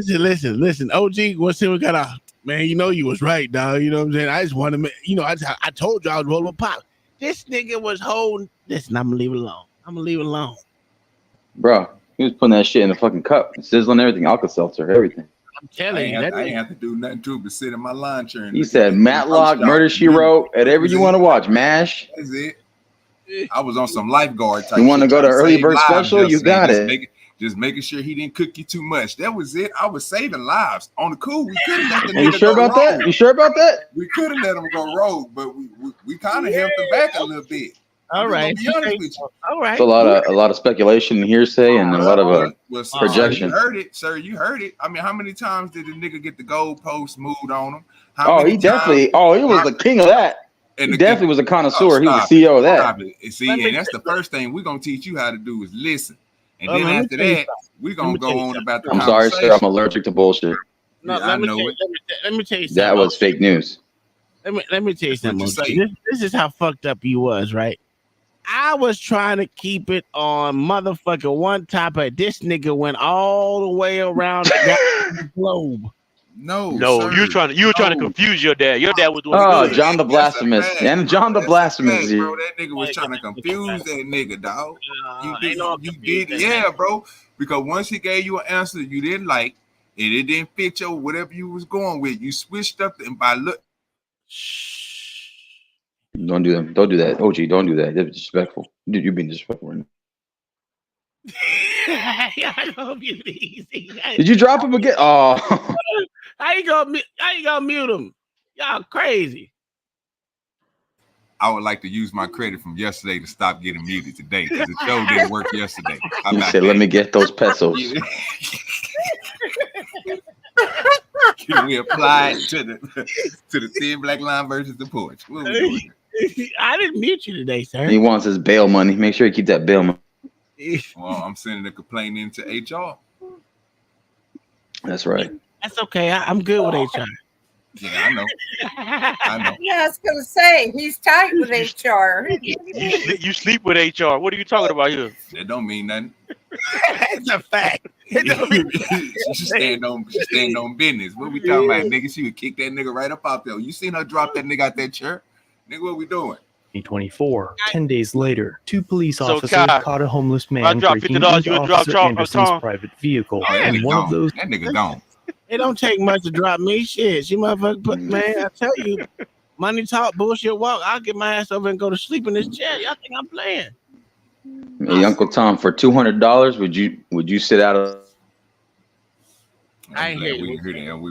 saying? Listen. OG, what's we got a man? You know you was right, dog. You know what I'm saying? I just want to make, I told you I was rolling with pop. This nigga was holding. Listen, I'm gonna leave it alone. Bro, he was putting that shit in the fucking cup, sizzling everything, Alka-Seltzer, everything. I'm telling you, I ain't have to do nothing to it but sit in my lawn chair. He said Matlock, Murder She Wrote, whatever you want to watch, MASH. That's it. I was on some lifeguard type. You want to go to early bird special? You got it. Just making sure he didn't cook you too much. That was it. I was saving lives on the cool. We couldn't let the nigga You sure go about rogue. that? You sure about that? We couldn't let him go rogue, but we kind of helped him back a little bit. All right. Be honest with you. All right. It's a lot of speculation and hearsay and a lot of projection. You heard it, sir. You heard it. I mean, how many times did the nigga get the goalpost moved on him? He definitely. He was the king of that. He definitely was a connoisseur. He was the CEO of that. See, and that's the first thing we're gonna teach you how to do is listen. And then after that, we're gonna go on about the I'm sorry, sir. I'm allergic to bullshit. No, I know it. Let me tell you something. That was fake news. Let me tell you something. This is how fucked up you was, right? I was trying to keep it on motherfucking one topic. This nigga went all the way around the globe. No, you were trying to confuse your dad. Your dad was doing good. John the Blasphemous. And John the Blasphemous. Bro, that nigga was trying to confuse that nigga, dog. You did, yeah, bro. Because once he gave you an answer you didn't like, and it didn't fit your whatever you was going with, you switched up and by look. Don't do that. Don't do that. OG, don't do that. That's disrespectful. Dude, you're being disrespectful right now. I gonna mute easy. Did you drop him again? Oh. How you gonna mute him? Y'all crazy. I would like to use my credit from yesterday to stop getting muted today because the show didn't work yesterday. He said, let me get those pesos. Can we apply it to the Thin Black Line versus the Porch? What we doing? I didn't mute you today, sir. He wants his bail money. Make sure he keep that bail money. Well, I'm sending a complaint into HR. That's right. That's okay. I'm good with HR. Yeah, I know. Yeah, I was going to say, he's tight with HR. You sleep with HR. What are you talking about here? That don't mean nothing. It's a fact. She stand on business. What we talking about, nigga? She would kick that nigga right up out there. You seen her drop that nigga out that chair? Nigga, what we doing? 2024. 10 days later, 2 police So, officers Kai, caught a homeless I man drop breaking $50. into You would drop Officer Anderson's Tom? private vehicle, Oh, that and nigga one of gone. those. That nigga gone. It don't take much to drop me. Shit, she motherfucker put, man, I tell you, money talk, bullshit walk. I'll get my ass over and go to sleep in this chair. Y'all think I'm playing? Hey, Uncle Tom, for $200, would you sit out of I ain't hear you. We heard it. We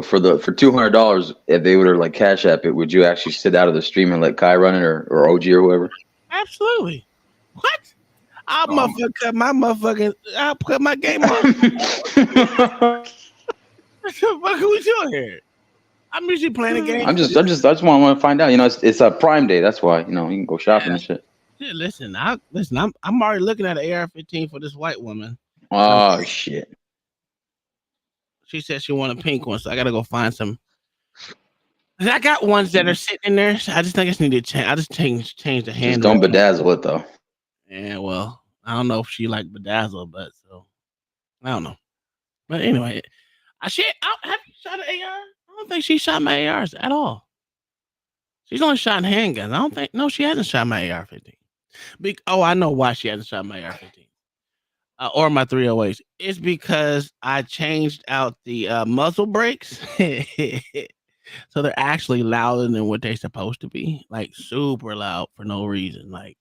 for $200 if they would have like Cash App it? Would you actually sit out of the stream and let Kai run it or OG or whoever? Absolutely. What? I'll motherfucker cut my motherfucking. I'll put my game on. What the fuck are we doing here? I'm usually playing a game. I just want to find out. You know, it's a Prime Day. That's why, you know, you can go shopping and shit. Yeah, listen. I'm already looking at an AR-15 for this white woman. Oh shit. She said she want a pink one, so I gotta go find some. I got ones that are sitting in there. So I just think I just need to change. I just change the handle. Just don't bedazzle it though. Yeah, well, I don't know if she like bedazzle, but so I don't know. But anyway, have you shot an AR? I don't think she shot my ARs at all. She's only shot handguns. I don't think. No, she hasn't shot my AR-15. I know why she hasn't shot my AR-15 or my 308s. It's because I changed out the muzzle brakes, so they're actually louder than what they're supposed to be. Like super loud for no reason. Like,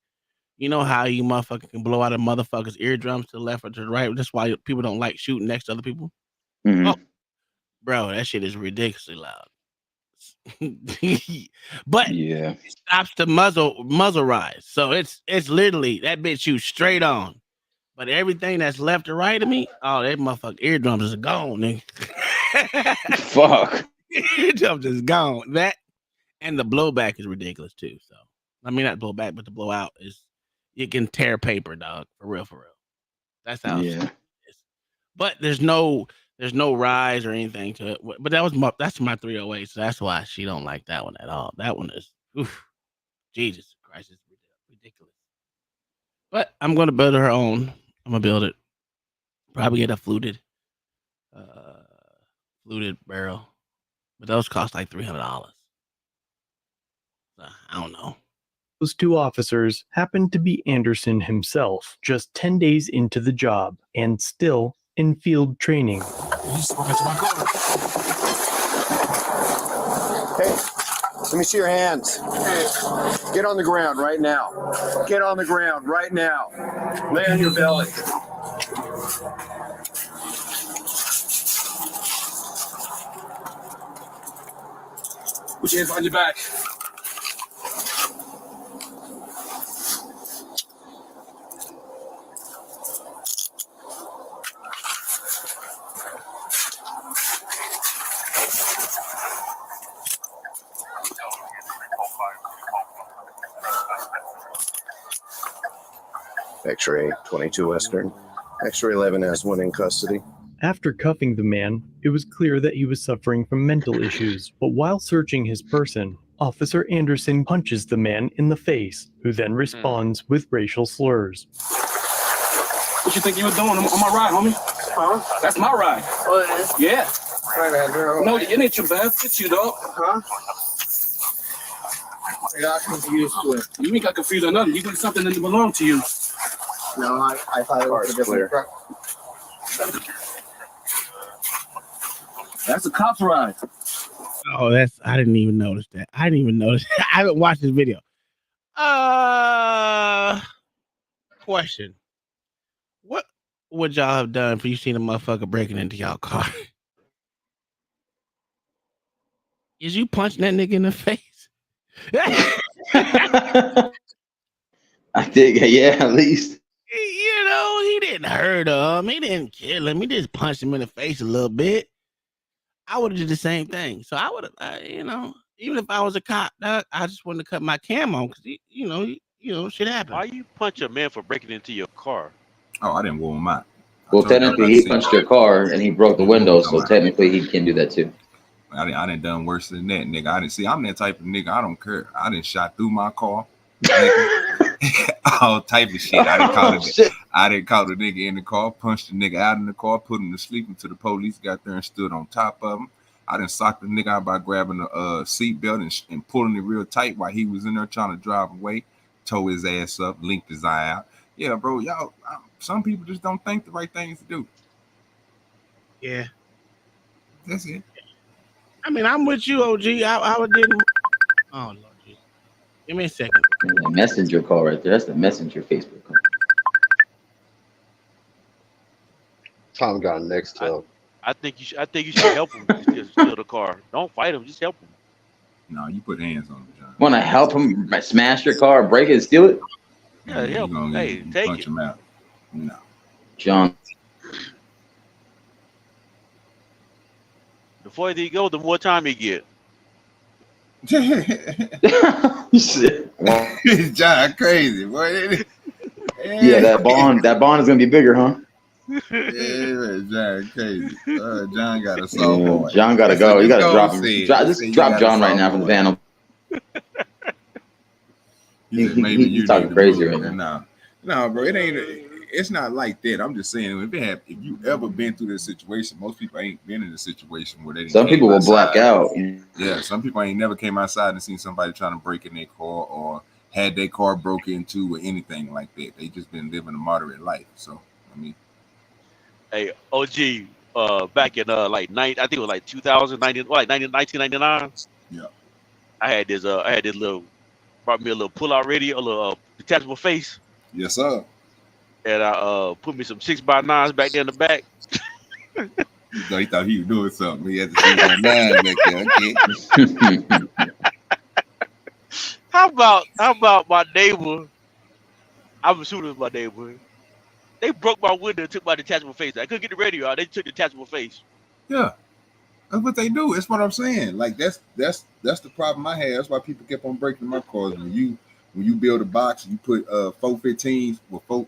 you know how you motherfucker can blow out a motherfucker's eardrums to the left or to the right. That's why people don't like shooting next to other people. Mm-hmm. Oh, bro, that shit is ridiculously loud. But yeah, it stops the muzzle rise. So it's literally that bitch shoots straight on. But everything that's left or right of me, oh, that motherfucker eardrums is gone, nigga. Fuck. Eardrums is gone. That and the blowback is ridiculous too. So I mean, not blowback, but the blowout is you can tear paper, dog. For real. That's how. Yeah. But there's no rise or anything to it. But that's my 308, so that's why she don't like that one at all. That one is, Jesus Christ, it's ridiculous. But I'm gonna build her own. I'm gonna build it. Probably get a fluted barrel, but those cost like $300. So, I don't know. Those 2 officers happened to be Anderson himself, just 10 days into the job and still in field training. Hey, let me see your hands. Get on the ground right now. Get on the ground right now. Lay on your belly. Put your hands on your back. X-ray 22 Western. X-ray 11 has one in custody. After cuffing the man, it was clear that he was suffering from mental issues, but while searching his person, Officer Anderson punches the man in the face, who then responds with racial slurs. What you think you were doing on my ride, homie? Huh? That's my ride. Oh, it is? Yeah. Right, man, girl. No, it ain't your bad. It's you, dog. Huh? I got confused with. You ain't got confused or nothing. You did something that didn't belong to you. No, I thought it was a different truck. That's a cop's ride. Oh, I didn't even notice that. I haven't watched this video. Question. What would y'all have done if you seen a motherfucker breaking into y'all car? Is you punching that nigga in the face? I think, yeah, at least. You know, he didn't hurt him. He didn't kill him. He just punched him in the face a little bit. I would have did the same thing. So I would have, even if I was a cop, I just wouldn't have cut my cam on because, shit happened. Why you punch a man for breaking into your car? Oh, I didn't warm him out. Well, technically, he punched your car and he broke the window, so technically he can do that too. I didn't done worse than that, nigga. I'm that type of nigga. I don't care. I didn't shot through my car. Nigga. All type of shit. I didn't call the nigga in the car, punched the nigga out in the car, put him to sleep until the police got there and stood on top of him. I didn't sock the nigga out by grabbing the seat belt and pulling it real tight while he was in there trying to drive away. Tore his ass up, linked his eye out. Yeah, bro, y'all. Some people just don't think the right things to do. Yeah, that's it. I mean, I'm with you, OG. I didn't. Oh Lord, Jesus. Give me a second. The messenger call right there. That's the messenger Facebook call. Tom got a next tell. I think you should help him steal the car. Don't fight him. Just help him. No, you put hands on him, John. Want to help him smash your car, break it, steal it? Yeah, help him. Hey, take punch it. him out. No. John. The further he go, the more time he get. John crazy, boy. Yeah, that bond is gonna be bigger, huh? Yeah, John crazy. John got a soft boy. John gotta go. You gotta drop him. Just drop John right now from the panel. He's talking crazy right now. No, bro, it ain't. It's not like that. I'm just saying, if you ever been through this situation, most people ain't been in a situation where they. Some people will black out. Yeah, some people ain't never came outside and seen somebody trying to break in their car or had their car broke into or anything like that. They just been living a moderate life. So I mean, Hey, OG, back in I think it was like 1999. Yeah. I had this little, brought me a little pull-out radio, a little detachable face. Yes, sir. And I put me some 6x9s back there in the back. So he thought he was doing something. He had the 6x9 back there. Okay. How about my neighbor? I'm assuming it was my neighbor. They broke my window and took my detachable face. I couldn't get the radio out. They took the detachable face. Yeah, that's what they do. That's what I'm saying. Like that's the problem I had. That's why people kept on breaking my cars. When you build a box, you put 415s with four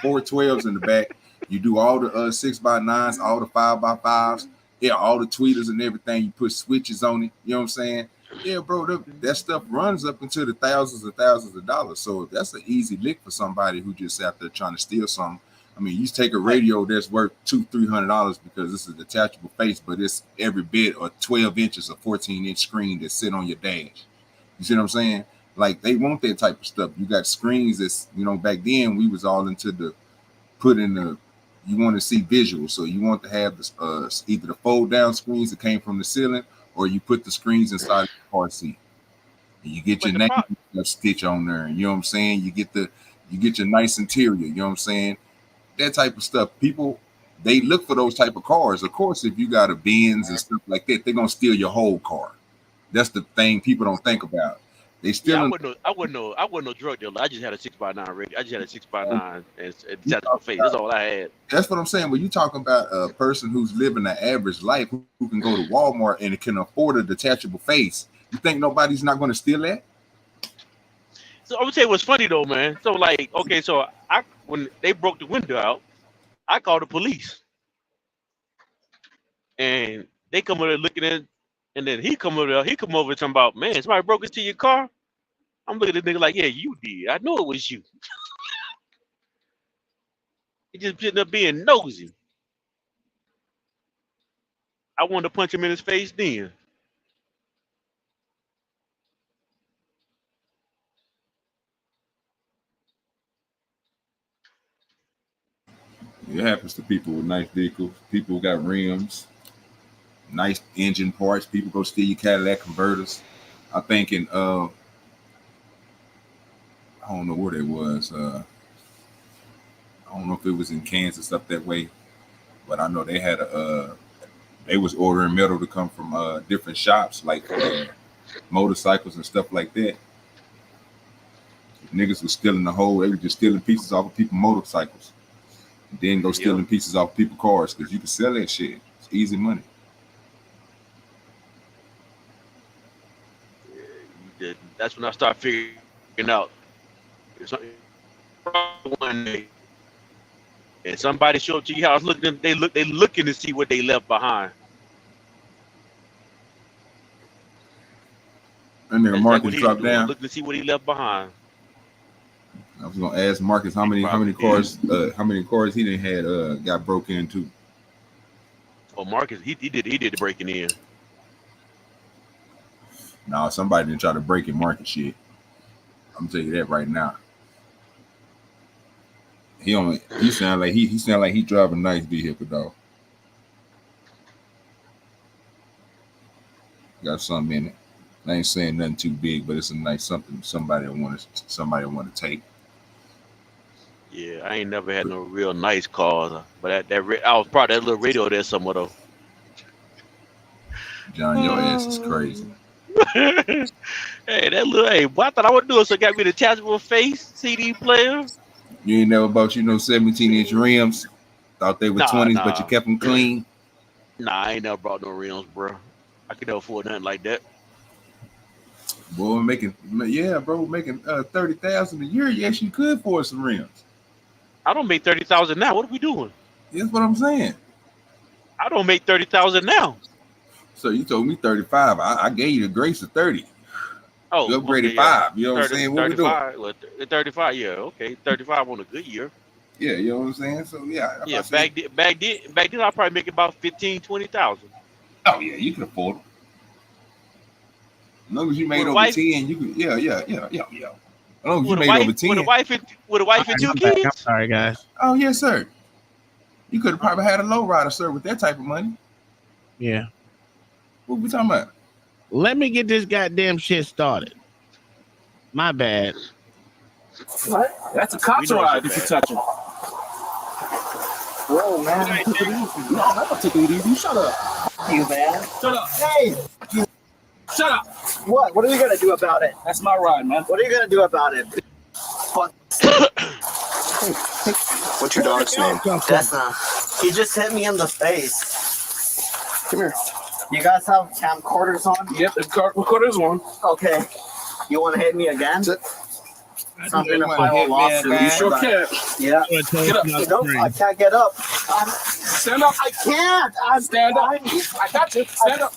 12s in the back. You do all the 6x9s, all the 5x5s, yeah, all the tweeters and everything. You put switches on it. You know what I'm saying? Yeah, bro, that stuff runs up into the thousands and thousands of dollars. So that's an easy lick for somebody who just out there trying to steal something. I mean, you take a radio that's worth $200-300 because it's a detachable face, but it's every bit or 12 inches or 14-inch screen that sit on your dash. You see what I'm saying? Like they want that type of stuff. You got screens that's, back then we was all into you want to see visual. So you want to have this either the fold down screens that came from the ceiling or you put the screens inside the car seat. And you get your name stitch on there. You know what I'm saying? You get your nice interior, you know what I'm saying? That type of stuff. People, they look for those type of cars. Of course, if you got a Benz and stuff like that, they're gonna steal your whole car. That's the thing people don't think about. They still. Yeah, I wasn't no drug dealer. I just had a 6x9 radio. I just had a 6x9 and detachable face. That's all I had. That's what I'm saying. When you talking about a person who's living an average life, who can go to Walmart and can afford a detachable face, you think nobody's not going to steal that? So I'm gonna tell you what's funny though, man. So when they broke the window out, I called the police, and they come over there looking at, and then he come over talking about, man, somebody broke into your car. I'm looking at the nigga like, yeah, you did. I know it was you. He just ended up being nosy. I wanted to punch him in his face then. It happens to people with nice vehicles. People who got rims, nice engine parts. People go steal your Cadillac converters. I think in I don't know where it was. I don't know if it was in Kansas up that way, but I know they had they was ordering metal to come from different shops like motorcycles and stuff like that. Niggas was stealing the whole. They were just stealing pieces off of people's motorcycles. And then go stealing pieces off people's cars because you can sell that shit. It's easy money. That's when I started figuring out one day, and somebody showed up to your house looking. They looking to see what they left behind. And nigga Marcus dropped down. Looking to see what he left behind. was gonna ask Marcus how many cars he didn't had got broken into. Oh, Marcus, he did the breaking in. No, somebody didn't try to break in Marcus shit. I'm telling you that right now. He sound like he drive a nice vehicle though. Got something in it. I ain't saying nothing too big, but it's a nice something somebody want to take. Yeah, I ain't never had no real nice cars, but I was proud of that little radio there somewhere though. John, your ass is crazy. Hey, boy, I thought I would do it, so got me the detachable face CD player. You ain't never bought 17-inch rims. Thought they were 20s, but you kept them clean. Nah, I ain't never brought no rims, bro. I could never afford nothing like that. Boy, making 30,000 a year. Yes, you could afford some rims. I don't make 30,000 now. What are we doing? That's what I'm saying. I don't make 30,000 now. So you told me 35. I gave you the grace of 30. Oh, you upgraded okay, yeah. 5. You know what I'm saying? What we doing? 35, yeah, okay. 35 on a good year. Yeah, you know what I'm saying? So yeah. Back then I'll probably make about 15,000, 20,000. Oh yeah, you can afford them. As long as you made over 10, you could. Yeah. As long as you made over 10. With a wife and 2 kids. I'm sorry, guys. Oh yes, sir. You could have probably had a low rider, sir, with that type of money. Yeah. What we talking about? Let me get this goddamn shit started. My bad. What? That's a cop's ride if you touch him. Whoa, man. No, I'm not taking it easy. Shut up. You, man. Shut up. Hey. Shut up. What? What are you going to do about it? That's my ride, man. What are you going to do about it? What's your dog's name? Desna. He just hit me in the face. Come here. You guys have camcorders on? Yep, the recorder's on. Okay. You want to hit me again? Something to file a lawsuit. You sure can. Yeah. Get up. Nope, I can't get up. Stand up. I can't. Stand up. I got you. Stand up.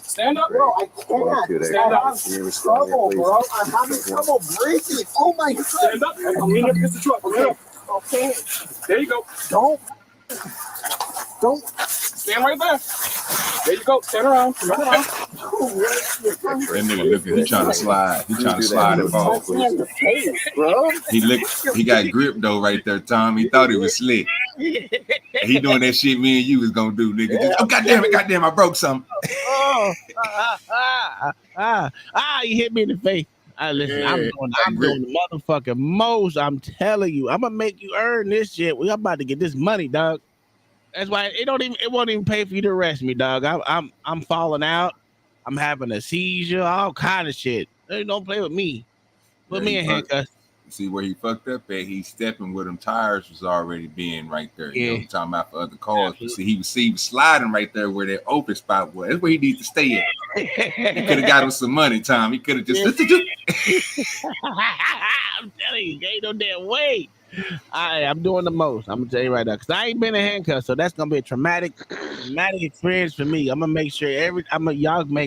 Stand up. Bro, I can't. Stand up. I'm having trouble, bro. I'm having trouble breathing. Oh my God. Stand up. I'm leaning up against the truck. Okay. There you go. Don't. Stand right there. There you go. Stand around. Turn around. That nigga looking. He trying to slide. He trying to slide the ball. He got grip though right there, Tom. He thought he was slick. He doing that shit me and you was gonna do, nigga. Just, oh goddamn it, I broke something. You hit me in the face. Listen, I'm doing the motherfucking most. I'm telling you, I'm gonna make you earn this shit. We about to get this money, dog. That's why it won't even pay for you to arrest me, dog. I'm falling out. I'm having a seizure, all kind of shit. They don't play with me. Put me in handcuffs. See where he fucked up at? He's stepping where them tires was already being right there. You know what I'm talking about for other cars. But see, he was sliding right there where that open spot was. That's where he needs to stay at. He could have got him some money, Tom. He could have just. I'm telling you, ain't no damn way. I'm doing the most. I'm gonna tell you right now, because I ain't been in handcuffs, so that's gonna be a traumatic experience for me. I'm gonna make sure I'm gonna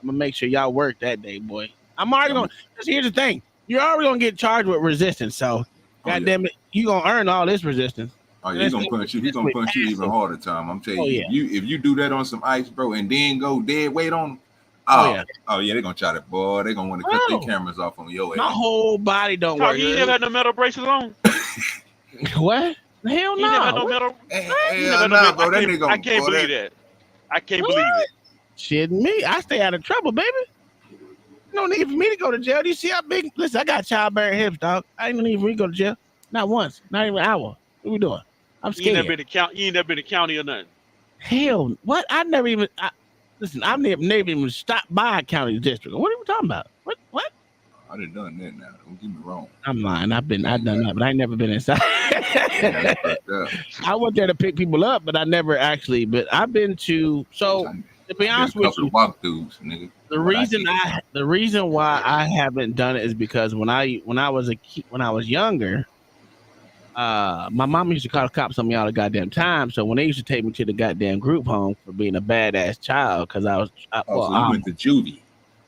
make sure y'all work that day, boy. I'm already gonna. Because here's the thing. You're already gonna get charged with resistance, so goddamn it, you gonna earn all this resistance. Oh yeah, he's gonna punch you. He's gonna punch you even harder, Tom. I'm telling you. If you do that on some ice, bro, and then go dead weight on them. Oh yeah, they're gonna try to boy. They're gonna want to cut their cameras off on your ass. My whole body don't work. You never had no metal braces on? What? Hell no. You never had no metal. Bro. I can't believe that. I can't believe it. Shit, me. I stay out of trouble, baby. No need for me to go to jail. Do you see how big? Listen, I got childbearing hips, dog. I ain't need for me to go to jail. Not once. Not even an hour. What we doing? I'm scared. You ain't never been to county or nothing. Hell, what? I've never even even stopped by a county district. What are we talking about? What? I done done that now. Don't get me wrong. I'm lying. I've done that, but I ain't never been inside. I went there to pick people up, but I never actually. But I've been to. So to be honest with you, walkthroughs, nigga. The reason why I haven't done it is because when I was younger, my mom used to call the cops on me all the goddamn time. So when they used to take me to the goddamn group home for being a badass child, because so you went to juvie.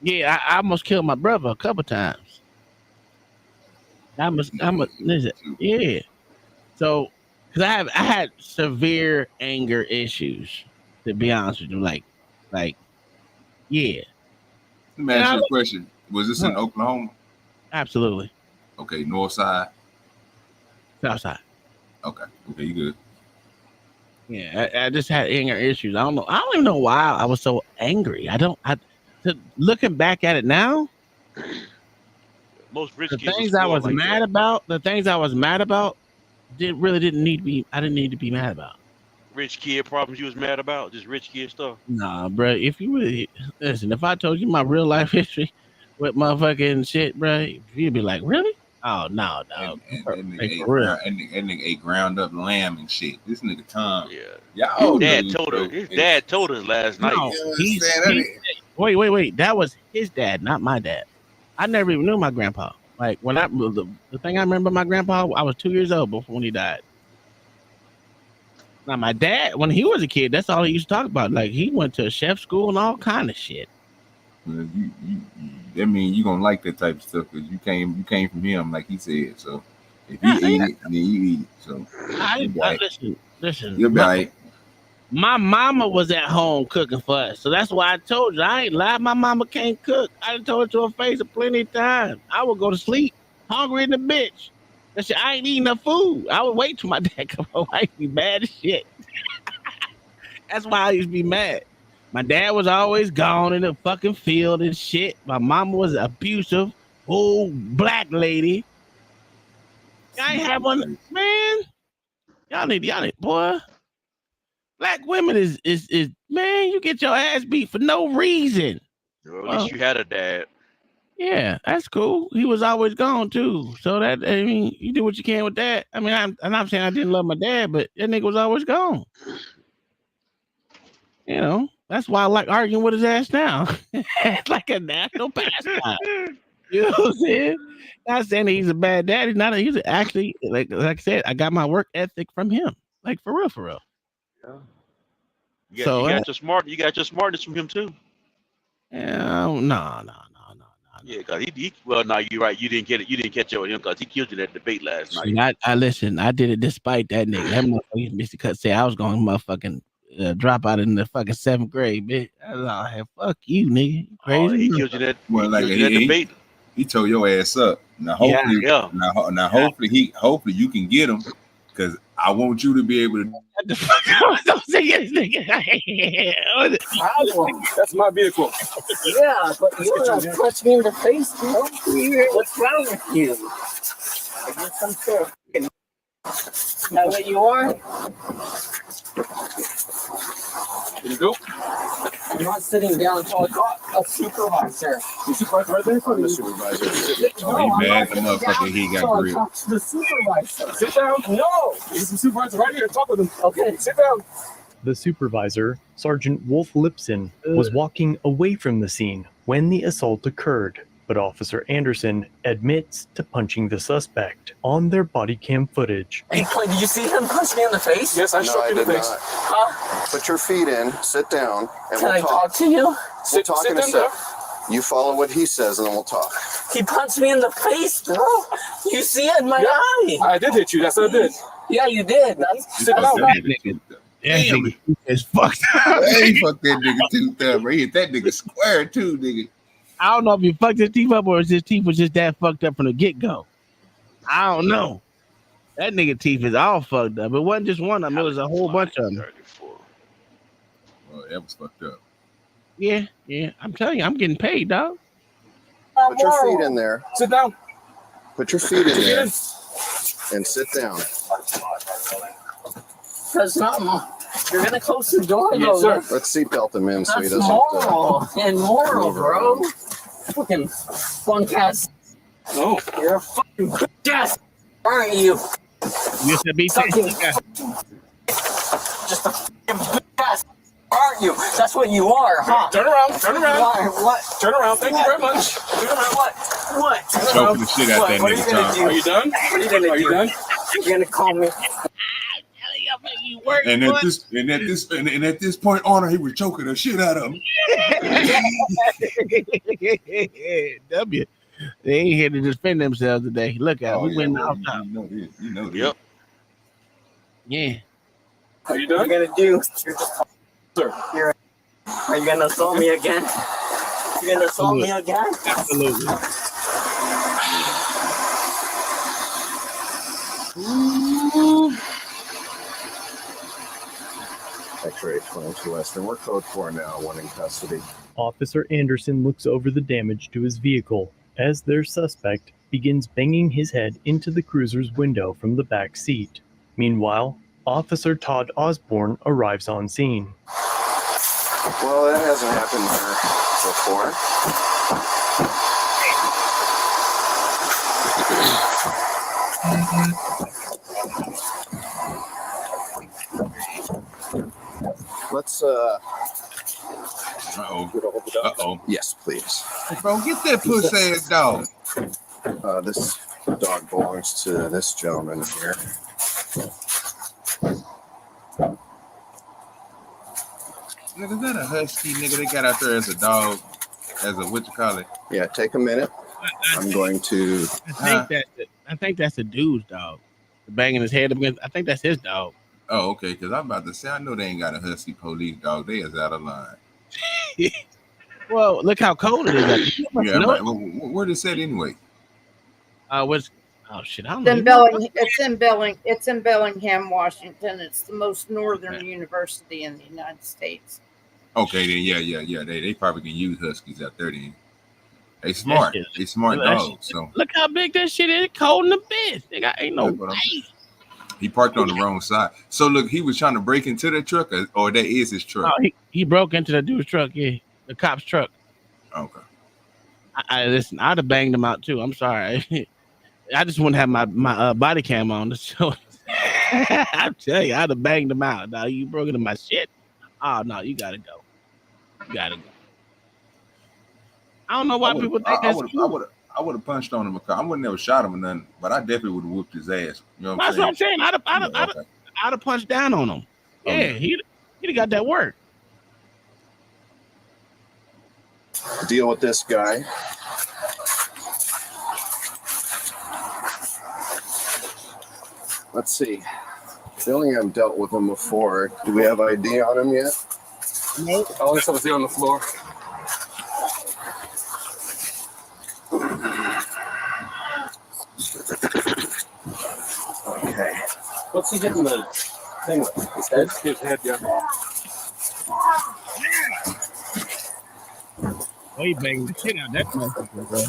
Yeah, I almost killed my brother a couple times. Listen, yeah. So, because I had severe anger issues, to be honest with you, like, yeah. Let me ask you a question. Was this in Oklahoma? Absolutely. Okay, north side? South side. Okay, you good. Yeah, I just had anger issues. I don't even know why I was so angry. Looking back at it now, Most rich the kids things was I was like mad about, really didn't need to be. I didn't need to be mad about. rich kid problems you was mad about, just rich kid stuff. Nah, bro. If you really listen, if I told you my real life history with motherfucking shit, bro, you'd be like, really? Oh no, dog. And For that nigga ate ground up lamb and shit. This nigga Tom. Yeah. His dad told us last night. No, wait. That was his dad, not my dad. I never even knew my grandpa. Like when the thing I remember my grandpa, I was 2 years old when he died. Now my dad, when he was a kid, that's all he used to talk about. Like he went to a chef school and all kind of shit. That mean you gonna like that type of stuff because you came from him, like he said. So if he ate it, then you eat it. So listen. You'll be right. My mama was at home cooking for us, so that's why I told you I ain't lied. My mama can't cook. I done told it to her face plenty of times. I would go to sleep hungry in the bitch. That shit, I ain't eating enough food. I would wait till my dad come home. I used to be mad as shit. That's why I used to be mad. My dad was always gone in the fucking field and shit. My mama was an abusive old black lady. I ain't have one, man. Y'all need, boy. Black women is man, you get your ass beat for no reason. Well, at least you had a dad. Yeah, that's cool. He was always gone too. So that, I mean, you do what you can with that. I mean, I'm not saying I didn't love my dad, but that nigga was always gone. You know, that's why I like arguing with his ass now. It's like a national pastime. You know what I'm saying? Not saying that he's a bad dad. He's actually like I said, I got my work ethic from him. Like for real. Yeah. You got your smartness from him too. Yeah, no. Yeah, because you're right. You didn't get it. You didn't catch it because he killed you in that debate last night. I listen. I did it despite that nigga. That motherfucker Mr. Cut say I was going to motherfucking drop out in the fucking 7th grade, bitch. I was like, hey, fuck you, nigga. You crazy? He killed you that. Well, like that debate. He tore your ass up. Now hopefully, hopefully you can get him because I want you to be able to. Don't say this nigga. That's my vehicle. Yeah, but you want to punch me in the face, bro? What's wrong with you? I guess I'm sure. Is that what you are? Here you go. I'm not sitting down until I got a supervisor. The supervisor right there? I'm the supervisor. He mad the motherfucker he got grilled. Talk to the supervisor. Sit down. No. There's the supervisor right here. Talk with him. Okay, sit down. The supervisor, Sergeant Wolf Lipson, was walking away from the scene when the assault occurred, but Officer Anderson admits to punching the suspect on their body cam footage. Hey, Clay, did you see him punch me in the face? Yes, I struck you in the face. Put your feet in, sit down, and Can I talk to you? We'll talk in a sec. You follow what he says, and then we'll talk. He punched me in the face, bro. You see it in my eye. I did hit you. That's what I did. Yeah, you did. Sit down. Damn, it's fucked up. He fucked that nigga tooth up. He hit that nigga square too, nigga. I don't know if he fucked his teeth up or if his teeth was just that fucked up from the get-go. I don't know. That nigga teeth is all fucked up. It wasn't just one of them. It was a whole bunch of them. Oh, that was fucked up. Yeah. I'm telling you, I'm getting paid, dog. Put your feet in there. Sit down. Put your feet in there. And sit down. Because you're going to close the door, yes, though. Sir. Let's seatbelt him in so he That's doesn't. moral. Immoral, bro. Fucking funk ass. No. You're a fucking bitch ass, aren't you? You should be taking just a fucking bitch ass, aren't you? That's what you are, huh? Turn around. Turn around. What? Turn around. Thank you very much. Turn around. What? Choking the shit out that nigga, Tom. Are you done? What are you gonna do? Are you done? You're gonna call me. And at this point, Honor, he was choking the shit out of him. W. They ain't here to defend themselves today. Look out, Oh, we yeah, win well, off top. you know this. Yep. Yeah. How you What doing? are you gonna do? Sir. Are you gonna assault me again? You're gonna assault me again? Absolutely. X-ray 22 Western. We're code 4 now. One in custody. Officer Anderson looks over the damage to his vehicle as their suspect begins banging his head into the cruiser's window from the back seat. Meanwhile, Officer Todd Osborne arrives on scene. Well, that hasn't happened here before. Let's Uh-oh. Yes, please. Bro, get that puss ass dog. This dog belongs to this gentleman here. Nigga, is that a husky nigga they got out there as a dog? As a what you call it? Yeah, take a minute. I'm going to. I think that's a dude's dog. Banging his head up against. I think that's his dog. Oh, okay. Because I'm about to say I know they ain't got a husky police dog. They is out of line. Well, look how cold it is. Yeah, right. Where is that anyway? Oh shit! I don't It's in Bellingham, Washington. It's the most northern university in the United States. Okay, then yeah. They probably can use huskies out there then. They smart. They smart dogs. So look how big that shit is. Cold in the bitch. They got ain't no way. He parked on the wrong side. So look, he was trying to break into the truck, or that is his truck. Oh, he broke into the dude's truck. Yeah, the cop's truck. Okay. I listen. I'd have banged him out too. I'm sorry. I just wouldn't have my body cam on to show. I tell you, I'd have banged him out. Now you broke into my shit. Oh no, you gotta go. You gotta go. I don't know why people think that's cool. I would have punched on him. I wouldn't have shot him or nothing, but I definitely would have whooped his ass. You know That's what I'm saying. I'd have punched down on him. Yeah, Okay. he'd have got that work. Deal with this guy. Let's see. Feeling I've dealt with him before. Do we have ID on him yet? No. All this stuff is here on the floor. Okay. What's he hitting the thing with? His head? His head, yeah. Oh, he banged the shit out that motherfucker, bro.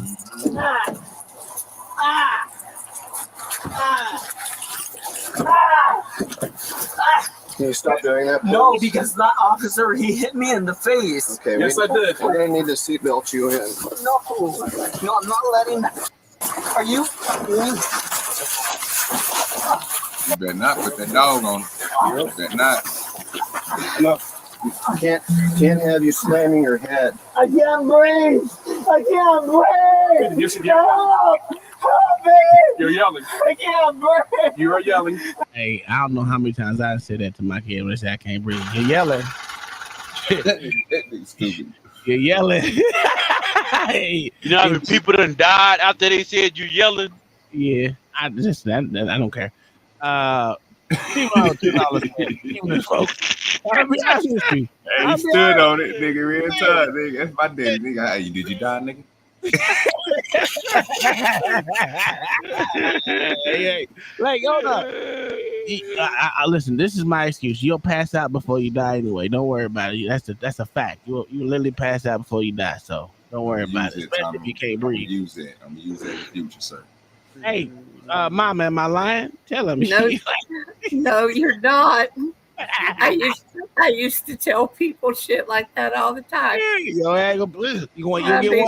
Can you stop doing that, please? No, because that officer, he hit me in the face. Okay, Yes, I did. We're going to need to seatbelt you in. No, I'm not letting that. Are you? You better not put that dog on him. You better not. No. Can't have you slamming your head. I can't breathe. I can't breathe. You should Help! Help me! You're yelling. I can't breathe. You are yelling. Hey, I don't know how many times I said that to my kid when they say I can't breathe. You're yelling. Stupid. You're yelling. Hey, You know how many people done died after they said you yelling? yeah, I don't care. $2 folks. I'll be honest with you. Hey, he stood on it, nigga, real time, nigga. That's my daddy, nigga. Hey, did you die, nigga? Hey, like, hold up. I listen, this is my excuse. You'll pass out before you die anyway. Don't worry about it. That's a fact. You literally pass out before you die, so don't worry about it. Especially if you can't breathe. I'm gonna use that in the future, sir. Hey, Mom, am I lying? Tell him. No, no, you're not. I used to tell people shit like that all the time. You get one of them.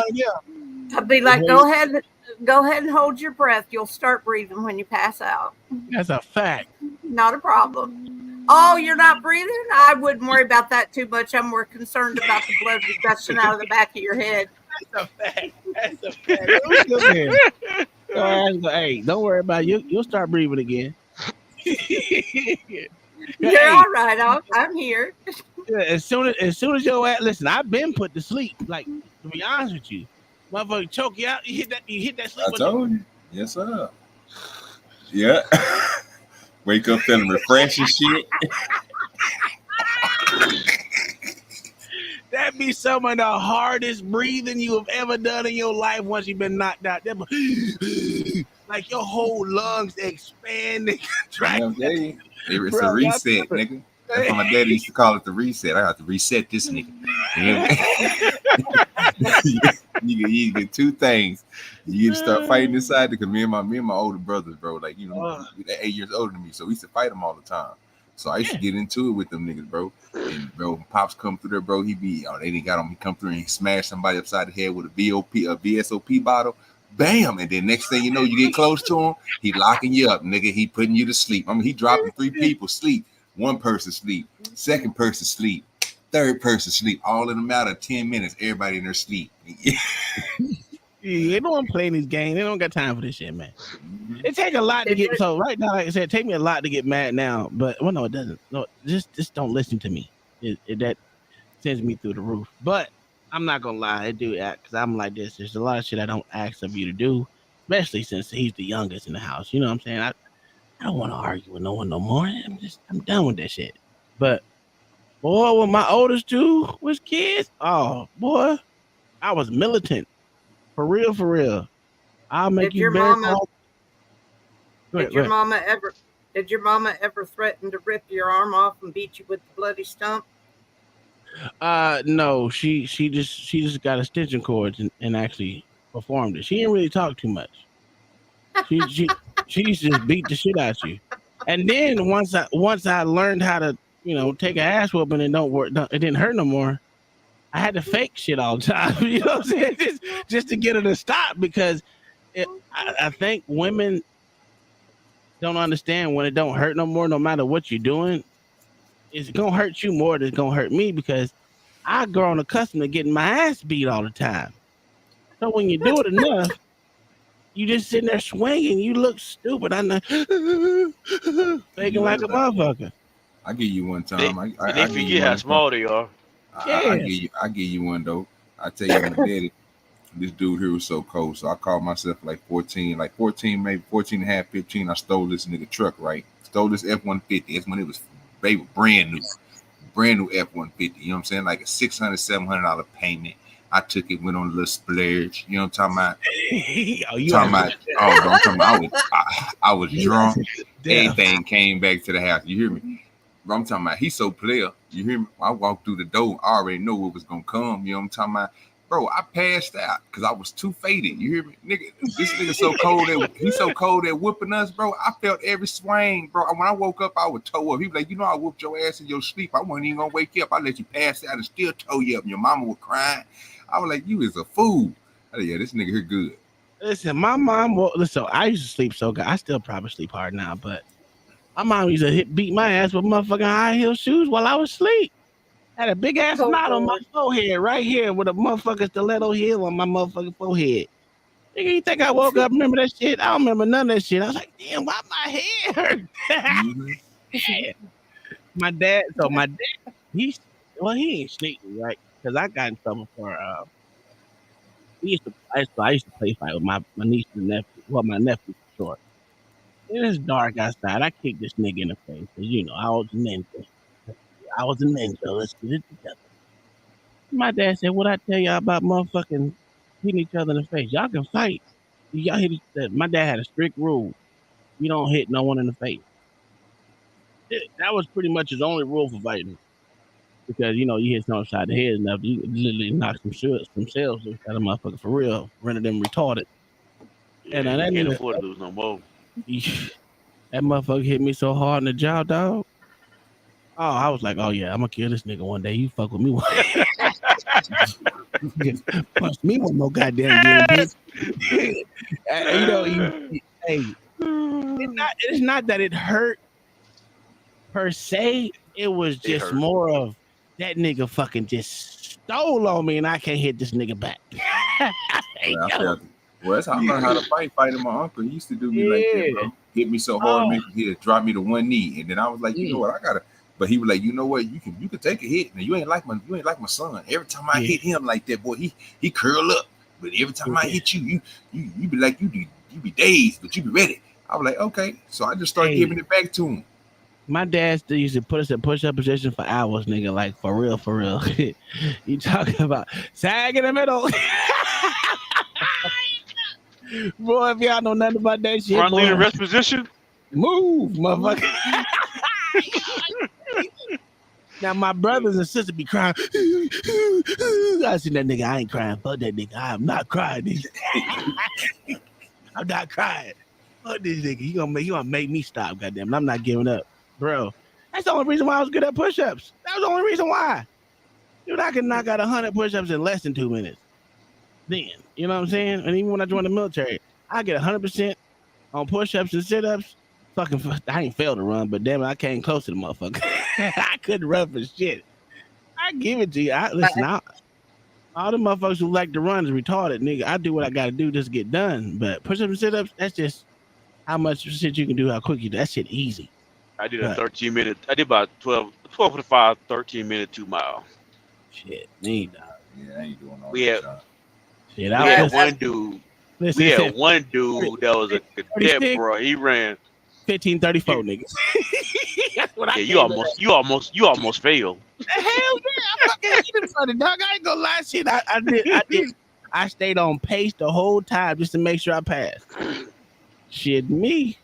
I'd be like, go ahead and hold your breath. You'll start breathing when you pass out. That's a fact. Not a problem. Oh, you're not breathing? I wouldn't worry about that too much. I'm more concerned about the blood gushing out of the back of your head. That's a fact. That's a fact. Hey, don't worry about it. You'll start breathing again. You're all right. I'm here. As soon as your ass, listen, I've been put to sleep. Like, to be honest with you, Motherfucker choke you out. You hit that sleep. I told you. Yes, sir. Yeah. Wake up feeling refreshed and shit. That be some of the hardest breathing you have ever done in your life once you've been knocked out. Like your whole lungs expand and contract. It's a reset, nigga. That's why my daddy used to call it the reset. I have to reset this nigga. You get two things. You get to start fighting inside because me and my older brothers, bro, like they're 8 years older than me, so we used to fight them all the time. So I used to get into it with them niggas, bro. And bro, pops come through there, bro. They didn't got him. He come through and he smashed somebody upside the head with a VSOP bottle. Bam! And then next thing you know, you get close to him, he locking you up, nigga. He putting you to sleep. I mean, he dropping 3 people sleep. 1 person sleep. 2nd person sleep. 3rd person sleep. All in a matter of 10 minutes, everybody in their sleep. They don't want to play these games. They don't got time for this shit, man. It take a lot to get. So right now, like I said, it take me a lot to get mad now. But well, no, it doesn't. No, just don't listen to me. That sends me through the roof. But I'm not gonna lie, I do act because I'm like this. There's a lot of shit I don't ask of you to do, especially since he's the youngest in the house. You know what I'm saying? I don't want to argue with no one no more. I'm done with that shit. But boy, when my oldest two was kids, oh boy, I was militant. For real. I'll make Did you your bear mama? Did your mama ever threaten to rip your arm off and beat you with the bloody stump? No, she just got extension cords and actually performed it. She didn't really talk too much. She just beat the shit out of you. And then once I learned how to, take an ass whooping and it didn't hurt no more. I had to fake shit all the time, you know what I'm saying? Just to get her to stop because I think women don't understand when it don't hurt no more, no matter what you're doing. It's gonna hurt you more than it's gonna hurt me because I grown accustomed to getting my ass beat all the time. So when you do it enough, you just sitting there swinging. You look stupid. I know, faking like a motherfucker. I give you one time. They forget how small they are. I give you one though. I tell you, my daddy, this dude here was so cold. So I called myself like 14, maybe 14 and a half, 15. I stole this nigga truck, right? Stole this F-150. That's when it was brand new F-150. You know what I'm saying? Like a $600, $700 payment. I took it, went on a little splurge. You know what I'm talking about? I was drunk. Everything came back to the house. You hear me? But I'm talking about he's so player. You hear me? I walked through the door. I already know what was gonna come. You know what I'm talking about? Bro, I passed out because I was too faded. You hear me? Nigga, this nigga so cold he's so cold at whooping us, bro. I felt every swing, bro. When I woke up, I would toe up. He was like, I whooped your ass in your sleep. I wasn't even gonna wake you up. I let you pass out and still toe you up. Your mama was crying. I was like, you is a fool. I said, yeah, this nigga here good. Listen, my mom, I used to sleep so good. I still probably sleep hard now, but my mom used to beat my ass with motherfucking high heel shoes while I was asleep. Had a big ass knot on my forehead right here with a motherfucking stiletto heel on my motherfucking forehead. Nigga, you think I woke up, remember that shit? I don't remember none of that shit. I was like, damn, why my head hurt? My dad, he ain't sneaking, right? Because I got in trouble for, I used to play fight with my niece and nephew. Well, my nephew for short. It is dark outside. I kicked this nigga in the face because, I was a ninja. Let's get it together. My dad said, what I tell y'all about motherfucking hitting each other in the face? Y'all can fight. Y'all hit my dad had a strict rule. You don't hit no one in the face. That was pretty much his only rule for fighting. Because, you hit someone upside the head enough, you literally knock some cells out of motherfucker for real, render them retarded. Yeah, and I can't afford to lose no more. That motherfucker hit me so hard in the jaw, dog. Oh, I was like, oh yeah, I'm gonna kill this nigga one day. You fuck with me one day. Punch me one more goddamn game, bitch. It's not that it hurt per se. It was just more of that nigga fucking just stole on me and I can't hit this nigga back. Well, that's how I learned how to fight. Fighting my uncle, he used to do me like that, bro. Hit me so hard, make me drop me to one knee, and then I was like, you know what, I gotta. But he was like, you know what, you can take a hit. Now you ain't like my son. Every time I hit him like that, boy, he curl up. but every time I hit you be like you be dazed, but you be ready. I was like, okay. So I just started giving it back to him. My dad still used to put us in push-up position for hours, nigga. Like for real. You talking about sag in the middle? Boy, if y'all know nothing about that shit, Front boy. leaning rest position. Move, motherfucker. Now my brothers and sisters be crying. I see that nigga. I ain't crying. Fuck that nigga. I am not crying, nigga. I'm not crying. Fuck this nigga. He gonna make me stop. Goddamn, I'm not giving up, bro. That's the only reason why I was good at push-ups. That was the only reason why. Dude, I can knock out 100 push-ups in less than 2 minutes. Then, you know what I'm saying? And even when I joined the military, I get 100% on push-ups and sit-ups. I ain't failed to run, but damn it, I came close to the motherfucker. I couldn't run for shit. I give it to you. Listen, all the motherfuckers who like to run is retarded, nigga. I do what I gotta do just to get done. But push-ups and sit-ups, that's just how much shit you can do, how quick you do. That shit easy. I did a 13-minute. I did about 12 to 5, 13-minute 2 mile. Shit, me dog. Yeah, I ain't doing all We had one dude. Listen, We had one dude that was a cadet, bro. He ran 15:34, nigga. That's what you almost failed. Hell yeah, I fucking hated it, dog. I ain't gonna lie, shit. I did. I stayed on pace the whole time just to make sure I passed. Shit, me.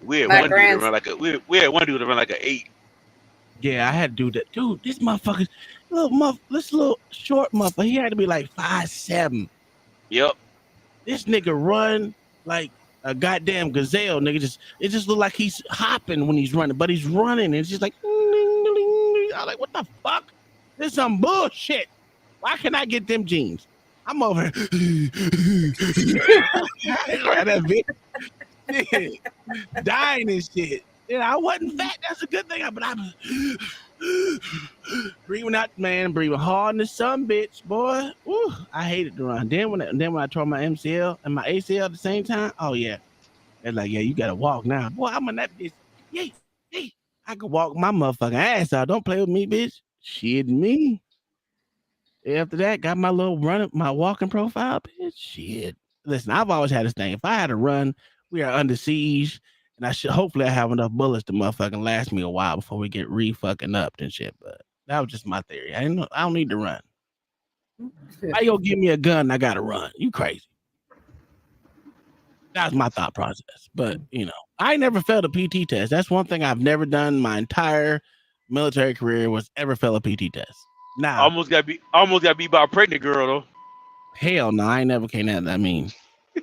We had one dude that run like an 8. Yeah, I had to do that, dude. This motherfucker, this little short motherfucker, he had to be like 5'7". Yep. This nigga run like a goddamn gazelle, nigga. It just look like he's hopping when he's running, but he's running, and it's just like, I'm like, what the fuck? This is some bullshit. Why can't I get them jeans? I'm over here. Dying and shit. You know, I wasn't fat. That's a good thing. But I was breathing out, man, breathing hard in the sun, bitch, boy. Woo, I hated to run. Then when I tore my MCL and my ACL at the same time, oh yeah, they're like, yeah, you gotta walk now, boy. I'm on that bitch. Yay, I can walk my motherfucking ass out. Don't play with me, bitch. Shit, me. After that, got my little my walking profile, bitch. Shit. Listen, I've always had this thing. If I had to run, we are under siege. And hopefully I have enough bullets to motherfucking last me a while before we get fucking up and shit. But that was just my theory. I don't need to run. Why you gonna give me a gun and I gotta run? You crazy. That's my thought process. But you know, I never failed a PT test. That's one thing I've never done my entire military career was ever fail a PT test. Now almost got beat by a pregnant girl though. Hell no, I ain't never came out. I mean,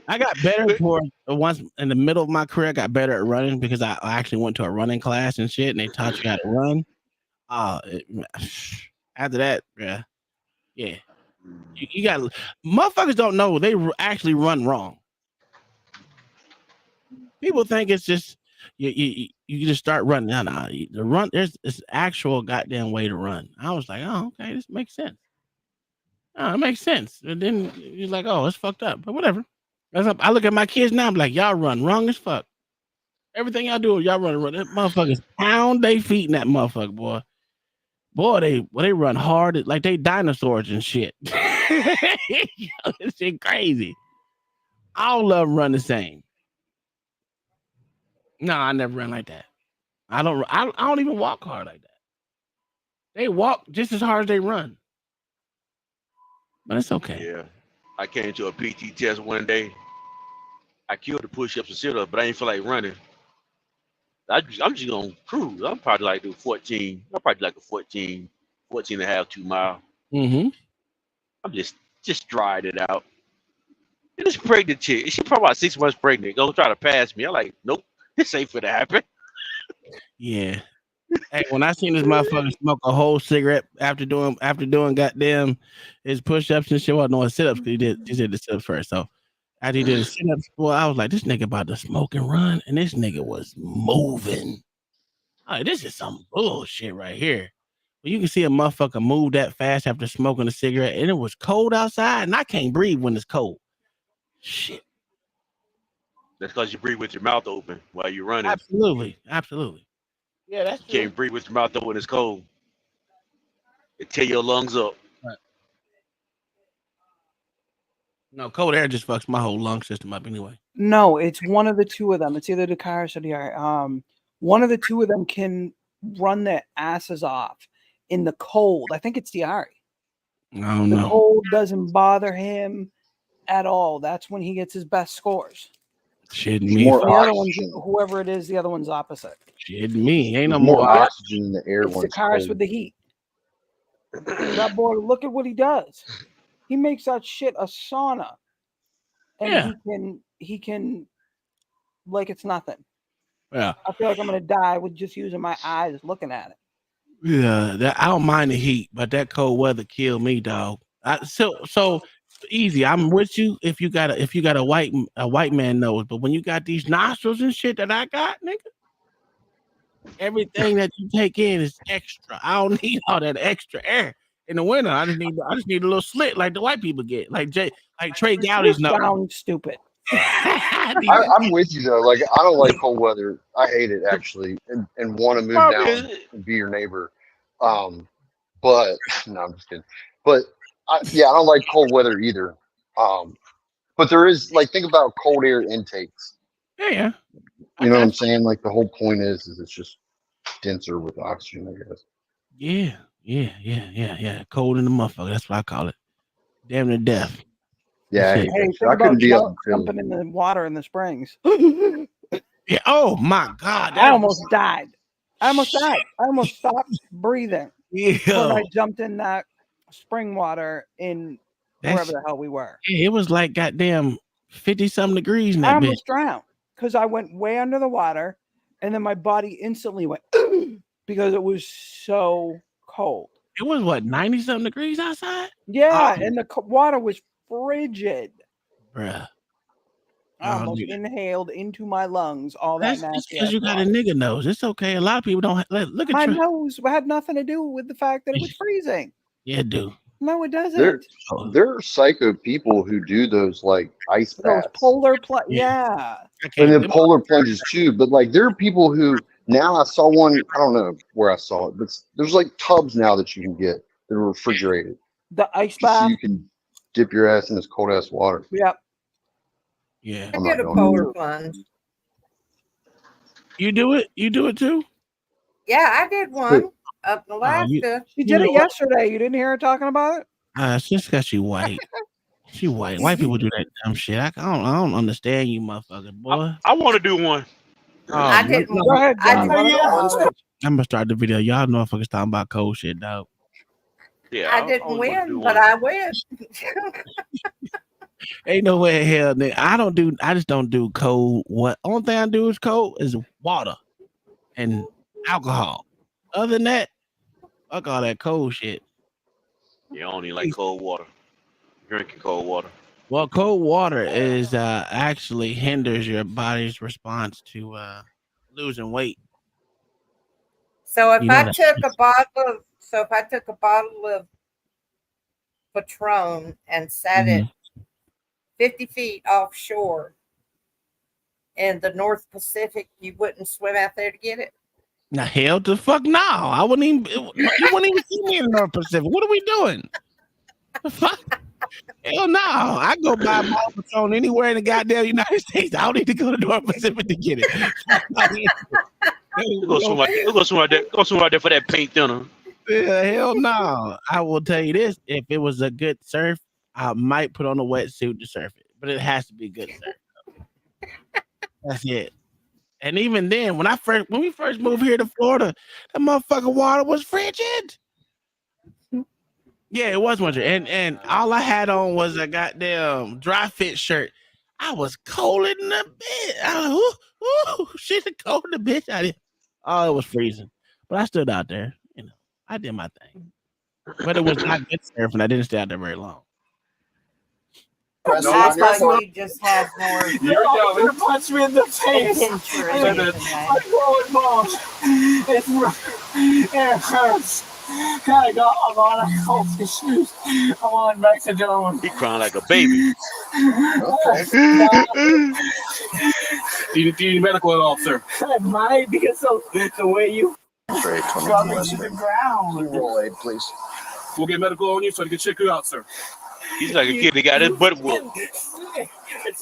I got better towards once in the middle of my career. I got better at running because I actually went to a running class and shit, and they taught you how to run. After that, yeah, you got motherfuckers don't know they actually run wrong. People think it's just you just start running. No, the run there's this actual goddamn way to run. I was like, oh, okay, this makes sense. Oh, it makes sense. And then you're like, oh, it's fucked up, but whatever. I look at my kids now. I'm like, y'all run wrong as fuck. Everything y'all do, y'all run. That motherfuckers pound they feet in that motherfucker, boy. Boy, they run hard like they dinosaurs and shit. This shit crazy. All of them run the same. No, I never run like that. I don't even walk hard like that. They walk just as hard as they run. But it's okay. Yeah. I came to a PT test one day. I killed the push-ups and sit-ups, but I didn't feel like running. I'm just gonna cruise. I'm probably like do 14. I'm probably like a 14 and a half, 2 mile. Mm-hmm. I'm just drying it out. And this pregnant chick, she probably about 6 months pregnant, gonna try to pass me. I'm like, nope, this ain't finna happen. Yeah. Hey, when I seen this motherfucker smoke a whole cigarette after doing goddamn his push-ups and shit, well, no, his sit-ups, because he did the sit-ups first. So after he did the sit-ups, boy, I was like, this nigga about to smoke and run, and this nigga was moving. Like, this is some bullshit right here. But you can see a motherfucker move that fast after smoking a cigarette, and it was cold outside, and I can't breathe when it's cold. Shit. That's because you breathe with your mouth open while you're running. Absolutely. Yeah, that's you can't breathe with your mouth open when it's cold. It tear your lungs up. Right. No, cold air just fucks my whole lung system up anyway. No, it's one of the two of them. It's either the Dakaris or the one of the two of them can run their asses off in the cold. I think it's the Ari. I don't The know. cold doesn't bother him at all. That's when he gets his best scores. Shit There's me. more The other one's oxygen. whoever it is, the other one's opposite. Shit me. Ain't no There's more more. oxygen in the air It's when the it's cars cold. with the heat. That boy, look at what he does. He makes that shit a sauna. And Yeah. he can like it's nothing. Yeah. I feel like I'm gonna die with just using my eyes looking at it. Yeah, I don't mind the heat, but that cold weather killed me, dog. So easy. I'm with you if you got a white man nose, but when you got these nostrils and shit that I got, nigga, everything that you take in is extra. I don't need all that extra air in the winter. I just need a little slit like the white people get, like Trey Gowdy's You nose. sound stupid. I'm with you though. Like I don't like cold weather. I hate it actually, and want to move down and be your neighbor. But no, I'm just kidding. But I don't like cold weather either. But there is like think about cold air intakes. Yeah. You know what I'm saying? Like the whole point is it's just denser with oxygen, I guess. Yeah. Cold in the motherfucker. That's what I call it. Damn to death. Yeah, I Hey, hate that think shit. I couldn't about be up in Philly. jumping in the water in the springs. Yeah. Oh my God. I almost died. I almost stopped breathing when I jumped in that spring water in wherever the hell we were. Yeah, it was like goddamn 50-something degrees in I that bitch. almost drowned because I went way under the water, and then my body instantly went because it was so cold. It was what 90-something degrees outside. Yeah, and the water was frigid. Bruh. I almost inhaled into my lungs all that That's nasty. because you got a nigga nose. It's okay. A lot of people don't look at My Trey. nose had nothing to do with the fact that it was freezing. Yeah, dude. No, it doesn't. There are psycho people who do those like ice baths. Polar yeah. And then polar plunges too. But like there are people who now I saw one, I don't know where I saw it, but there's like tubs now that you can get that are refrigerated. The ice bath. So you can dip your ass in this cold ass water. Yep. Yeah. I did a polar plunge. You do it? You do it too? Yeah, I did one up in Alaska. She did it yesterday. You didn't hear her talking about it? It's just because she white. She white. White people do that dumb shit. I don't understand you, motherfucker, boy. I want to do one. I didn't. Go ahead, John. I'm gonna start the video. Y'all motherfuckers talking about cold shit, dog. Yeah, I didn't win, but I win. Ain't no way in hell, nigga. I just don't do cold. What only thing I do is cold is water and alcohol. Other than that, fuck all that cold shit. You only like cold water. Drinking cold water. Well, cold water is actually hinders your body's response to losing weight. So if I took a bottle of Patron and sat it 50 feet offshore in the North Pacific, you wouldn't swim out there to get it? Now, hell to fuck no. I wouldn't even. You wouldn't even see me in the North Pacific. What are we doing? The fuck? Hell no. I go buy a bottle of Patron anywhere in the goddamn United States. I don't need to go to the North Pacific to get it. Go swim right there for that paint thinner. Yeah, hell no. I will tell you this: if it was a good surf, I might put on a wetsuit to surf it, but it has to be good surf. That's it. And even then, when we first moved here to Florida, that motherfucking water was frigid. Yeah, it was winter, and all I had on was a goddamn dry fit shirt. I was cold in the bed. I was ooh, shit, cold in the bitch out here. Oh, it was freezing, but I stood out there. You know, I did my thing. But it was not good surfing. I didn't stay out there very long. I thought you just had more. You're going to punch me in the face. It hurts. Gotta go. I'm on a cold shoes. I'm on back to Germany. He crying like a baby. Okay. Do you need medical at all, sir? I might because of the way you Trey, drop me to the ground. Roll aid, please. We'll get medical on you so I can check you out, sir. He's like a kid that got his butt whooped.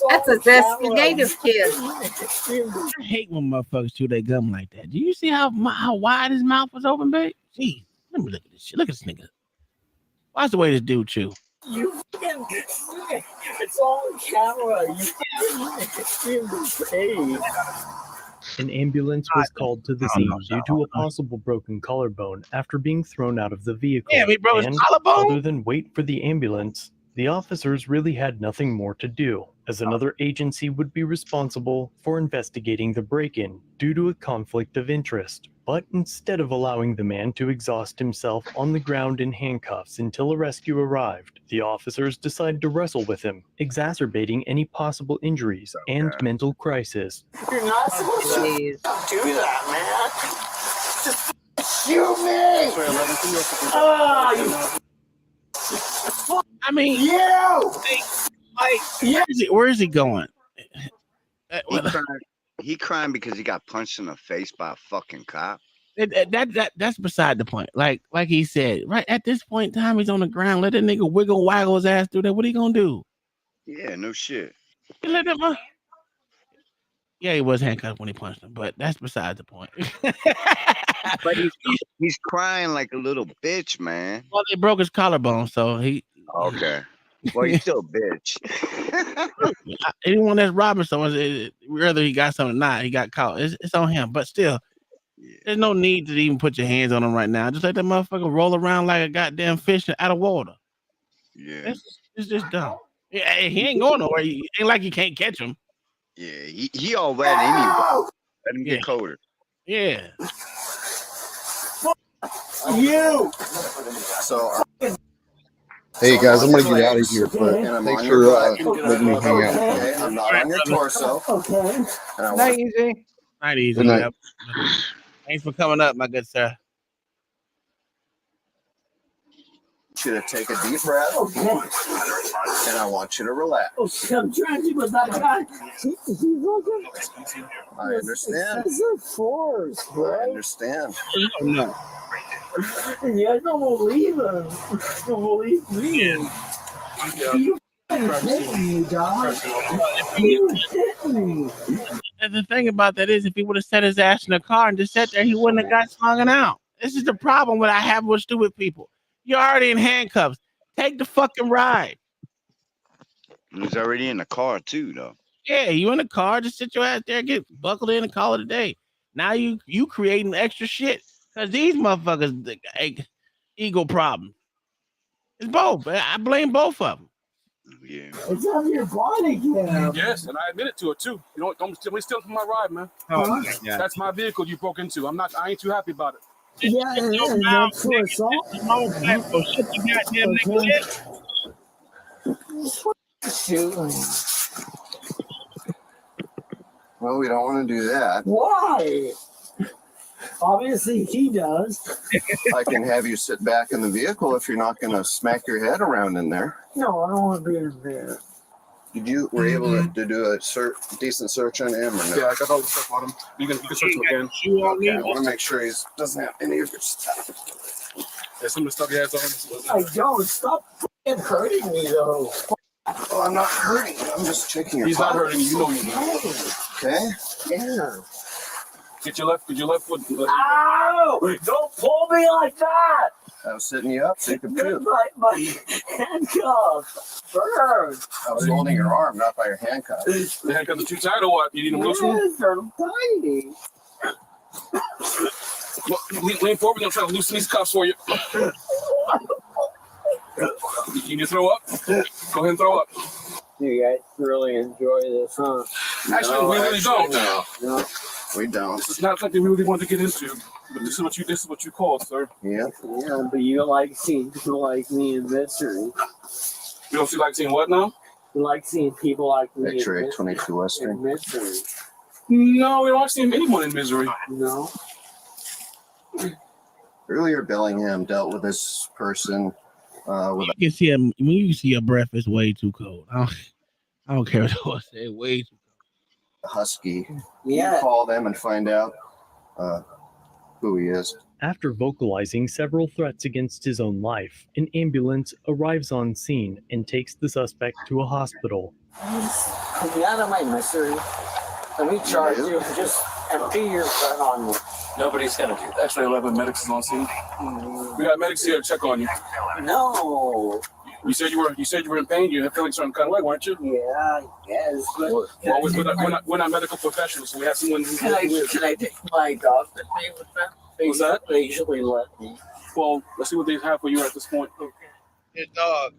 That's a zesty native kid. I hate when motherfuckers chew their gum like that. Do you see how wide his mouth was open, babe? Jeez, let me look at this shit. Look at this nigga. Watch the way this dude chew. You fucking, it's all on camera. You fucking paid. An ambulance was called to the scene due to a possible broken collarbone after being thrown out of the vehicle. Yeah, he broke his And collarbone? other than wait for the ambulance, the officers really had nothing more to do, as another agency would be responsible for investigating the break-in due to a conflict of interest. But instead of allowing the man to exhaust himself on the ground in handcuffs until a rescue arrived, the officers decided to wrestle with him, exacerbating any possible injuries and mental crisis. You're not supposed to do that, man. Just shoot me. I mean, where is he going? He crying because he got punched in the face by a fucking cop. That's beside the point. Like he said, right at this point in time, he's on the ground. Let that nigga waggle his ass through there. What are you gonna do? Yeah, no shit. Let him. Yeah, he was handcuffed when he punched him, but that's beside the point. But he's crying like a little bitch, man. Well, they broke his collarbone, so he. Okay. Well, he's still a bitch. Anyone that's robbing someone, whether he got something or not, he got caught. It's on him. But still, there's no need to even put your hands on him right now. Just let that motherfucker roll around like a goddamn fish out of water. Yeah. It's just dumb. Yeah, he ain't going nowhere. It ain't like you can't catch him. Yeah, he all wet anyway. Let him get colder. Yeah. You. So, hey guys, I'm gonna get out of here, but make sure let me hang out. Okay, I'm not on your torso. Okay. Not easy. Not easy. Good night. Yep. Thanks for coming up, my good sir. I want you to take a deep breath, and I want you to relax. Okay, I'm trying to, but that guy, he's looking. I understand. It's a force, I right? understand. No. And I don't believe him. Don't believe me. You hit me, dog. You hit me. And the thing about that is, if he would have set his ass in the car and just sat there, he wouldn't have got slung out. This is the problem that I have with stupid people. You're already in handcuffs. Take the fucking ride. He's already in the car too, though. Yeah, you in the car, just sit your ass there, get buckled in and call it a day. Now you creating extra shit. Because these motherfuckers, ego problem. It's both. I blame both of them. Yeah. It's on your body cam. Yes, and I admitted to it too. You know, don't steal from my ride, man. Oh, yeah. That's my vehicle you broke into. I ain't too happy about it. Yeah, and that's for assault. Shooting. Well, we don't want to do that. Why? Obviously, he does. I can have you sit back in the vehicle if you're not going to smack your head around in there. No, I don't want to be in there. Did you were able to do a decent search on him or no? Yeah, I got all the stuff on him. You can search him again. Okay, I want to make sure he doesn't have any of your stuff. There's some of the stuff he has on him. I don't. Stop fucking hurting me, though. Oh, I'm not hurting you. I'm just checking your He's not pockets. hurting you. You know he's not. Okay? Yeah. Get your left foot. Ow! Don't pull me like that! I was sitting you up so you could poop. My handcuff burn. I was holding your arm, not by your handcuffs. The handcuffs are too tight or what? You need them loosen? Yes, they're tiny. Lean forward. I'm trying to loosen these cuffs for you. You can throw up? Go ahead and throw up. You guys really enjoy this, huh? Actually, we really don't. No, we don't. This is not something we really want to get into. But this is what you call, sir. Yeah. Yeah, but you like seeing people like me in misery. You don't like seeing what now? You like seeing people like me X-ray 22 Western. in misery. No, we don't like seeing anyone in misery. No. Earlier, Bellingham dealt with this person with You can see him when you see a breath. It's way too cold. I don't care what I say. Way too a husky. Yeah. You call them and find out who he is. After vocalizing several threats against his own life, an ambulance arrives on scene and takes the suspect to a hospital. Get out of my misery. Let me charge you. Just empty your gun on me. Nobody's gonna do that. Actually, 11 medics is on scene. We got medics here to check on you. No. You said you were in pain. You had feeling some kind of way, weren't you? Yeah, yes. Well, we're not medical professionals, so we have someone who Can I take my dog with me with them? What's that? They usually let me. Well, let's see what they have for you at this point. Your dog.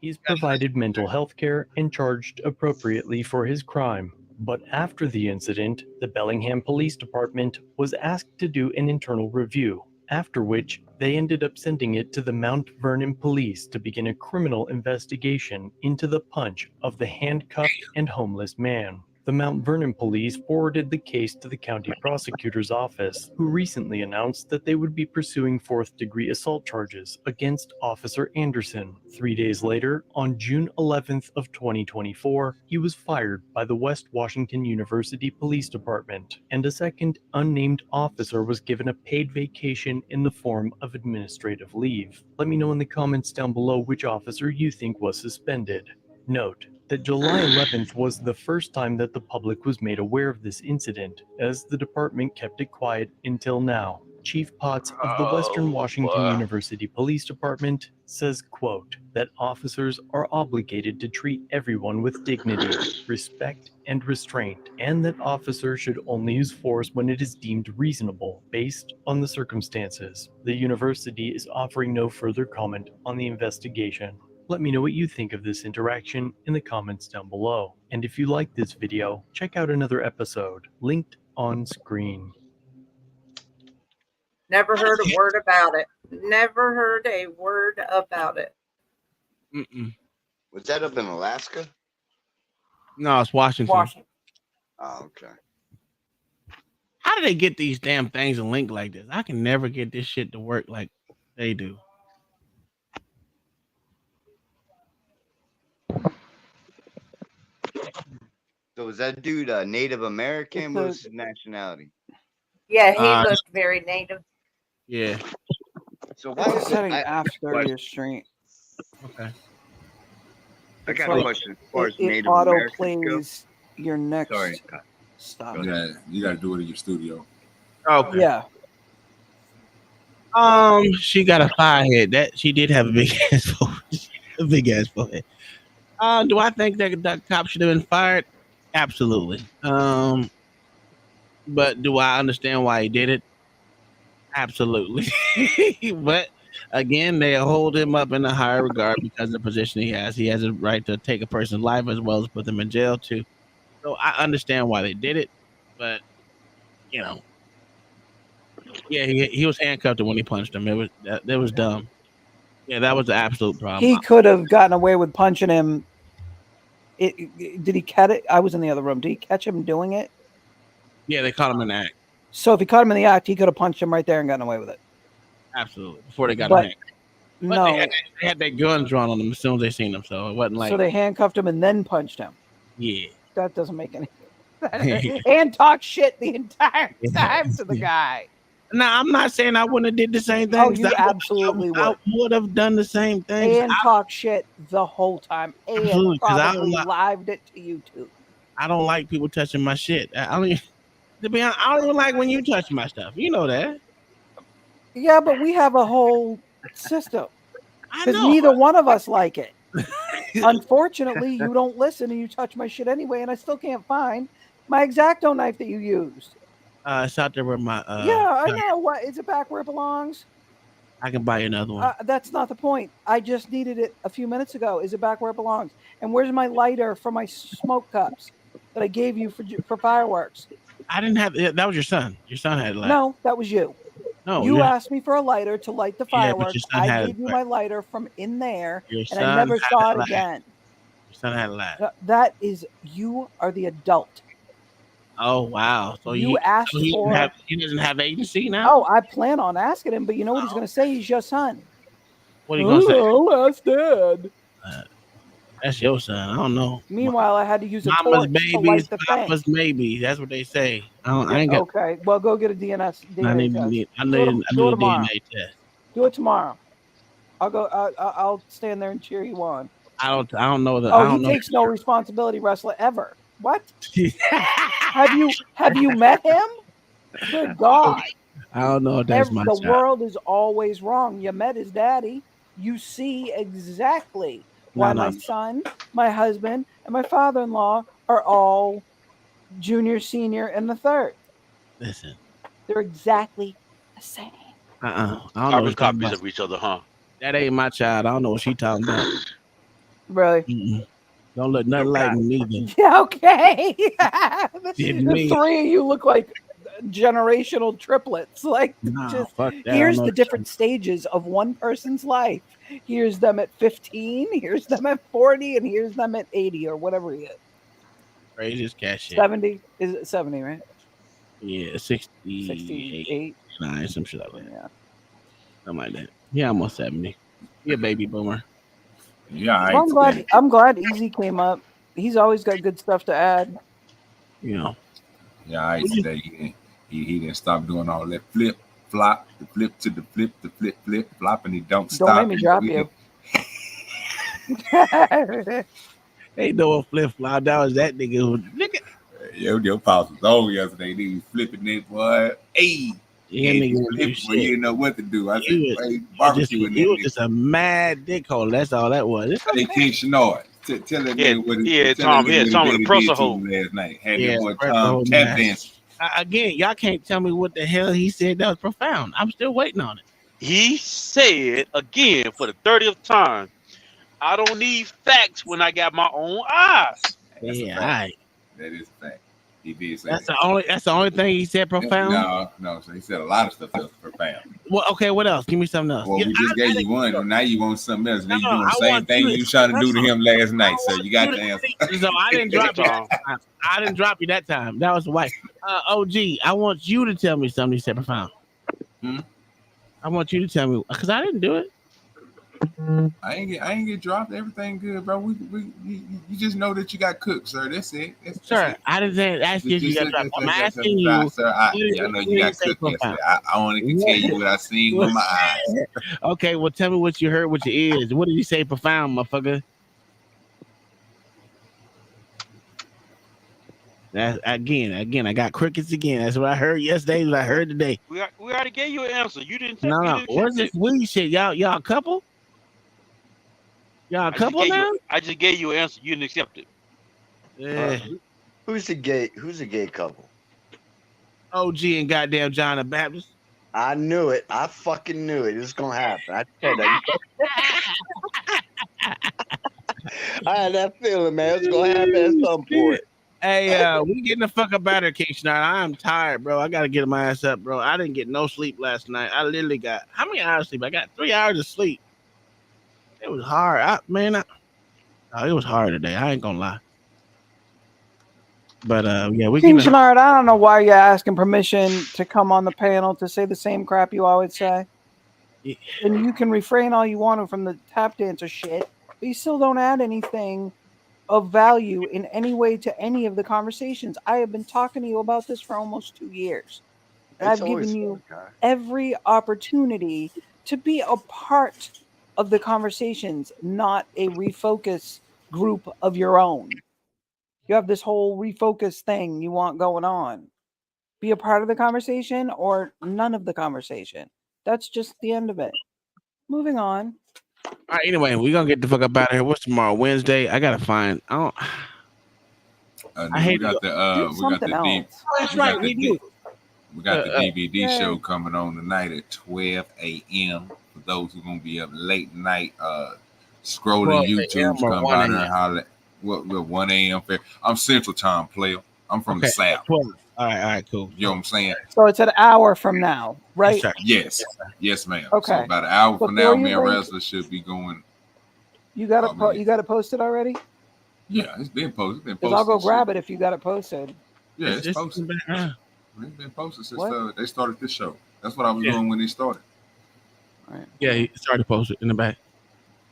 He's provided mental health care and charged appropriately for his crime. But after the incident, the Bellingham Police Department was asked to do an internal review, after which they ended up sending it to the Mount Vernon Police to begin a criminal investigation into the punch of the handcuffed and homeless man. The Mount Vernon Police forwarded the case to the county prosecutor's office, who recently announced that they would be pursuing fourth-degree assault charges against Officer Anderson. 3 days later, on June 11th of 2024, he was fired by the West Washington University Police Department, and a second unnamed officer was given a paid vacation in the form of administrative leave. Let me know in the comments down below which officer you think was suspended. Note that July 11th was the first time that the public was made aware of this incident, as the department kept it quiet until now. Chief Potts of the Western Washington University Police Department says, quote, that officers are obligated to treat everyone with dignity, respect, and restraint, and that officers should only use force when it is deemed reasonable, based on the circumstances. The university is offering no further comment on the investigation. Let me know what you think of this interaction in the comments down below. And if you like this video, check out another episode, linked on screen. Never heard a word about it. Never heard a word about it. Was that up in Alaska? No, it's Washington. Oh, okay. How do they get these damn things and link like this? I can never get this shit to work like they do. So was that dude Native American? What was his nationality? Yeah, he looked very native. Yeah. So why is setting it after your stream? Okay. I got It's a question as far as it Native auto Americans go. plays your next Sorry. stuff. Yeah, you got to do it in your studio. Okay. Yeah. She got a forehead. That she did have a big ass forehead. A big ass forehead. Do I think that cop should have been fired? Absolutely. But do I understand why he did it? Absolutely. But again, they hold him up in a higher regard because of the position he has. He has a right to take a person's life as well as put them in jail too. So I understand why they did it, but you know, yeah, he was handcuffed when he punched him. That was dumb. Yeah, that was the absolute problem. He could have gotten away with punching him. Did he catch it? I was in the other room. Did he catch him doing it? Yeah, they caught him in the act. So if he caught him in the act, he could have punched him right there and gotten away with it. Absolutely. Before they got But him. no. They had their guns drawn on them as soon as they seen him, so it wasn't like. So they handcuffed him and then punched him. Yeah. That doesn't make any sense. And talk shit the entire time to the guy. Now, I'm not saying I wouldn't have did the same thing. Oh, you absolutely would. I would have done the same thing. And talk shit the whole time. And Absolutely, 'cause I probably don't lived it to YouTube. I don't like people touching my shit. I don't even, to be honest, I don't even like when you touch my stuff. You know that. Yeah, but we have a whole system. I Because know. neither one of us like it. Unfortunately, you don't listen and you touch my shit anyway, and I still can't find my X-Acto knife that you used. It's out there with my. Yeah, I know. What is it back where it belongs? I can buy you another one. That's not the point. I just needed it a few minutes ago. Is it back where it belongs? And where's my lighter for my smoke cups that I gave you for fireworks? I didn't have. That was your son. Your son had light. No, that was you. No, you asked me for a lighter to light the Yeah, but fireworks. your son I had gave you it. my lighter from in there, Your and I son never had saw a it light. again. Your son had a light. That is, you are the adult. Oh wow! So You asked so he for- doesn't have, he doesn't have agency now. Oh, I plan on asking him, but you know what he's going to say? He's your son. What are you gonna say? I'll ask Dad. That's your son. I don't know. Meanwhile, I had to use a Mama's torch to babies, light the thing. papa's maybe. That's what they say. I ain't got. Okay, well, go get a DNA I test. need Do a it tomorrow. DNA test. Do it tomorrow. I'll go. I'll stand there and cheer you on. I don't know that. Oh, I don't he know. takes no responsibility, wrestler ever. What? have you met him? Good God. I don't know if that's my The child. world is always wrong. You met his daddy. You see exactly why No. my son, my husband, and my father-in-law are all junior, senior, and the third. Listen. They're exactly the same. I don't know what Carbon you're talking copies about. of each other, huh? That ain't my child. I don't know what she talking about. Really? Don't look nothing like me neither. Yeah, okay. Didn't The me. three of you look like generational triplets. Like, No, fuck that. I here's don't the know different stages of one person's life. Here's them at 15, here's them at 40, and here's them at 80 or whatever he is. Craziest cat shit. 70? Is it 70, right? Yeah, 68, 9, some shit like that. Yeah. Something like that. Yeah, almost 70. He a baby boomer. Yeah, Well, I'm glad Easy came up. He's always got good stuff to add. You know. Yeah, I today he didn't stop doing all that flip, flop, the flip to the flip, the flip, flip, flop, and he don't stop. Don't make me drop you. Ain't no flip flop. That was that nigga who Your pause was over yesterday. He was flipping that boy. Hey, yeah, and nigga, he flipped, boy, you didn't know what to do. I said, hey, barbecue in he that was just a mad dickhole. That's all that was. It's They King Shenard. Tell that nigga what Yeah, tell Tom. that nigga Yeah, what Tom his with daddy a presser did to hole. him last night. Had Yeah, that boy press the Tom whole tap match. dancing. Again, y'all can't tell me what the hell he said. That was profound. I'm still waiting on it. He said again for the 30th time, I don't need facts when I got my own eyes. Yeah, all right. That is a fact. He did say That's that. the only thing he said profound. No. So he said a lot of stuff that was profound. Well, okay, what else? Give me something else. Well, Yeah, we just gave you one, and now you want something else. Now you doing the I same want thing you to- you trying to do to him last night. So you got you to to answer. So I didn't drop you that time. I didn't drop you that time. That was the wife. OG, I want you to tell me something he said profound. I want you to tell me because I didn't do it. I ain't get dropped. Everything good, bro. You just know that you got cooked, sir. That's it. Sir, I didn't ask you if you got dropped. I'm asking you. Sir, I know you got cooked yesterday. I only can tell you what I seen with my eyes. Okay, well, tell me what you heard with your ears. What did he say profound, motherfucker? That again, I got crickets again. That's what I heard yesterday. What I heard today. We already gave you an answer. You didn't. No. What's this weed shit? Y'all a couple? Y'all a couple now? I just gave you an answer. You didn't accept it. Yeah. Who's the gay couple? OG and goddamn John the Baptist. I knew it. I fucking knew it. It was gonna happen. I said that. I had that feeling, man. It's gonna happen at some point. Hey, we getting the fuck up out of here, King Schneider. I'm tired, bro. I gotta get my ass up, bro. I didn't get no sleep last night. I literally got how many hours of sleep? I got 3 hours of sleep. It was hard. It was hard today. I ain't gonna lie. But yeah, we King can. Shenard, I don't know why you're asking permission to come on the panel to say the same crap you always say. Yeah. And you can refrain all you want from the tap dancer shit, but you still don't add anything of value in any way to any of the conversations. I have been talking to you about this for almost 2 years. I've given you every opportunity to be a part of the conversations, not a refocus group of your own. You have this whole refocus thing you want going on. Be a part of the conversation or none of the conversation. That's just the end of it. Moving on. All right, anyway, we're gonna get the fuck up out of here. What's tomorrow? Wednesday. I gotta find. I hate we got the DVD show coming on tonight at 12 a.m. For those who are gonna be up late night, scrolling YouTube, come by there and holler. What 1 a.m. fair? I'm Central Time player. I'm from the South. 12. All right, cool. You know what I'm saying? So it's an hour from now, right? Yes, ma'am. Okay. So about an hour from now, Before me you and link- Wrestler should be going. You got it posted already? Yeah, it's been posted. Because I'll go grab it if you got it posted. Yeah, it's posted. It's been posted since they started this show. That's what I was doing when they started. Right. Yeah, he started to post it in the back.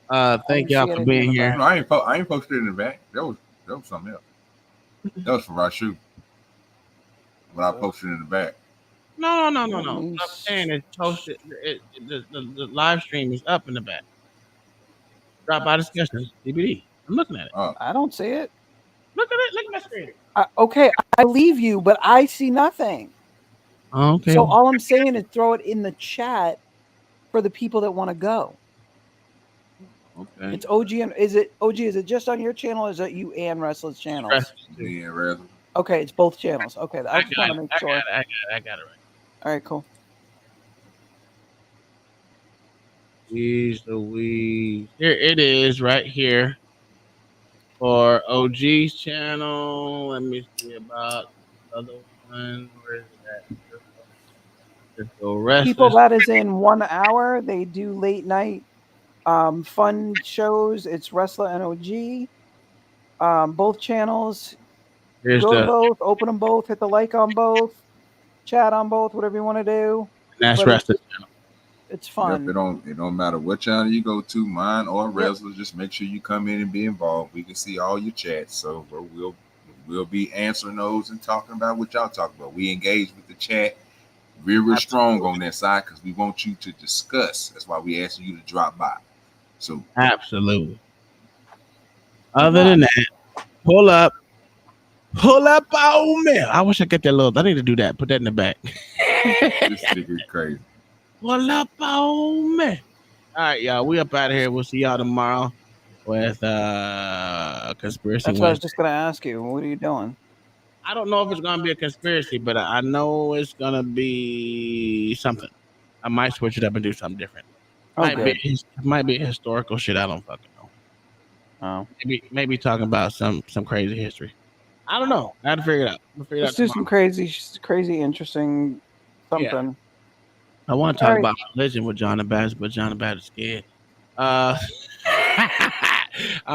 Thank y'all for being here. No, I ain't posted it in the back. That was something else. That was for Rashu. What I posted in the back. No. What I'm saying is posted. The live stream is up in the back. Drop by discussion. DVD. I'm looking at it. I don't see it. Look at it. Look at my screen. Okay, I leave you, but I see nothing. Okay. So all I'm saying is throw it in the chat for the people that want to go. Okay. It's OG and is it OG? Is it just on your channel? Or is it you and Wrestler's channels? Me and Wrestler. Okay, it's both channels. Okay, I just want to make sure. I got it right. All right, cool. Jeez Louise. Here it is right here for OG's channel. Let me see about the other one. Where is it at? Let's go People Wrestlers. that is in 1 hour. They do late night fun shows. It's Wrestler and OG. Both channels. Here's Go to the- both, open them both, hit the like on both, chat on both, whatever you want to do. That's But Wrestler's channel. It's fun. Yep, it don't matter what channel you go to, mine or Wrestler. Just make sure you come in and be involved. We can see all your chats, so we'll be answering those and talking about what y'all talking about. We engage with the chat real strong on that side because we want you to discuss. That's why we asking you to drop by. So Absolutely. Other than that, pull up. Oh man, I wish I get that little. I need to do that. Put that in the back. This nigga crazy. Pull up, oh man. All right, y'all. We up out of here. We'll see y'all tomorrow with Conspiracy That's what I was Wednesday. just going to ask you. What are you doing? I don't know if it's gonna be a conspiracy, but I know it's gonna be something. I might switch it up and do something different. Might be historical shit. I don't fucking know. Oh, maybe talking about some crazy history. I don't know. I had to figure it out. We'll figure it let's out do some crazy, interesting something. Yeah. I want to talk about religion with John and Bass, but John and Bass is scared. I'm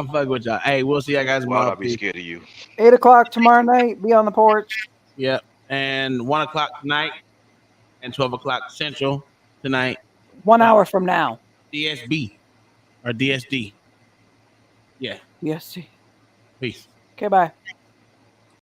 fucking with y'all. Hey, we'll see y'all guys Why would tomorrow. I be scared of you? 8 o'clock tomorrow night. Be on the porch. Yep. And 1 o'clock tonight and 12 o'clock Central tonight. 1 hour from now. DSB or DSD. Yeah. Yes. Peace. Okay, bye.